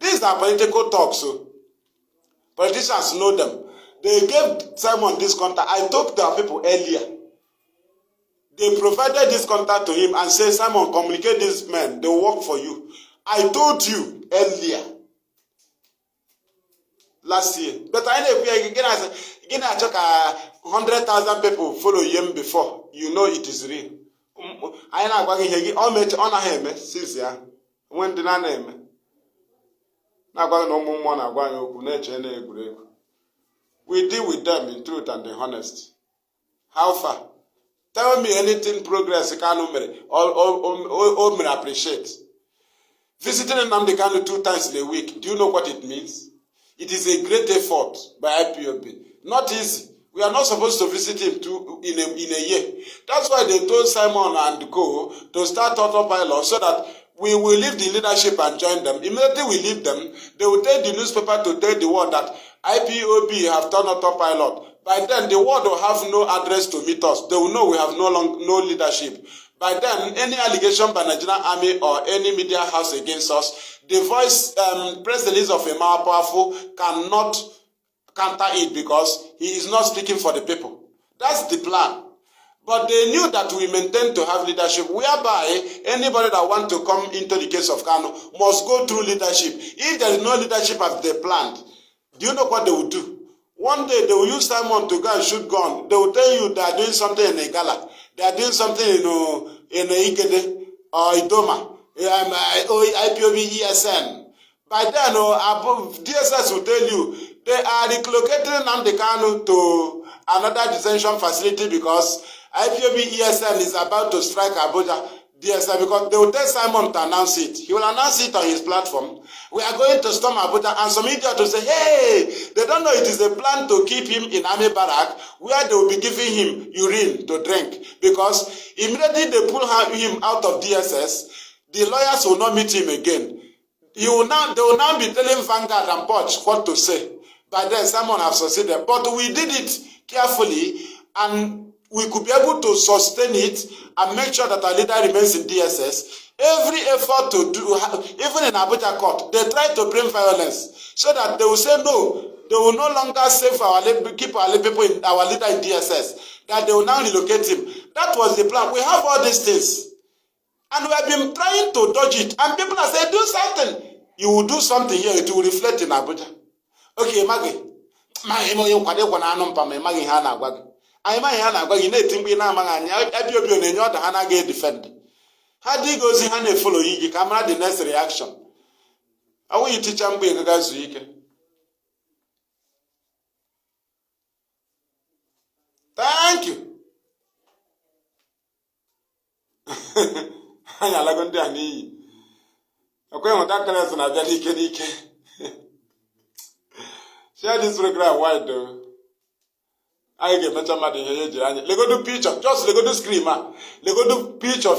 These are political talks. So politicians know them. They gave Simon this contact. I talked to our people earlier. They provided this contact to him and said, Simon, communicate these men. They will work for you. I told you earlier. Last year. But I know if you get 100,000 people follow him before. You know it is real. I know what he since yeah. When did I name? We deal with them in truth and in honesty. How far? Tell me anything progress you can or appreciate. Visiting Nnamdikanu 2 times in a week, do you know what it means? It is a great effort by IPOB. Not easy. We are not supposed to visit him in a year. That's why they told Simon and Co. to start autopilot so that we will leave the leadership and join them. Immediately we leave them, they will take the newspaper to tell the world that IPOB have turned autopilot. By then, the world will have no address to meet us. They will know we have no leadership. By then, any allegation by Nigerian army or any media house against us, the voice, President of a more powerful cannot counter it because he is not speaking for the people. That's the plan. But they knew that we maintain to have leadership, whereby anybody that wants to come into the case of Kanu must go through leadership. If there is no leadership as they planned, do you know what they will do? One day they will use Simon to go and shoot gun. They will tell you they are doing something in a gala. They are doing something in a Ikede or Idoma, IPOB ESN. By then, DSS will tell you they are relocating Nnamdikanu to another detention facility because IPOB ESN is about to strike Abuja. DSS, because they will tell Simon to announce it. He will announce it on his platform. We are going to storm Abuja, and some idiot will say, hey, they don't know it is a plan to keep him in army barrack where they will be giving him urine to drink. Because immediately they pull him out of DSS, the lawyers will not meet him again. They will now be telling Vanguard and Punch what to say. By then, Simon have succeeded. But we did it carefully, and we could be able to sustain it and make sure that our leader remains in DSS. Every effort to do, even in Abuja court, they try to bring violence so that they will say no. They will no longer save keep our people in our leader in DSS. That they will now relocate him. That was the plan. We have all these things, and we have been trying to dodge it. And people are saying, do something. You will do something here. It will reflect in Abuja. Okay, Maggie. I might have a native in Amman, Ipob and your Hana get defend. How do you go see Hana follow you? Come out the next reaction. How will you teach them being a guy's week? Thank you. I like on their knee. Okay, on that class and I share this program wide though. I get better mad in here. They go do picture, just they go do screamer. They go do picture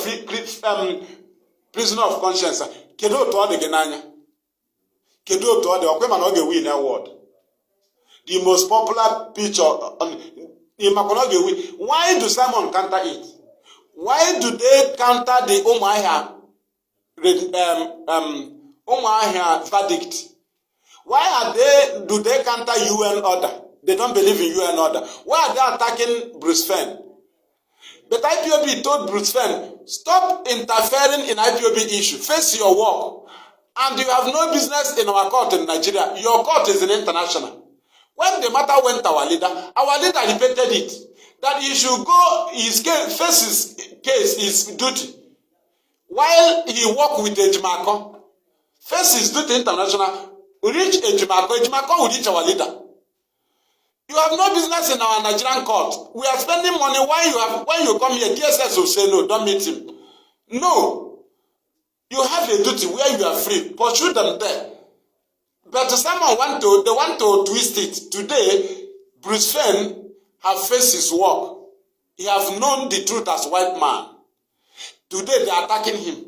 prisoner of conscience. Kedo to all the Genanya. Kedo to all the Okweman Oge win award. The most popular picture in Makonoge win. Why do Simon counter it? Why do they counter the Omahia verdict? Why do they counter UN order? They don't believe in UN order. Why are they attacking Bruce Fenn? But Ipob told Bruce Fenn, stop interfering in Ipob issue. Face your work. And you have no business in our court in Nigeria. Your court is an international. When the matter went to our leader repeated it. That he should go, face his case, his duty. While he worked with Ejimako, face his duty international, reach Ejimako will reach our leader. You have no business in our Nigerian court. We are spending money. When you come here, DSS will say no, don't meet him. No. You have a duty where you are free. Pursue them there. But someone they want to twist it. Today, Bruce Fenn have faced his work. He have known the truth as white man. Today, they are attacking him.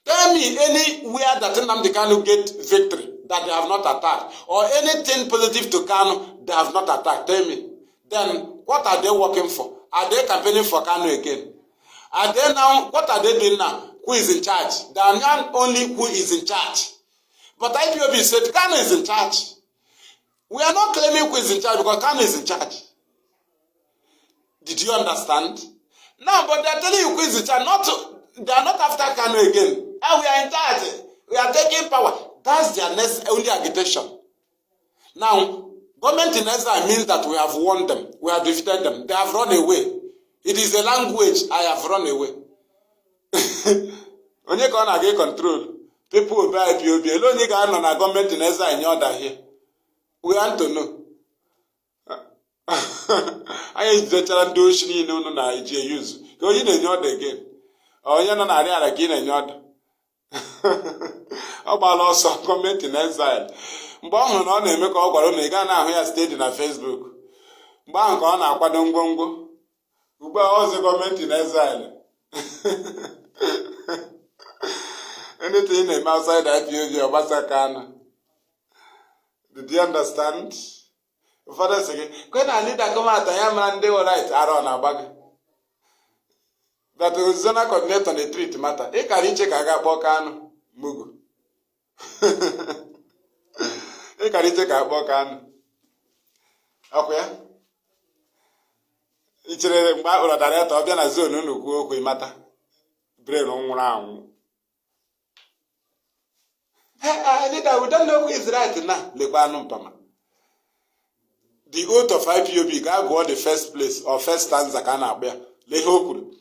Tell me anywhere that NnamdiKanu get victory that they have not attacked, or anything positive to Kanu they have not attacked. Tell me. Then what are they working for? Are they campaigning for Kanu again? Are they now? What are they doing now? Who is in charge? They are not only who is in charge, but Ipob said Kanu is in charge. We are not claiming who is in charge because Kanu is in charge. Did you understand? Now, but they are telling you who is in charge. They are not after Kanu again. And we are in charge. We are taking power. That's their next only agitation. Now, government in Israel means that we have won them. We have defeated them. They have run away. It is a language. I have run away. When you can get control, people will buy Ipob. Alone you can on a government in Israel in your order here. We want to know. I use the challenge do she no na use. Go in your order again. Oh, you're not again in your order. Ọ gbara ọsọ gọọmenti in exile. Mgbe ọ hụrụ na ọ na-eme ka ọ gwara na ị gaa na-ahụ ya steeti na Facebook. Mgbe ahụ ka ọ na-akwado ngwongwo. Ugbu a ọzọ gọọmenti in exile. Anything na-eme outside Ipob ọgbasa Kanu. Did you understand? Ụfọdụ sị gị, kwe na leader kọmata ya mara ndị right arọ na-agba gị. That the zonal coordinator on the treat matter. He can check a Kanu Mugu. He can check a Kanu. Okay. It's a matter that I've been a zone no go matter. Brain on round. Leader, we don't know who is right now. Lebanum Pama. The oath of Ipob got the first place or first stanza Kana bear. Lehokuru.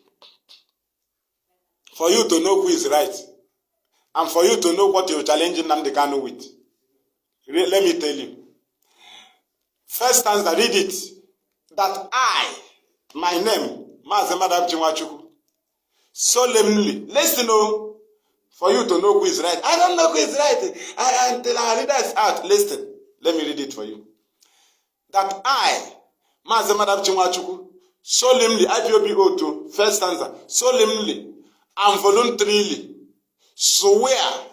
For you to know who is right. And for you to know what you're challenging NnamdiKanu with. Let me tell you. First stanza, read it. That I, my name, Mazi Madam Chinwachukwu, solemnly. Listen, for you to know who is right. I don't know who is right until our leader is out. Listen, let me read it for you. That I, FreeMaziNnamdiKanu, solemnly, IPOB 02, first stanza, solemnly and voluntarily swear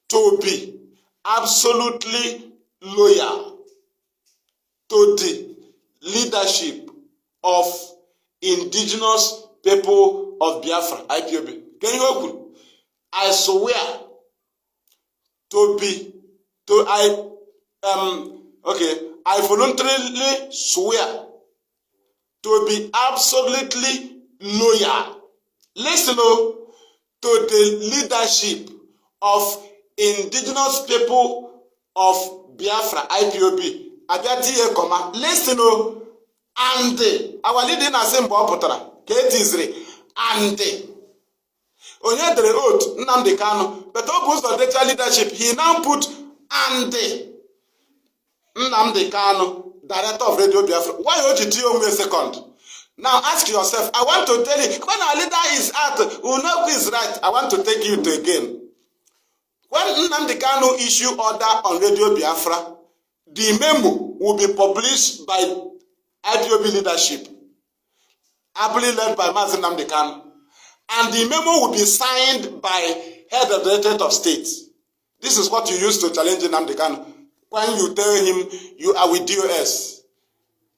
to be absolutely loyal to the leadership of indigenous people of Biafra, IPOB. Can you open? I swear I voluntarily swear to be absolutely loyal. Listen to the leadership of indigenous people of Biafra, IPOB. Listen and our leading assembly pụtara ka etiziri and onye dere oath Nnamdi but ọ bụ ụzọ data leadership, he now put and Nnamdi Kanu, director of Radio Biafra. Why don't you only a second? Now ask yourself, I want to tell you, when our leader is out, who know who is right, I want to take you to again. When Nnamdi Kanu issue order on Radio Biafra, the memo will be published by IPOB leadership, ably led by FreeMaziNnamdiKanu. And the memo will be signed by head of the Directorate of State. This is what you use to challenge Nnamdi Kanu. When you tell him you are with DOS,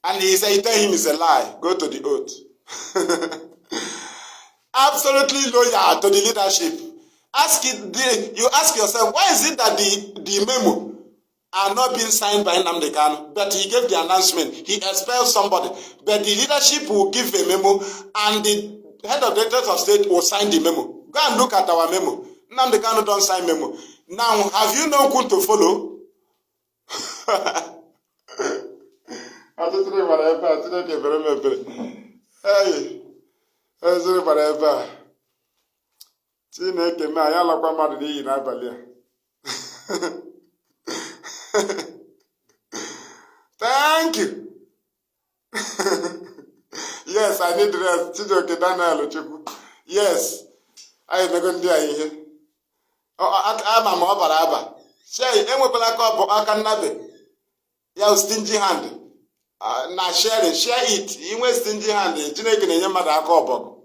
and he say, you tell him it's a lie, go to the oath. Absolutely loyal to the leadership. You ask yourself, why is it that the memo are not being signed by Nnamdi Kanu? But he gave the announcement, he expelled somebody. But the leadership will give a memo, and the head of the Directorate of State will sign the memo. Go and look at our memo. Nnamdi Kanu don't sign memo. Now, have you known who to follow? Thank you. Yes, I need rest. Yes, I am going to do here. I'm a mobile. Say, you stingy hand. Now share it. You want stingy hand. You know, you mother a cobble.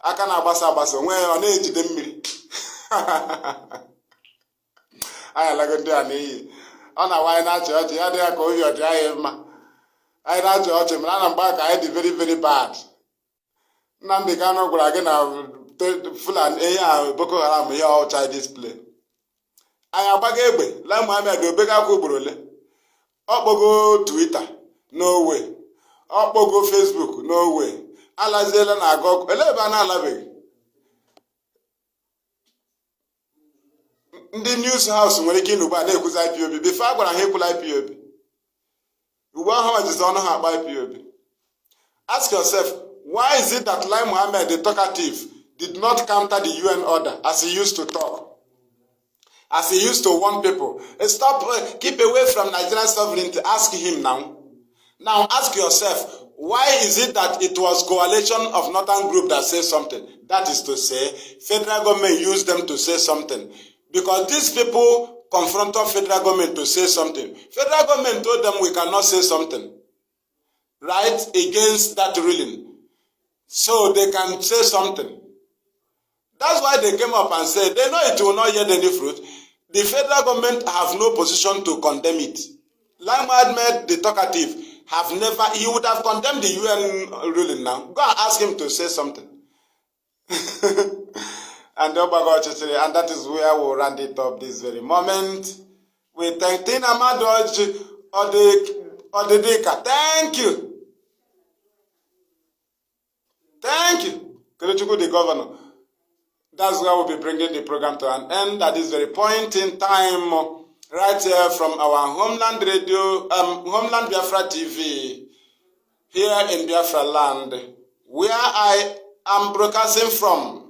I can abasa where on age them. I like a day. On a wine at church, you had to go your dry. I had church and I'm back. I had it very, very bad. Nnamdi Kanu go again now full and Boko Haram here outside this plane. I am back egbe. Like Mohammed do bega ko borole. Okpogo Twitter, no way. Okpogo Facebook, no way. Alazela na agok. Eleba na alabe. Ndị news house nwere ike inuba na-ekwuzi IPOB. Before agwara ha ekwula IPOB. Ugbu ahụ majizi ọnụ ha akpa IPOB. Ask yourself, why is it that Lai Mohammed, the talkative, did not counter the UN order as he used to talk? As he used to warn people. Stop, keep away from Nigerian sovereignty. Ask him now. Now ask yourself, why is it that it was coalition of Northern group that said something? That is to say, federal government used them to say something. Because these people confronted federal government to say something. Federal government told them we cannot say something. Right? Against that ruling. So they can say something. That's why they came up and said, they know it will not yield any fruit. The federal government have no position to condemn it. Lai Mohammed, the talkative, he would have condemned the UN ruling now. Go and ask him to say something. And that is where we'll round it up this very moment. We thank Tina Madoj Odedeka. Thank you. Thank you. Kelechukwu, the governor. That's where we'll be bringing the program to an end at this very point in time, right here from our Homeland Radio, Homeland Biafra TV, here in Biafra land, where I am broadcasting from.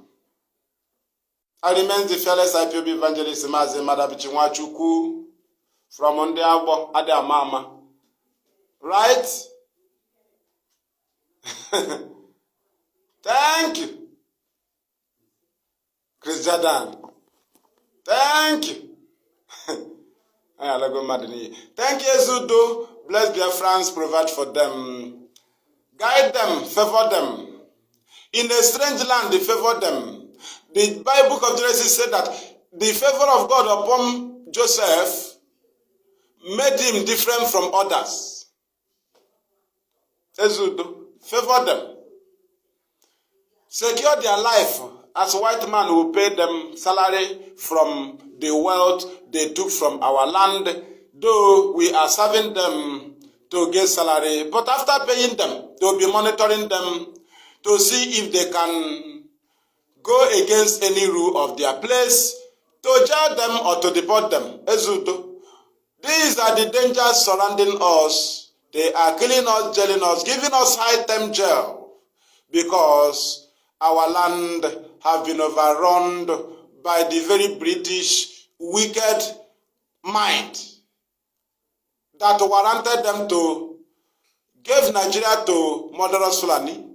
I remain the fearless IPOB evangelist FreeMaziNnamdiKanu from Ondiabo, Adamama. Right? Thank you. Jordan. Thank you. Thank you, Zudo. Bless their friends, provide for them. Guide them, favor them. In a strange land, they favor them. The Bible of Genesis said that the favor of God upon Joseph made him different from others. Ezudo, favor them. Secure their life as white man will pay them salary from the wealth they took from our land, though we are serving them to get salary. But after paying them, they will be monitoring them to see if they can go against any rule of their place, to jail them or to deport them. Ezudo. These are the dangers surrounding us. They are killing us, jailing us, giving us high-term jail, because our land have been overrun by the very British wicked mind that warranted them to give Nigeria to murderous Fulani.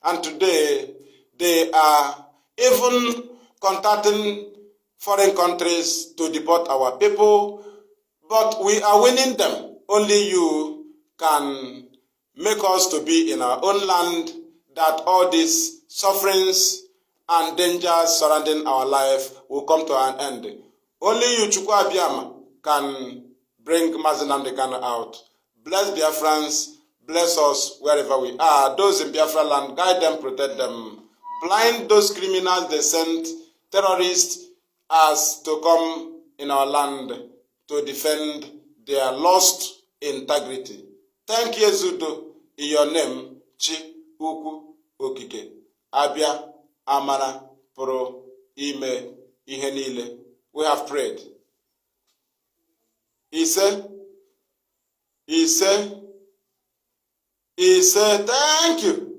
And today, they are even contacting foreign countries to deport our people. But we are winning them. Only you can make us to be in our own land, that all these sufferings and dangers surrounding our life will come to an end. Only you, Chukwu Abiyama, can bring FreeMaziNnamdiKanu out. Bless Biafrans, bless us wherever we are. Those in Biafra land, guide them, protect them. Blind those criminals they sent, terrorists, as to come in our land to defend their lost integrity. Thank you, Zudo, in your name, Chi, Uku, Okike, Abia, Amara, Poro, Ime, Ihenile. We have prayed. He said, thank you.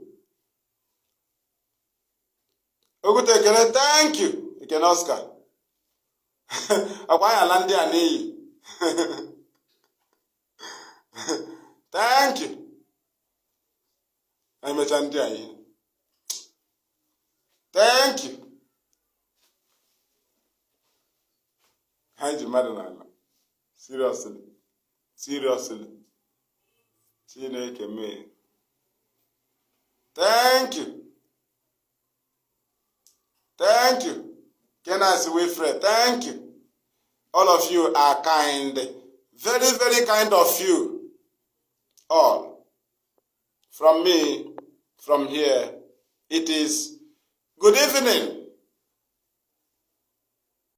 Ogutekele, thank you. Iken Oscar. Akwanya landi aneyi. Thank you. I'm a chanti. Thank you. How's your mother now? Seriously. Chineke me. Thank you. Thank you. Kenas Wilfred, thank you. All of you are kind. Very, very kind of you. All. From me, from here, it is good evening.